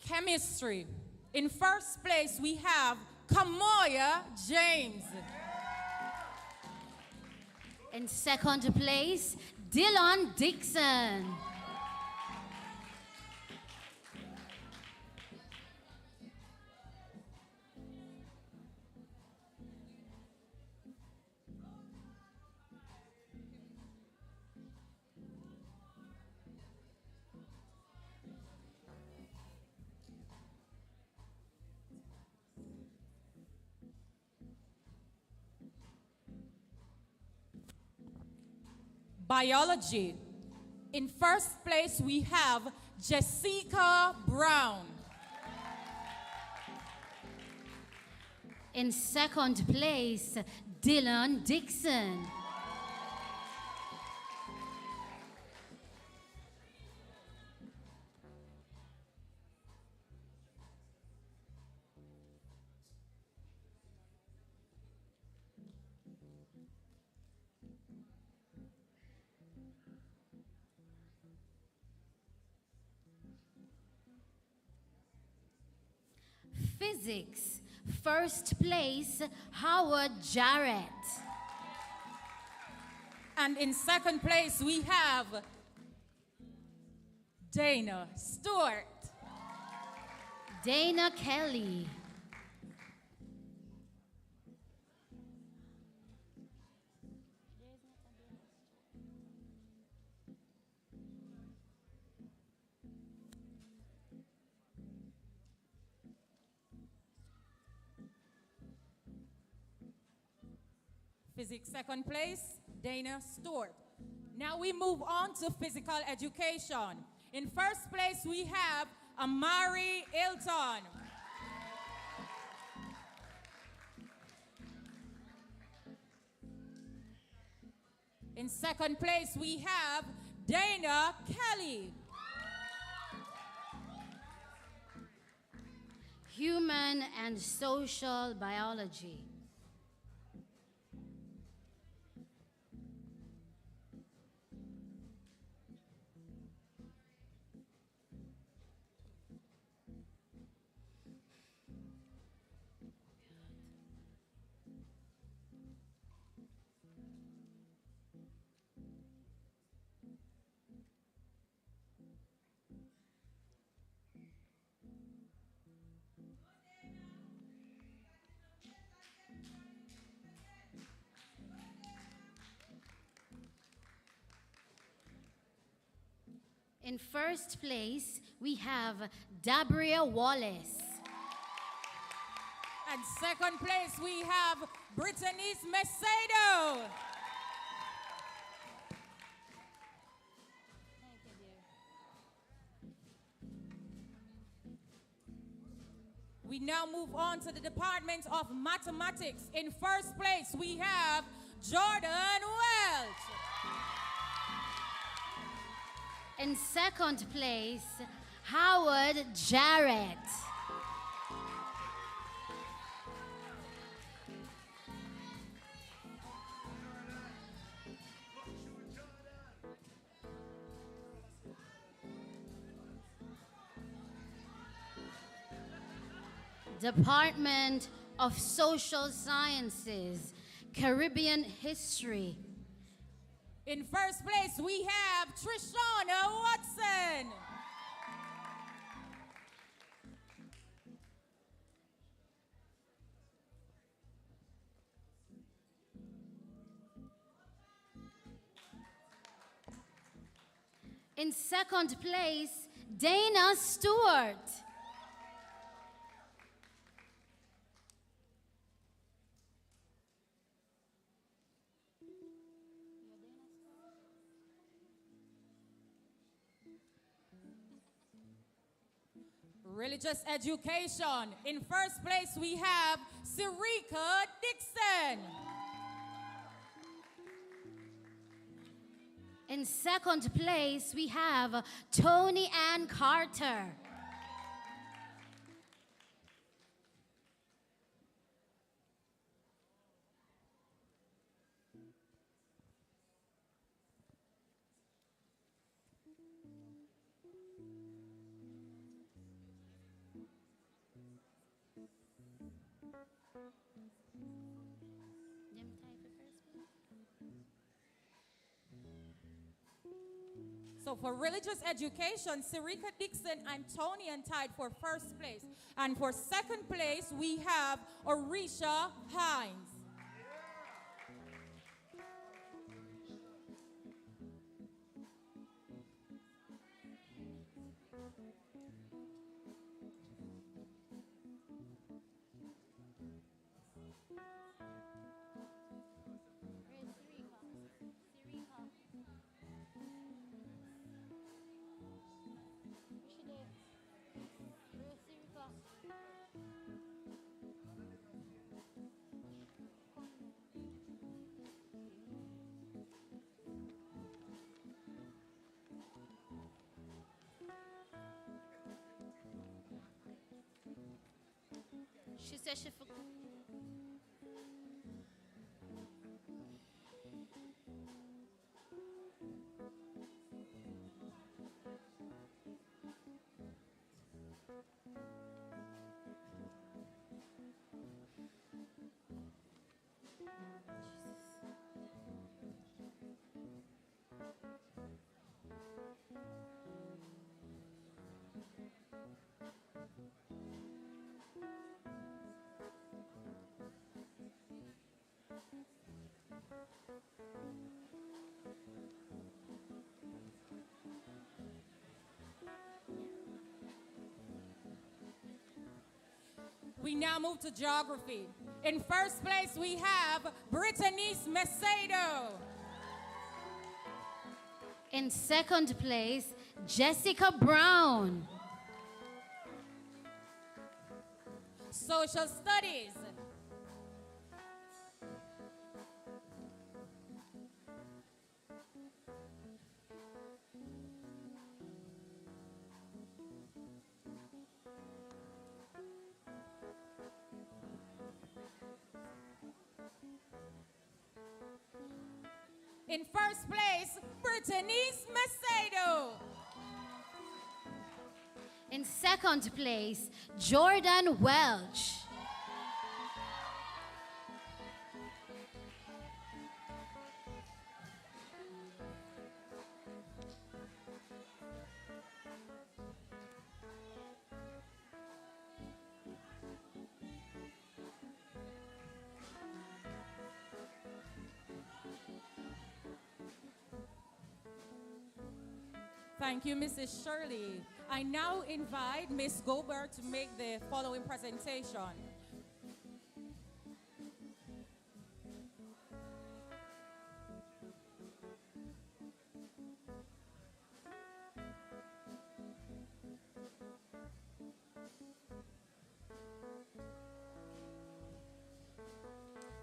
Chemistry. In first place, we have Kamoya James. In second place, Dylan Dixon. Biology. In first place, we have Jessica Brown. In second place, Dylan Dixon. Physics. First place, Howard Jarrett. And in second place, we have Dana Stewart. Dana Kelly. Physics second place, Dana Stewart. Now we move on to physical education. In first place, we have Amari Ilton. In second place, we have Dana Kelly. Human and social biology. In first place, we have Dabria Wallace. And second place, we have Brittany Macedo. We now move on to the Department of Mathematics. In first place, we have Jordan Welch. In second place, Howard Jarrett. Department of Social Sciences, Caribbean History. In first place, we have Trishana Watson. In second place, Dana Stewart. Religious education. In first place, we have Sirika Dixon. In second place, we have Tony Ann Carter. So for religious education, Sirika Dixon and Tony Ann tied for first place. And for second place, we have Orisha Hines. She said she forgot. We now move to geography. In first place, we have Brittany Macedo. In second place, Jessica Brown. Social studies. In first place, Brittany Macedo. In second place, Jordan Welch. Thank you, Mrs. Shirley. I now invite Ms. Gober to make the following presentation.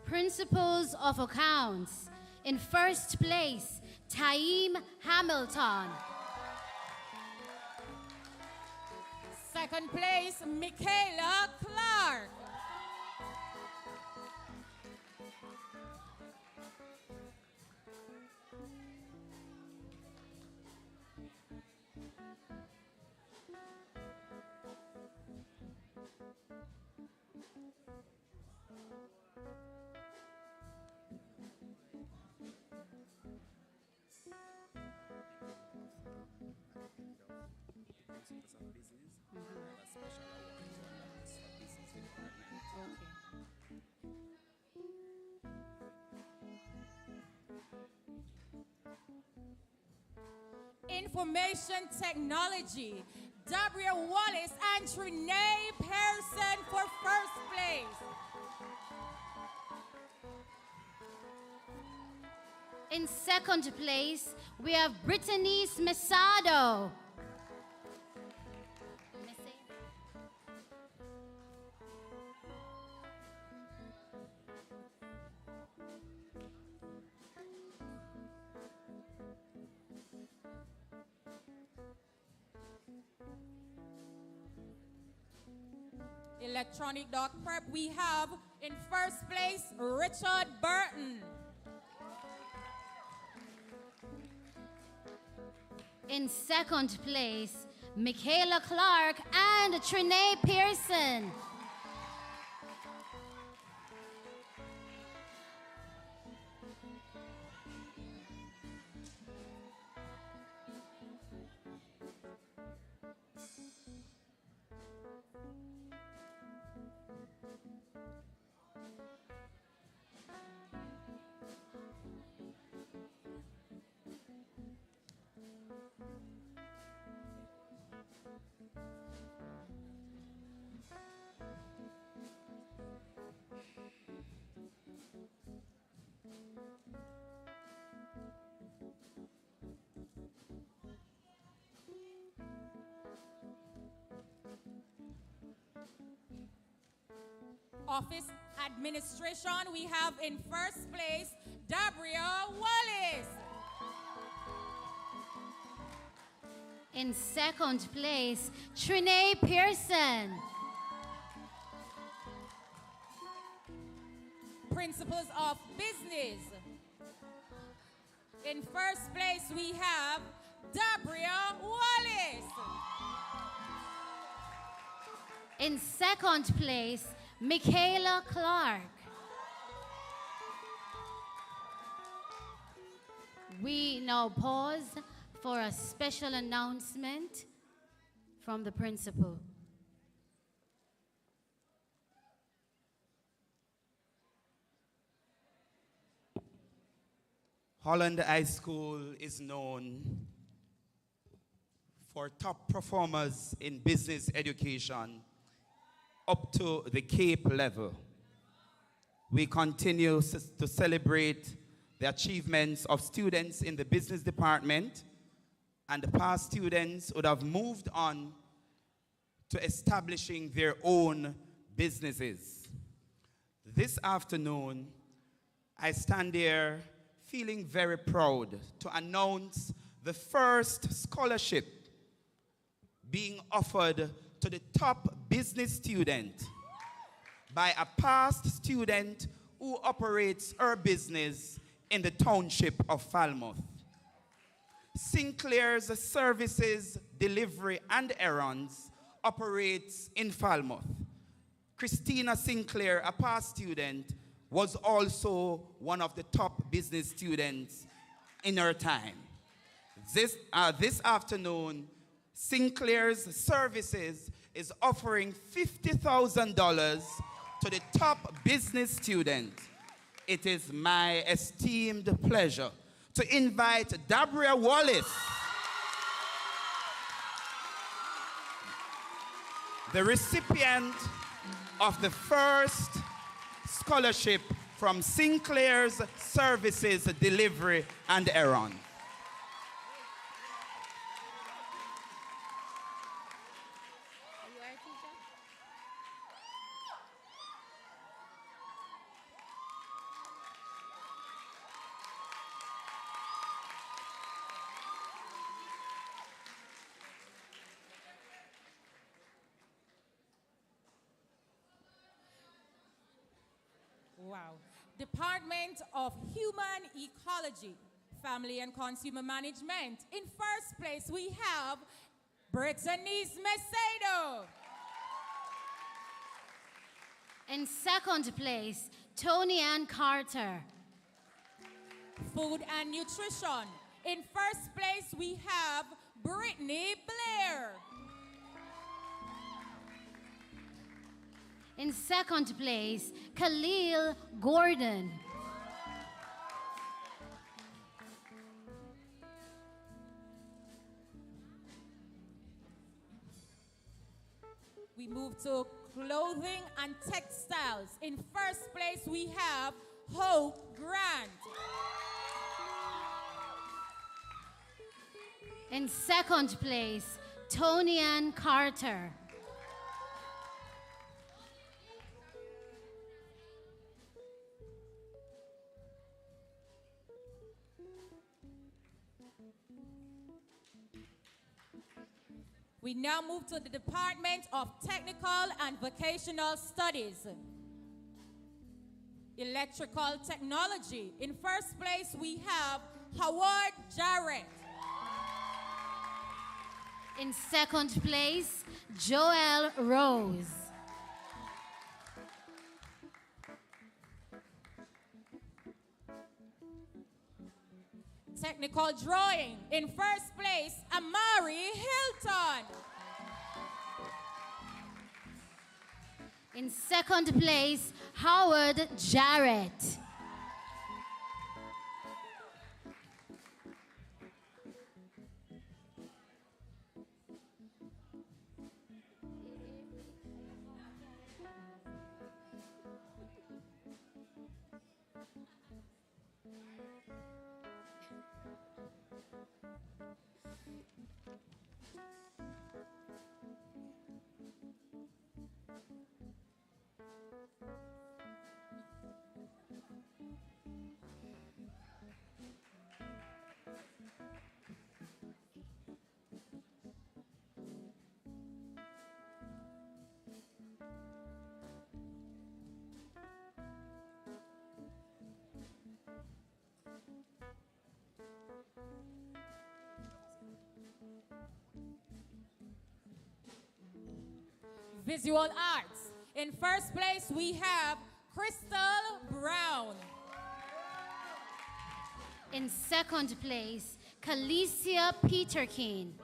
Principles of Accounts. In first place, Taim Hamilton. Second place, Michaela Clark. Information Technology, Dabria Wallace and Trinae Pearson for first place. In second place, we have Brittany Smesado. Electronic Doc Prep, we have in first place, Richard Burton. In second place, Michaela Clark and Trinae Pearson. Office Administration, we have in first place, Dabria Wallace. In second place, Trinae Pearson. Principles of Business. In first place, we have Dabria Wallace. In second place, Michaela Clark. We now pause for a special announcement from the principal. Holland High School is known for top performers in business education up to the Cape level. We continue to celebrate the achievements of students in the business department, and the past students would have moved on to establishing their own businesses. This afternoon, I stand here feeling very proud to announce the first scholarship being offered to the top business student by a past student who operates her business in the township of Falmouth. Sinclair's Services, Delivery and Errands operates in Falmouth. Christina Sinclair, a past student, was also one of the top business students in her time. This afternoon, Sinclair's Services is offering $50,000 to the top business student. It is my esteemed pleasure to invite Dabria Wallace the recipient of the first scholarship from Sinclair's Services Delivery and Errand. Wow. Department of Human Ecology, Family and Consumer Management. In first place, we have Brittany Macedo. In second place, Tony Ann Carter. Food and Nutrition. In first place, we have Brittany Blair. In second place, Khalil Gordon. We move to clothing and textiles. In first place, we have Hope Grant. In second place, Tony Ann Carter. We now move to the Department of Technical and Vocational Studies. Electrical Technology. In first place, we have Howard Jarrett. In second place, Joel Rose. Technical Drawing. In first place, Amari Hilton. In second place, Howard Jarrett. Visual Arts. In first place, we have Crystal Brown. In second place, Calicia Peterkin.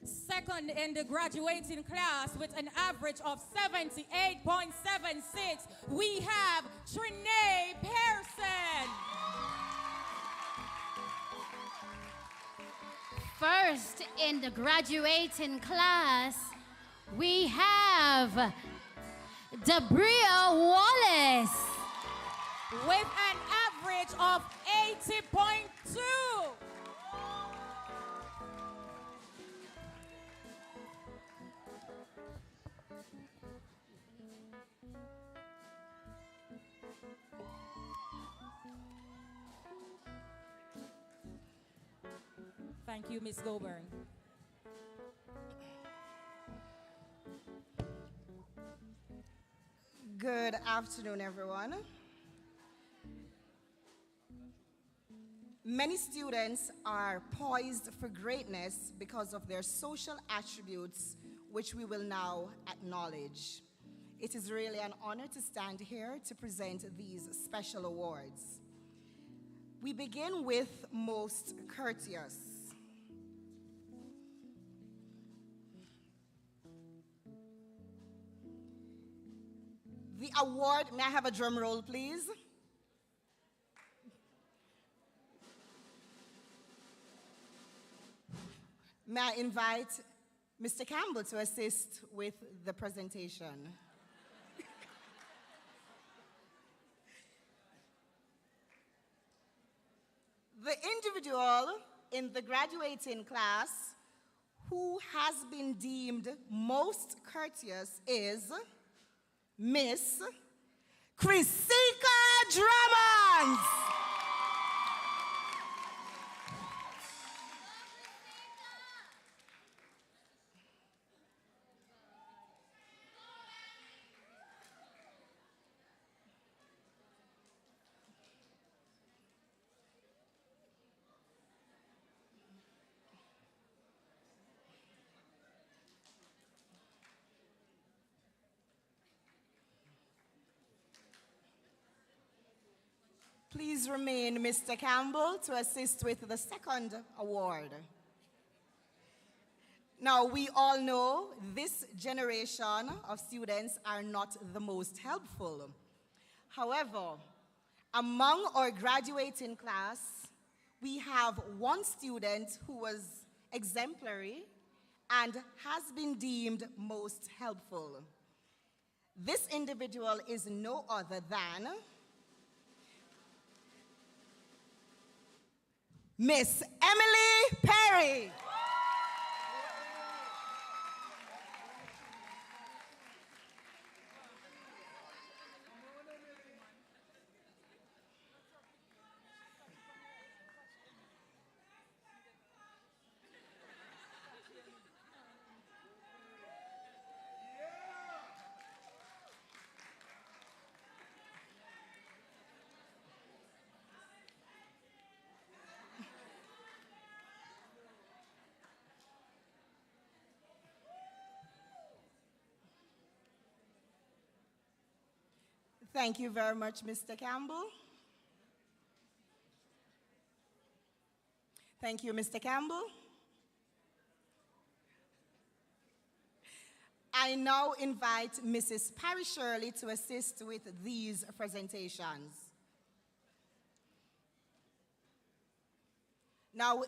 Second in the graduating class with an average of 78.76, we have Trinae Pearson. First in the graduating class, we have Debria Wallace. With an average of 80.2. Thank you, Ms. Goburn. Good afternoon, everyone. Many students are poised for greatness because of their social attributes, which we will now acknowledge. It is really an honor to stand here to present these special awards. We begin with most courteous. The award, may I have a drum roll, please? May I invite Mr. Campbell to assist with the presentation? The individual in the graduating class who has been deemed most courteous is Miss Chrisika Drummond. Please remain, Mr. Campbell, to assist with the second award. Now, we all know this generation of students are not the most helpful. However, among our graduating class, we have one student who was exemplary and has been deemed most helpful. This individual is no other than Miss Emily Perry. Thank you very much, Mr. Campbell. Thank you, Mr. Campbell. I now invite Mrs. Parry Shirley to assist with these presentations. Now,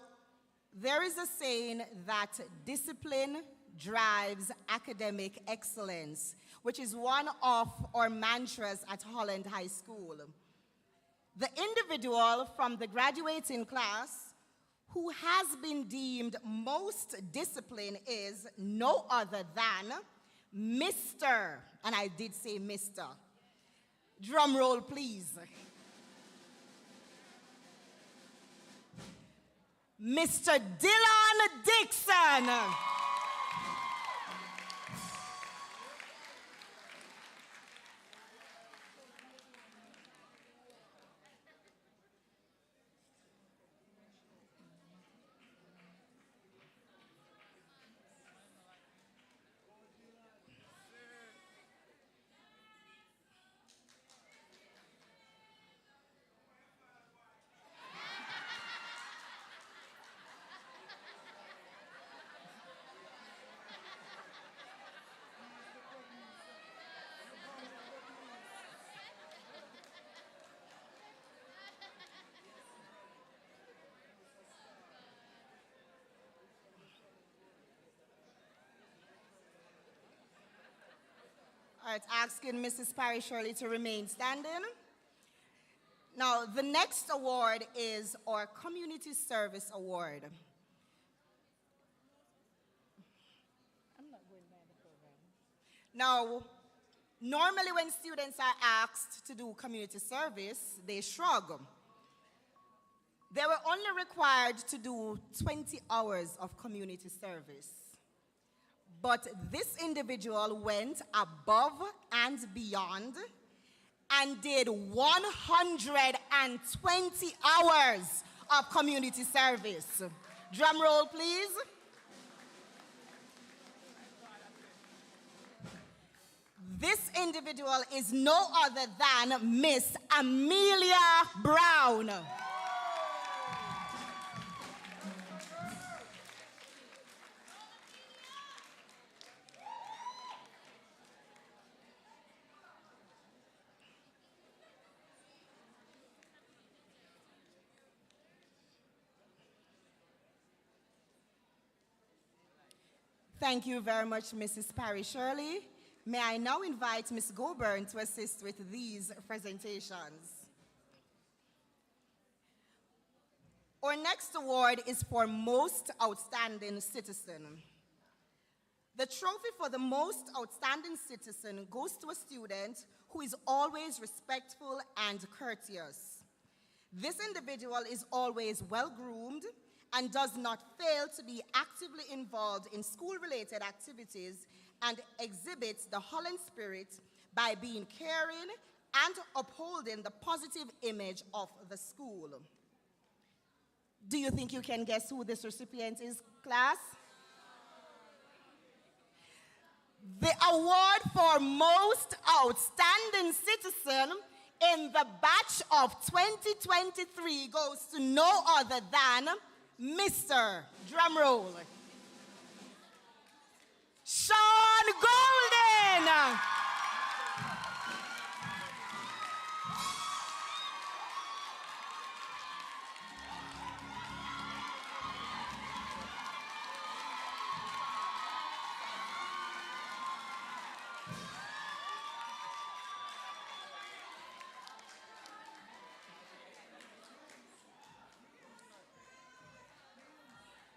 there is a saying that discipline drives academic excellence, which is one of our mantras at Holland High School. The individual from the graduating class who has been deemed most disciplined is no other than Mr., and I did say Mr. Drum roll, please. Mr. Dylan Dixon. All right, asking Mrs. Parry Shirley to remain standing. Now, the next award is our Community Service Award. I'm not going by the program. Now, normally when students are asked to do community service, they shrug. They were only required to do 20 hours of community service. But this individual went above and beyond and did 120 hours of community service. Drum roll, please. This individual is no other than Miss Amelia Brown. Thank you very much, Mrs. Parry Shirley. May I now invite Ms. Goburn to assist with these presentations. Our next award is for Most Outstanding Citizen. The trophy for the Most Outstanding Citizen goes to a student who is always respectful and courteous. This individual is always well-groomed and does not fail to be actively involved in school-related activities and exhibits the Holland spirit by being caring and upholding the positive image of the school. Do you think you can guess who this recipient is, class? The award for Most Outstanding Citizen in the batch of 2023 goes to no other than Mr. Drumroll, Sean Golden.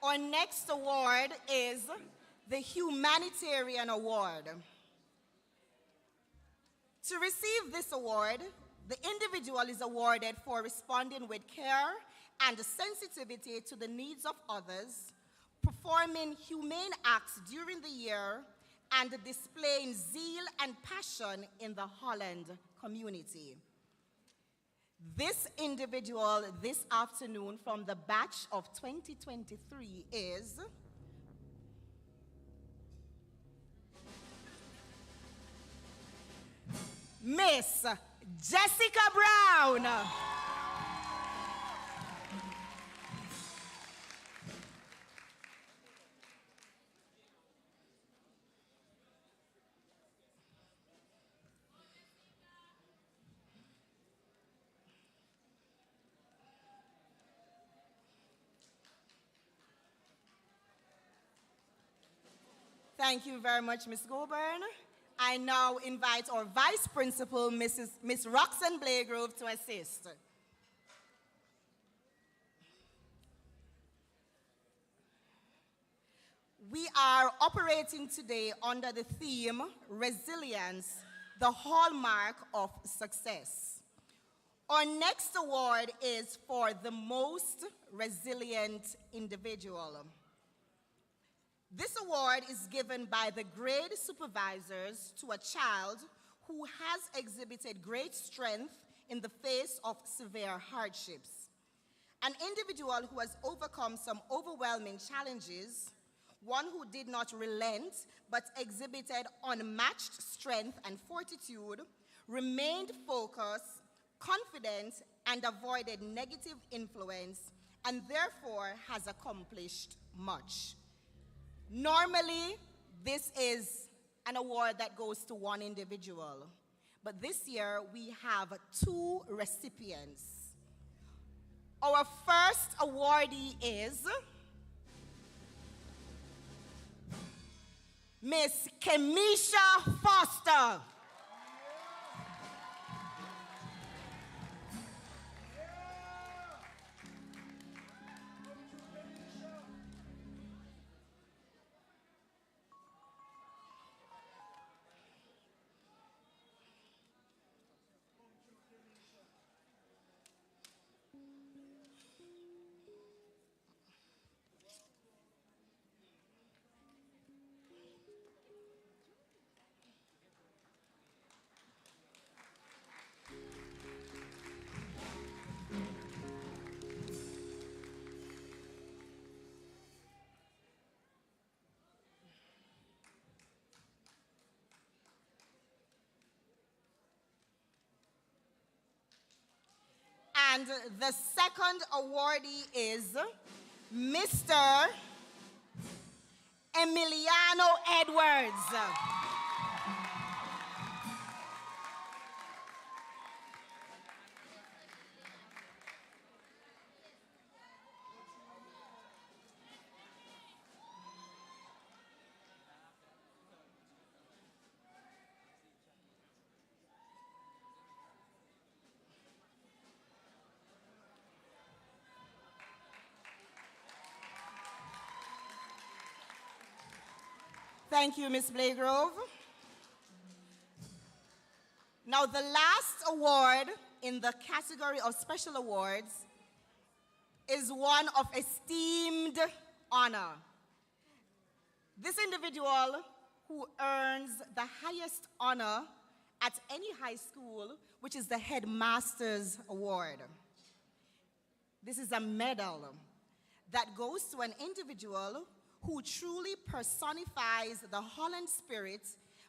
Our next award is the Humanitarian Award. To receive this award, the individual is awarded for responding with care and sensitivity to the needs of others, performing humane acts during the year, and displaying zeal and passion in the Holland community. This individual this afternoon from the batch of 2023 is Miss Jessica Brown. Thank you very much, Ms. Goburn. I now invite our Vice Principal, Miss Roxanne Blagrove, to assist. We are operating today under the theme, Resilience, the hallmark of success. Our next award is for the most resilient individual. This award is given by the grade supervisors to a child who has exhibited great strength in the face of severe hardships. An individual who has overcome some overwhelming challenges, one who did not relent but exhibited unmatched strength and fortitude, remained focused, confident, and avoided negative influence, and therefore has accomplished much. Normally, this is an award that goes to one individual, but this year we have 2 recipients. Our first awardee is Miss Kemisha Foster. And the second awardee is Mr. Emiliano Edwards. Thank you, Ms. Blagrove. Now, the last award in the category of special awards is one of esteemed honor. This individual who earns the highest honor at any high school, which is the Headmaster's Award. This is a medal that goes to an individual who truly personifies the Holland spirit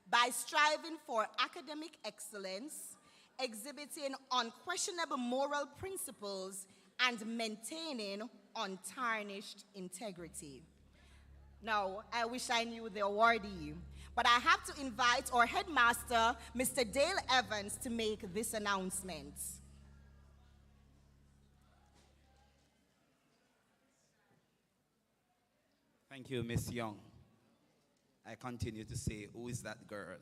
by striving for academic excellence, exhibiting unquestionable moral principles, and maintaining untarnished integrity. Now, I wish I knew the awardee, but I have to invite our headmaster, Mr. Dale Evans, to make this announcement. Thank you, Miss Young. I continue to say, who is that girl?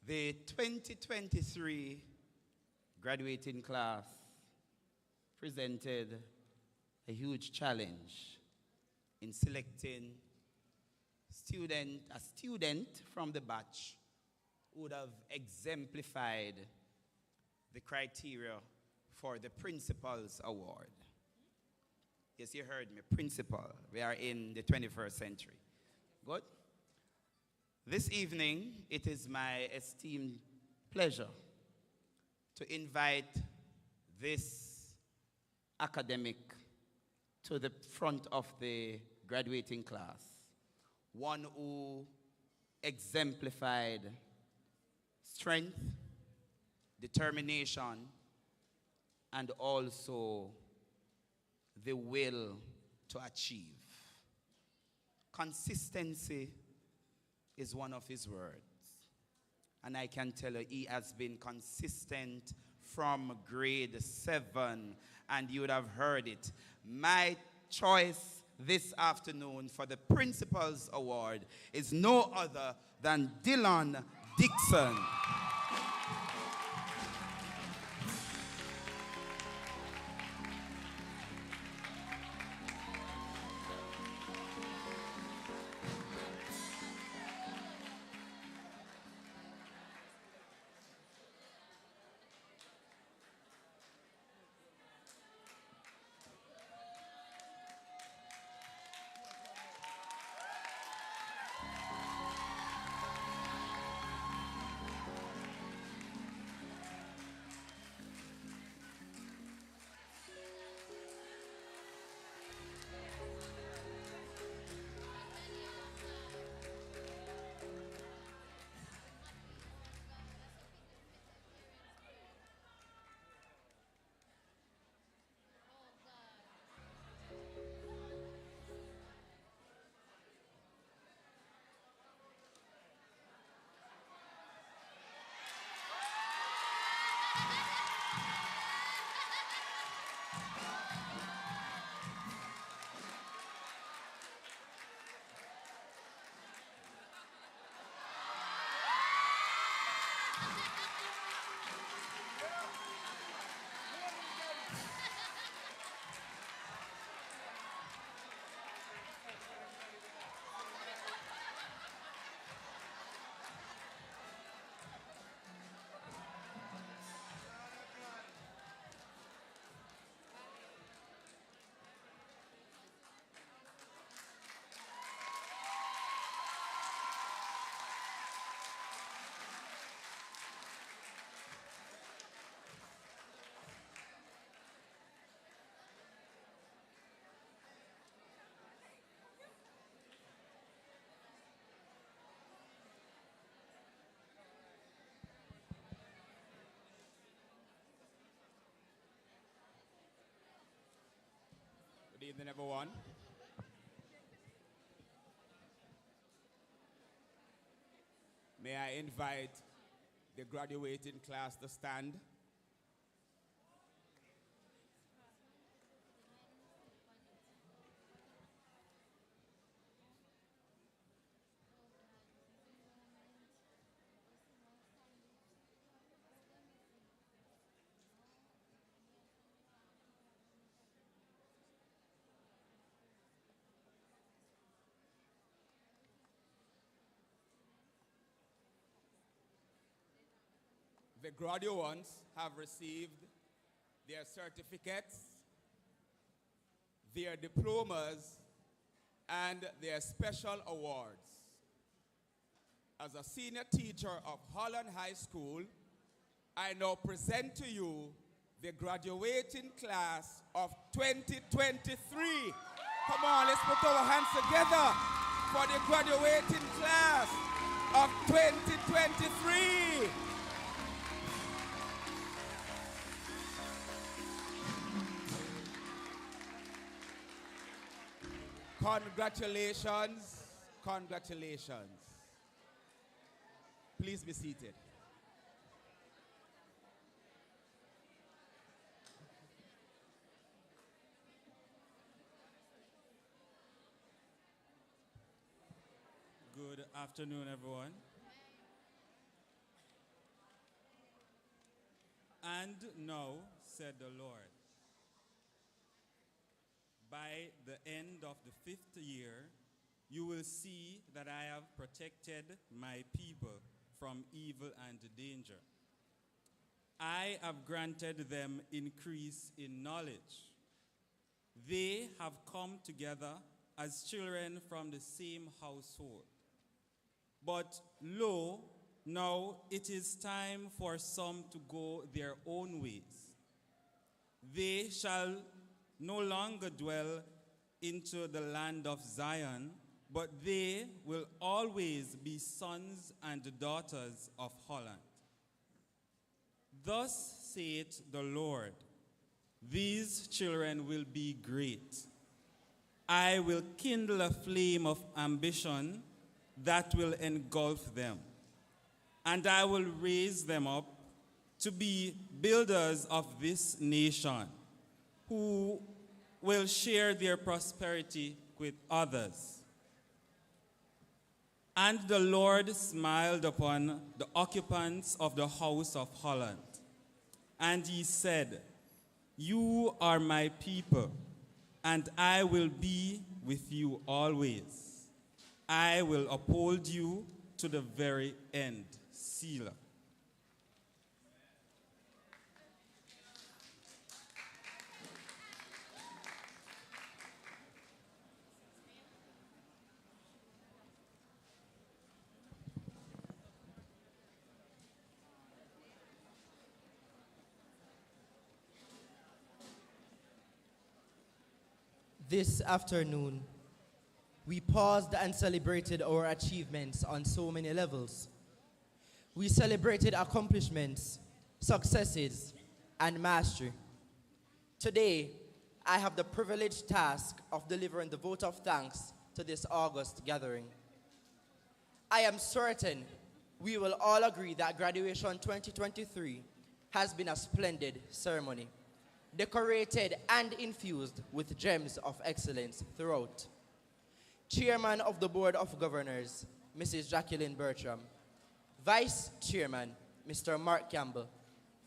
The 2023 graduating class presented a huge challenge in selecting a student from the batch who would have exemplified the criteria for the Principal's Award. Yes, you heard me, principal. We are in the 21st century. Good? This evening, it is my esteemed pleasure to invite this academic to the front of the graduating class, one who exemplified strength, determination, and also the will to achieve. Consistency is one of his words. And I can tell you, he has been consistent from grade 7, and you would have heard it. My choice this afternoon for the Principal's Award is no other than Dylan Dixon. Good evening, everyone. May I invite the graduating class to stand? The graduates have received their certificates, their diplomas, and their special awards. As a senior teacher of Holland High School, I now present to you the graduating class of 2023. Come on, let's put our hands together for the graduating class of 2023. Congratulations, congratulations. Please be seated. Good afternoon, everyone. And now, said the Lord, by the end of the 5th year, you will see that I have protected my people from evil and danger. I have granted them increase in knowledge. They have come together as children from the same household. But lo, now it is time for some to go their own ways. They shall no longer dwell into the land of Zion, but they will always be sons and daughters of Holland. Thus saith the Lord, these children will be great. I will kindle a flame of ambition that will engulf them, and I will raise them up to be builders of this nation, who will share their prosperity with others. And the Lord smiled upon the occupants of the house of Holland, and he said, you are my people, and I will be with you always. I will uphold you to the very end. Selah. This afternoon, we paused and celebrated our achievements on so many levels. We celebrated accomplishments, successes, and mastery. Today, I have the privileged task of delivering the vote of thanks to this August gathering. I am certain we will all agree that graduation 2023 has been a splendid ceremony, decorated and infused with gems of excellence throughout. Chairman of the Board of Governors, Mrs. Jacqueline Bertram. Vice Chairman, Mr. Mark Campbell.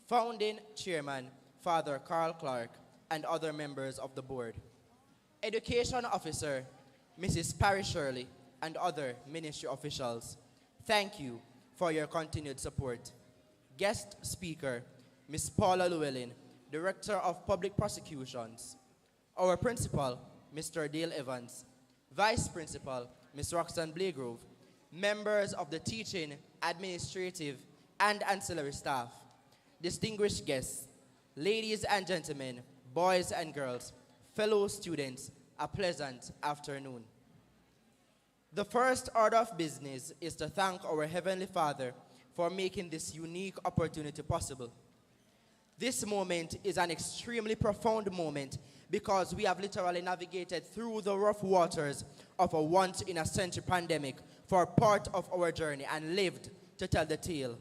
Founding Chairman, Father Carl Clark, and other members of the board. Education Officer, Mrs. Parry Shirley, and other ministry officials. Thank you for your continued support. Guest speaker, Ms. Paula Llewellyn, Director of Public Prosecutions. Our principal, Mr. Dale Evans. Vice Principal, Ms. Roxanne Blagrove. Members of the teaching, administrative, and ancillary staff. Distinguished guests, ladies and gentlemen, boys and girls, fellow students, a pleasant afternoon. The first order of business is to thank our Heavenly Father for making this unique opportunity possible. This moment is an extremely profound moment because we have literally navigated through the rough waters of a once-in-a-century pandemic for part of our journey and lived to tell the tale.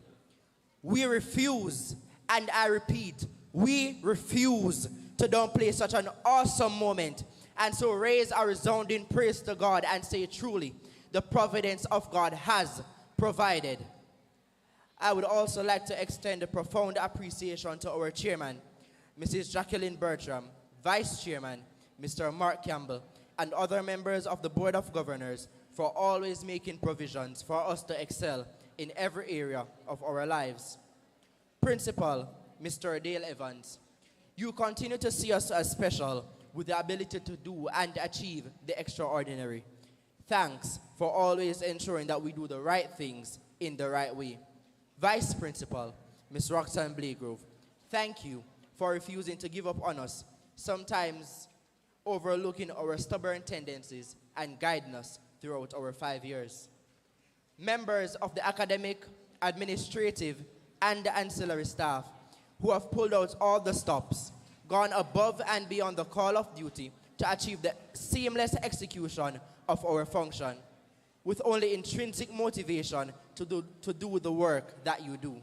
We refuse, and I repeat, we refuse to downplay such an awesome moment, and so raise a resounding praise to God and say truly, the providence of God has provided. I would also like to extend a profound appreciation to our chairman, Mrs. Jacqueline Bertram, vice chairman, Mr. Mark Campbell, and other members of the Board of Governors for always making provisions for us to excel in every area of our lives. Principal, Mr. Dale Evans, you continue to see us as special with the ability to do and achieve the extraordinary. Thanks for always ensuring that we do the right things in the right way. Vice Principal, Ms. Roxanne Blagrove, thank you for refusing to give up on us, sometimes overlooking our stubborn tendencies and guiding us throughout our 5 years. Members of the academic, administrative, and the ancillary staff who have pulled out all the stops, gone above and beyond the call of duty to achieve the seamless execution of our function, with only intrinsic motivation to do the work that you do.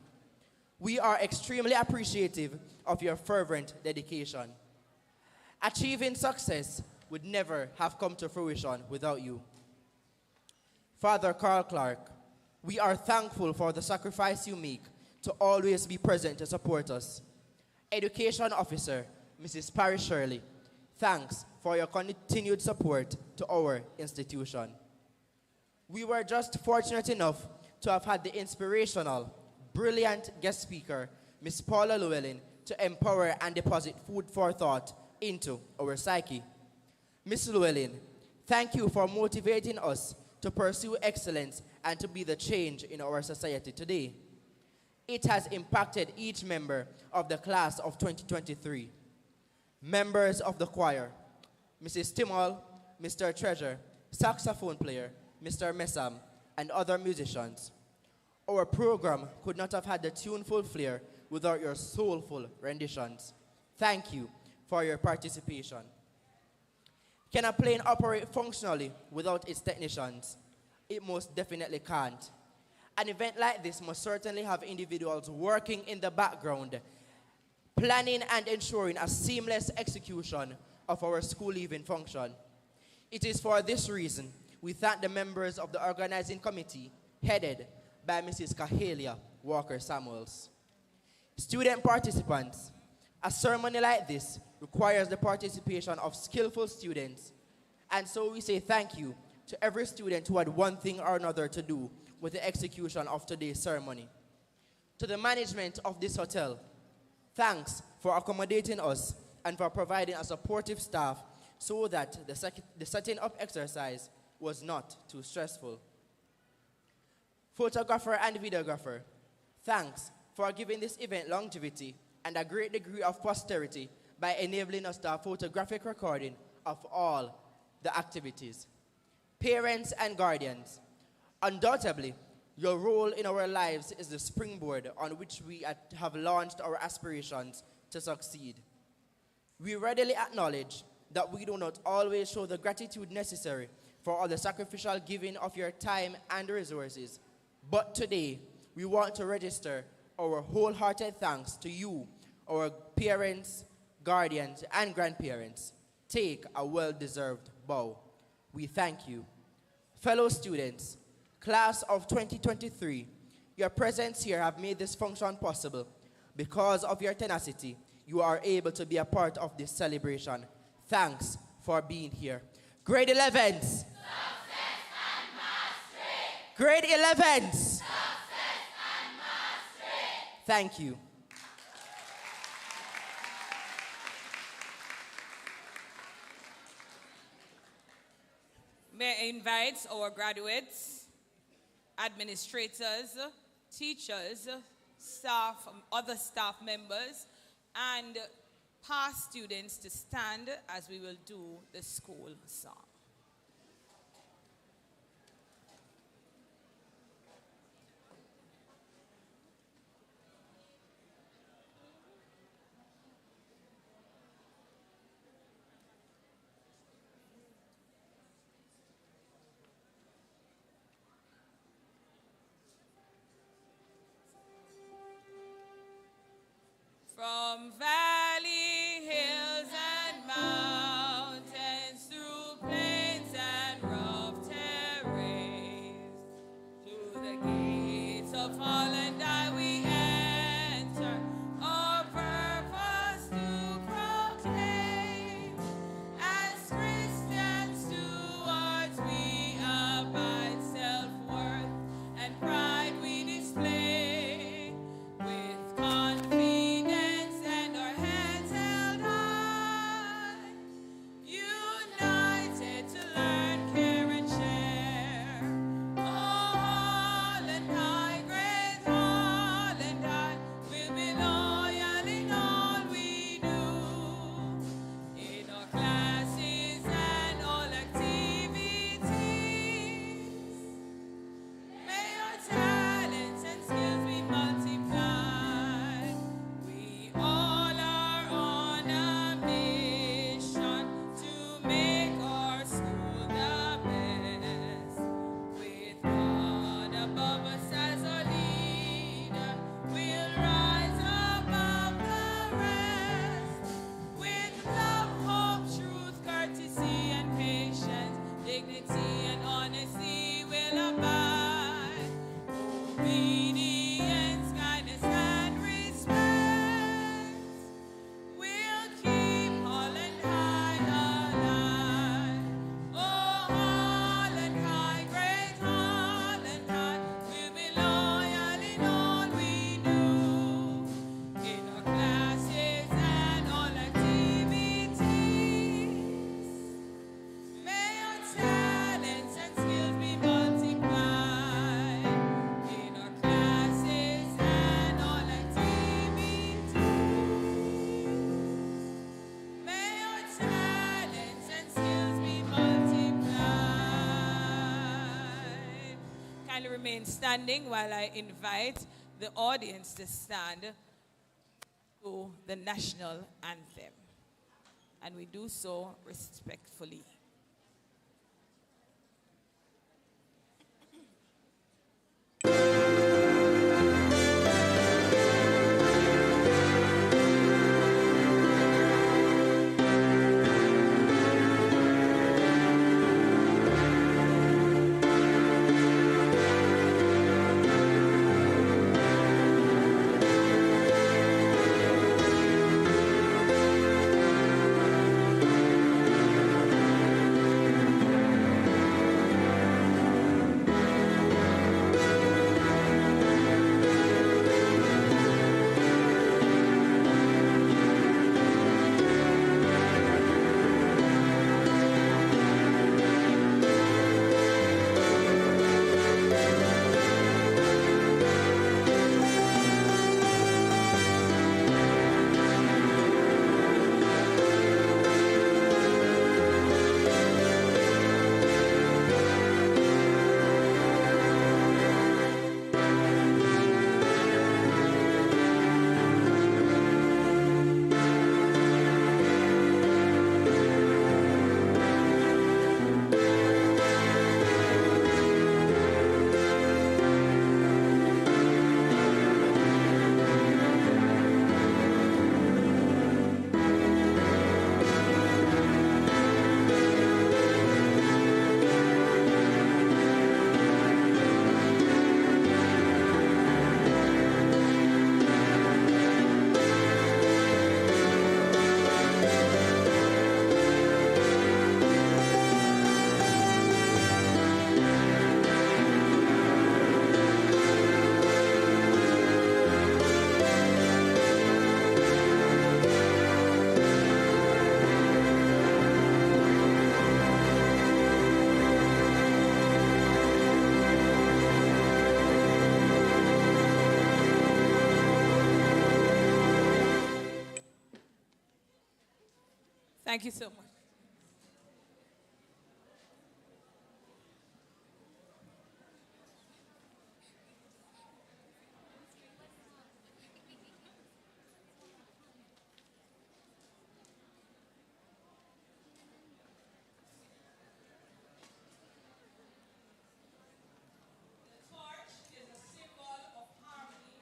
We are extremely appreciative of your fervent dedication. Achieving success would never have come to fruition without you. Father Carl Clark, we are thankful for the sacrifice you make to always be present to support us. Education Officer, Mrs. Parry Shirley, thanks for your continued support to our institution. We were just fortunate enough to have had the inspirational, brilliant guest speaker, Ms. Paula Llewellyn, to empower and deposit food for thought into our psyche. Ms. Llewellyn, thank you for motivating us to pursue excellence and to be the change in our society today. It has impacted each member of the class of 2023. Members of the choir, Mrs. Timol, Mr. Treasure, saxophone player, Mr. Messam, and other musicians. Our program could not have had the tuneful flair without your soulful renditions. Thank you for your participation. Can a plane operate functionally without its technicians? It most definitely can't. An event like this must certainly have individuals working in the background, planning and ensuring a seamless execution of our school leaving function. It is for this reason we thank the members of the organizing committee headed by Mrs. Cahelia Walker-Samuels. Student participants, a ceremony like this requires the participation of skillful students, and so we say thank you to every student who had one thing or another to do with the execution of today's ceremony. To the management of this hotel, thanks for accommodating us and for providing a supportive staff so that the setting up exercise was not too stressful. Photographer and videographer, thanks for giving this event longevity and a great degree of posterity by enabling us to have photographic recording of all the activities. Parents and guardians, undoubtedly, your role in our lives is the springboard on which we have launched our aspirations to succeed. We readily acknowledge that we do not always show the gratitude necessary for all the sacrificial giving of your time and resources, but today, we want to register our wholehearted thanks to you, our parents, guardians, and grandparents. Take a well-deserved bow. We thank you. Fellow students, class of 2023, your presence here have made this function possible. Because of your tenacity, you are able to be a part of this celebration. Thanks for being here. Grade 11s. Success and mastery. Grade 11s. Success and mastery. Thank you. May I invite our graduates, administrators, teachers, staff, other staff members, and past students to stand as we will do the school song. From valley, hills, and mountains, through plains and rough terrains, to the gates of Holland we enter, our purpose to proclaim. As Christian stewards we abide, self-worth and pride we display, with confidence and our heads held high, united to learn, care, and share. Oh, Holland High, great Holland High, we'll be loyal in all we do, in our classes and all activities. May our talents and skills be multiplied. We all are on a mission to make our school the best. With God above us as our leader, we'll rise above the rest. With love, hope, truth, courtesy, and patience, dignity and honesty will abide. Obedience, kindness, and respect will keep Holland High alive. Oh, Holland High, great Holland High, we'll be loyal in all we do, in our classes and all activities. May our talents and skills be multiplied, in our classes and all activities. May our talents and skills be multiplied. Kindly remain standing while I invite the audience to stand to the national anthem. And we do so respectfully. Thank you so much. The torch is a symbol of harmony,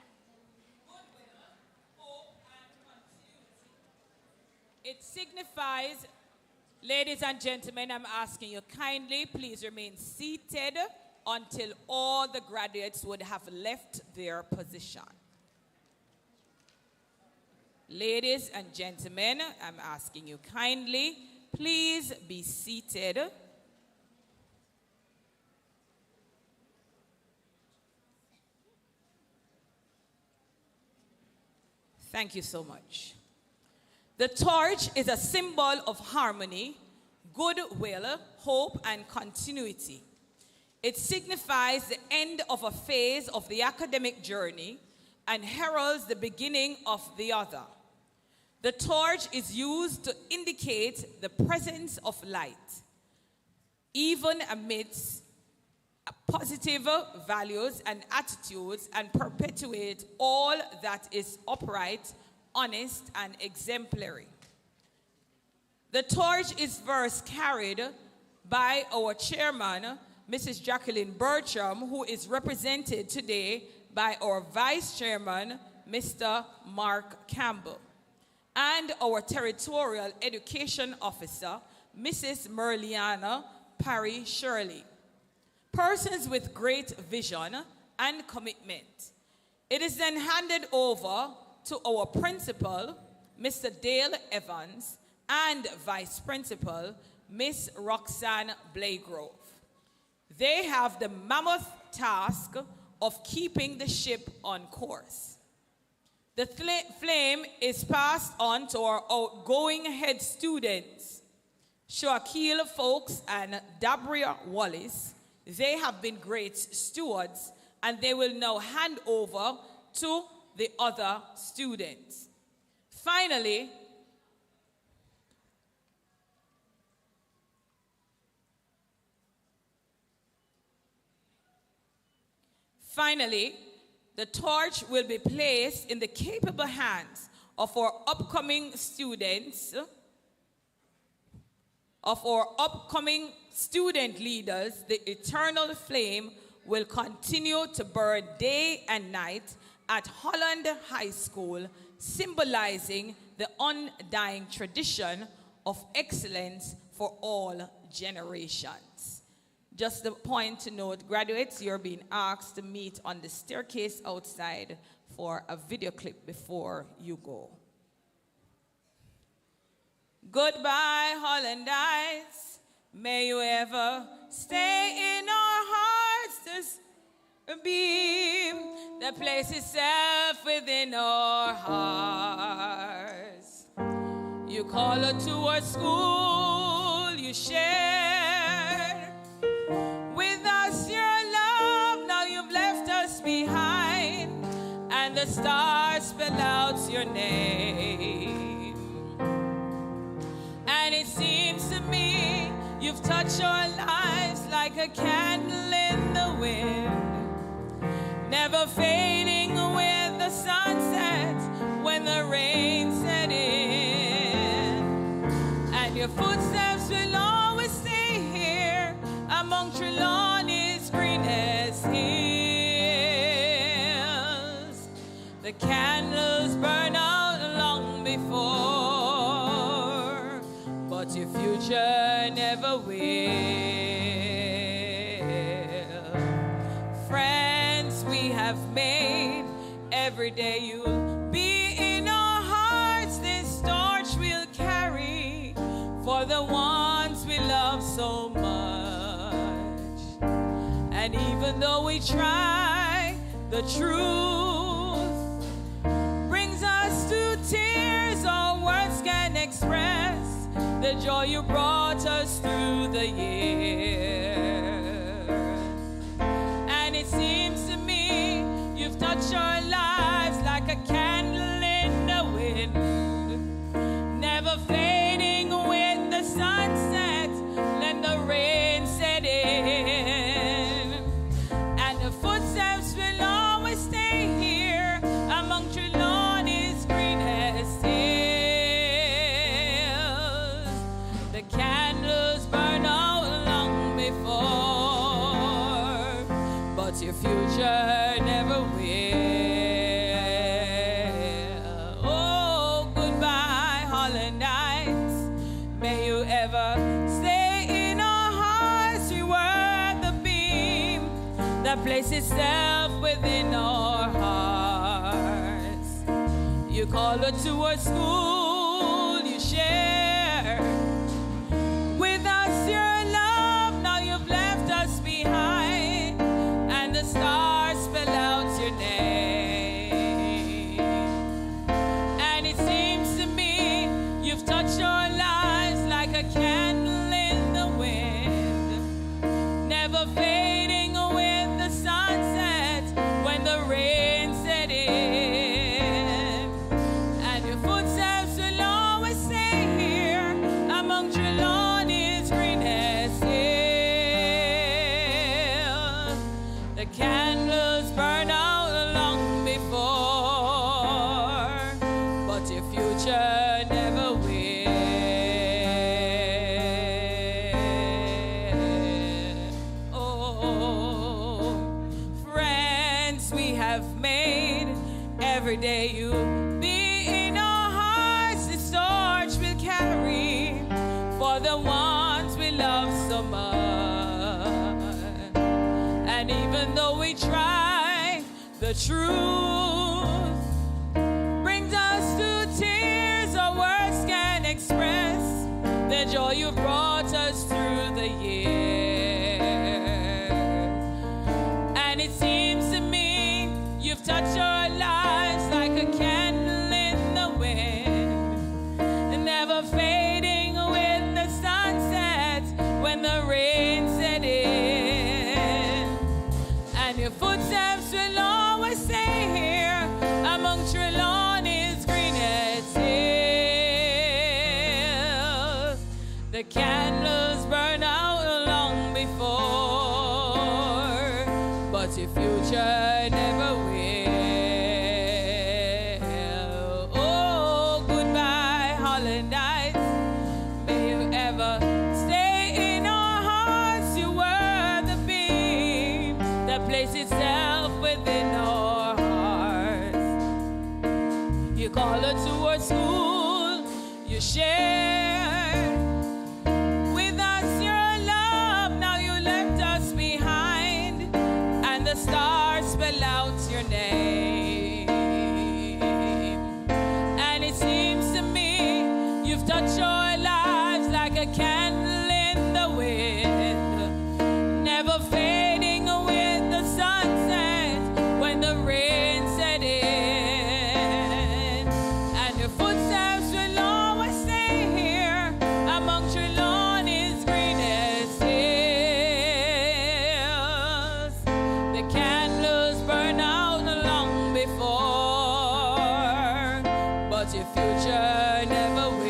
goodwill, hope, and It signifies, ladies and gentlemen, I'm asking you kindly, please remain seated until all the graduates would have left their position. Ladies and gentlemen, I'm asking you kindly, please be seated. Thank you so much. The torch is a symbol of harmony, goodwill, hope, and continuity. It signifies the end of a phase of the academic journey and heralds the beginning of the other. The torch is used to indicate the presence of light, even amidst positive values and attitudes, and perpetuate all that is upright, honest, and exemplary. The torch is first carried by our chairman, Mrs. Jacqueline Bertram, who is represented today by our vice chairman, Mr. Mark Campbell, and our territorial education officer, Mrs. Merliana Parry Shirley. Persons with great vision and commitment. It is then handed over to our principal, Mr. Dale Evans, and vice principal, Miss Roxanne Blagrove. They have the mammoth task of keeping the ship on course. The flame is passed on to our outgoing head students, Shoakil Folks and Dabria Wallace. They have been great stewards, and they will now hand over to the other students. Finally, the torch will be placed in the capable hands of our upcoming students, of our upcoming student leaders. The eternal flame will continue to burn day and night at Holland High School, symbolizing the undying tradition of excellence for all generations. Just a point to note, graduates, you're being asked to meet on the staircase outside for a video clip before you go. Goodbye, Hollandites. May you ever stay in our hearts. This beam that places itself within our hearts. You call her to our school, you share with us your love. Now you've left us behind, and the stars spell out your name. And it seems to me you've touched our lives like a candle in the wind, never fading with the sunset when the rain set in. And your footsteps will always stay here among Trelawney's greenest hills. The candles burn out long before, but your future never will. Friends we have made, every day you'll be in our hearts. This torch we'll carry for the ones we love so much. And even though we try, the truth brings us to tears. All words can express the joy you brought us through the years. And it seems to me you've touched our lives like a candle in the wind, never fading with the sunset, let the rain set in. And the footsteps will always stay here among Trelawney's greenest hills. The candles burn out long before, but your future never will. Oh, goodbye, Holland Eye. place itself within our hearts. You call her to a school, you share with us your love. Now you've left us behind, and the stars spell out your name. And it seems to me you've touched our lives like a candle in the wind, never fading with the sunset when the rain set in. And your footsteps will always stay here among Trelawney's greenest hills. The candles burn out long before, but your future never will. Oh, friends we have made, every day you be in our hearts. This torch will carry for the ones we love so much. And even though we try, the truth brings us to tears. Our words can't express the joy you brought us through the years. And it seems to me you've touched our lives like a candle in the wind, never fading with the sunset when the rain set in. And your footsteps will always stay here among Trelawney's greenest hills. The candles burn out long before, but your future never will. Oh, goodbye, Holland Heights. May you ever stay in our hearts. You were the beam that placed itself within our hearts. You call her to our school, you share with us your love. Now you left us behind, and the stars spell out your name. And it seems to me you've touched our lives like a candle in the wind, never fading with the sunset when the rain set in. And your footsteps will always stay here among Trelawney's greenest hills. The candles burn out long before, but your future never will.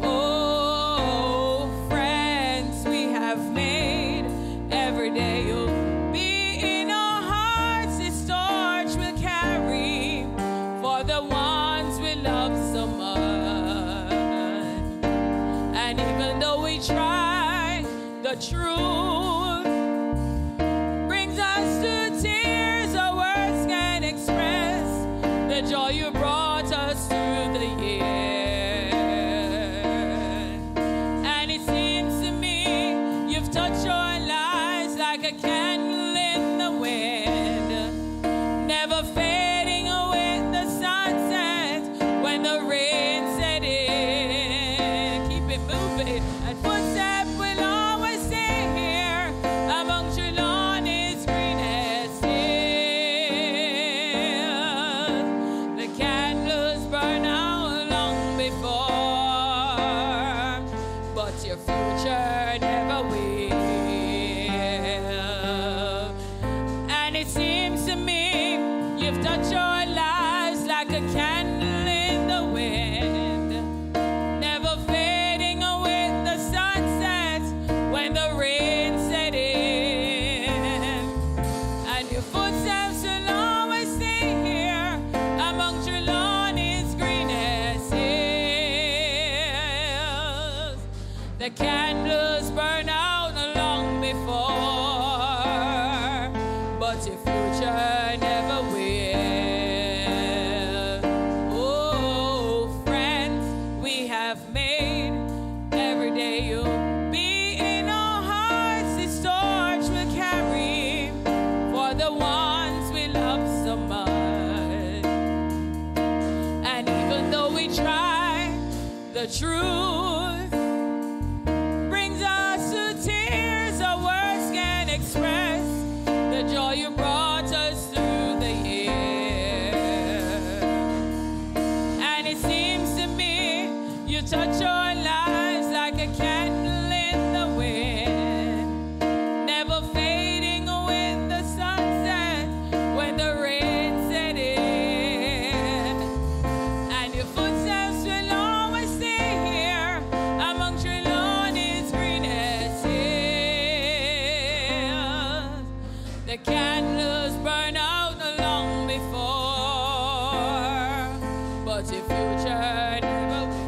Oh, friends we have made, every day you'll be in our hearts. This torch will carry for the ones we love so much. And even though we try, the truth brings us to tears. Our words can't express the joy you brought us through the years. And it seems to me you've touched our lives like a candle in the wind, never fading with the sunset when the rain set in. Keep it moving, and footstep will always stay here among Trelawney's greenest hills. The candles burn out long The truth brings us to tears, our words can't express the joy you brought us through the years. And it seems to me you touch our lives like a candle in the wind, never fading with the sunset when the rain set in. And your footsteps will always stay here among Trelawney's greenest hills. The candles burn out long before, but your future never will.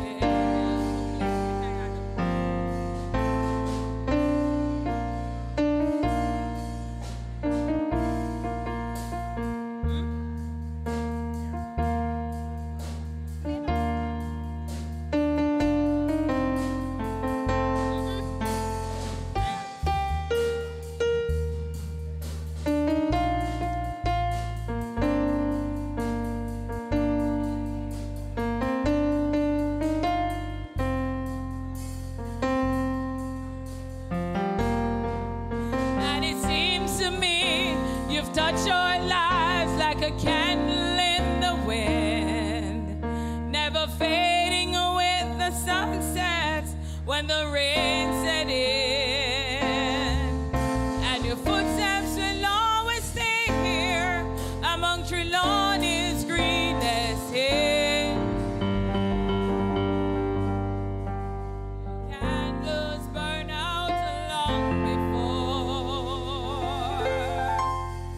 And it seems to me you've touched our lives like a candle in the wind, never fading with the sunsets when the rain set in. And your footsteps will always stay here among Trelawney's greenest hills. Candles burn out long before,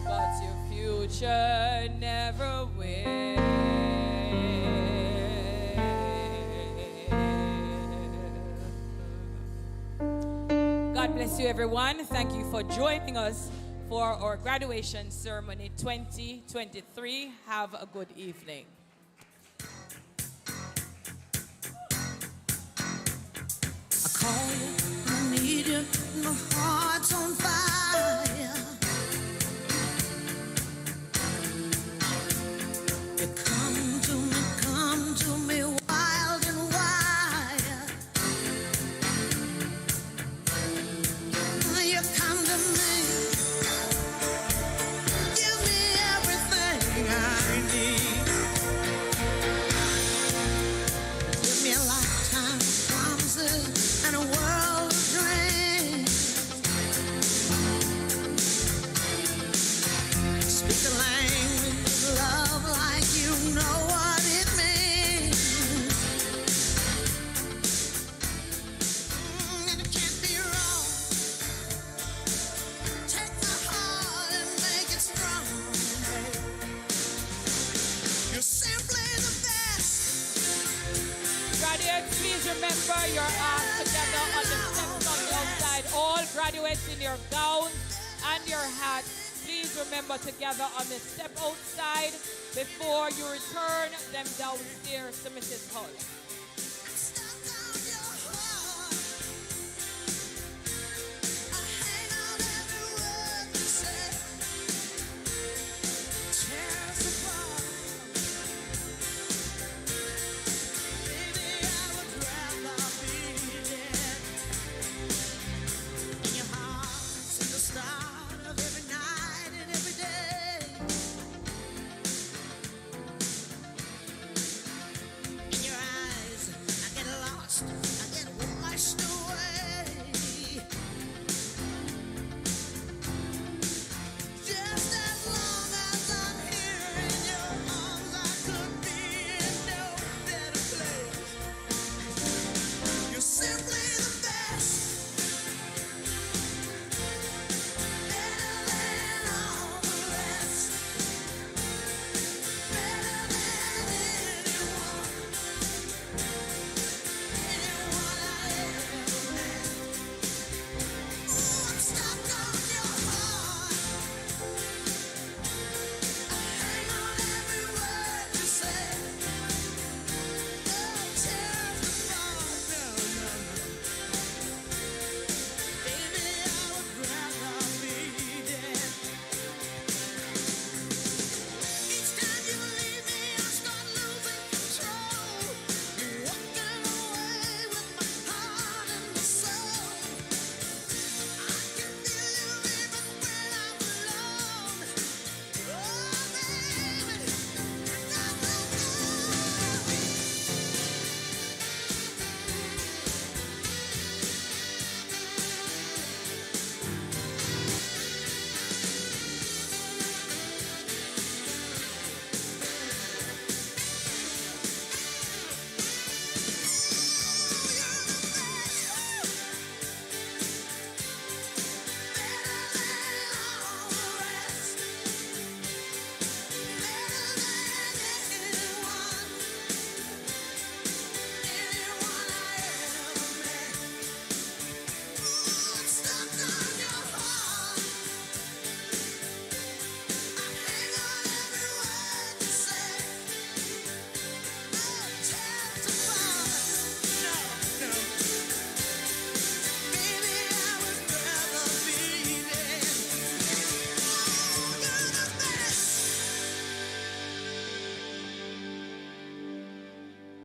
but your future never will. God bless you, everyone. Thank you for joining us for our graduation ceremony 2023. Have a good evening. I call you, I need you, my heart's on fire. You come to me wild and wild. You come to me, give me everything I need. Give me a lifetime of promises and a world of dreams. Speak the language of love like you know what it means. And it can't be wrong. Take my heart and make it strong. You're simply the best. Graduates, please remember you're asked together on the steps on the outside. All graduates in your gowns and your hats, please remember together on the step outside before you return them downstairs to Mrs. Hull.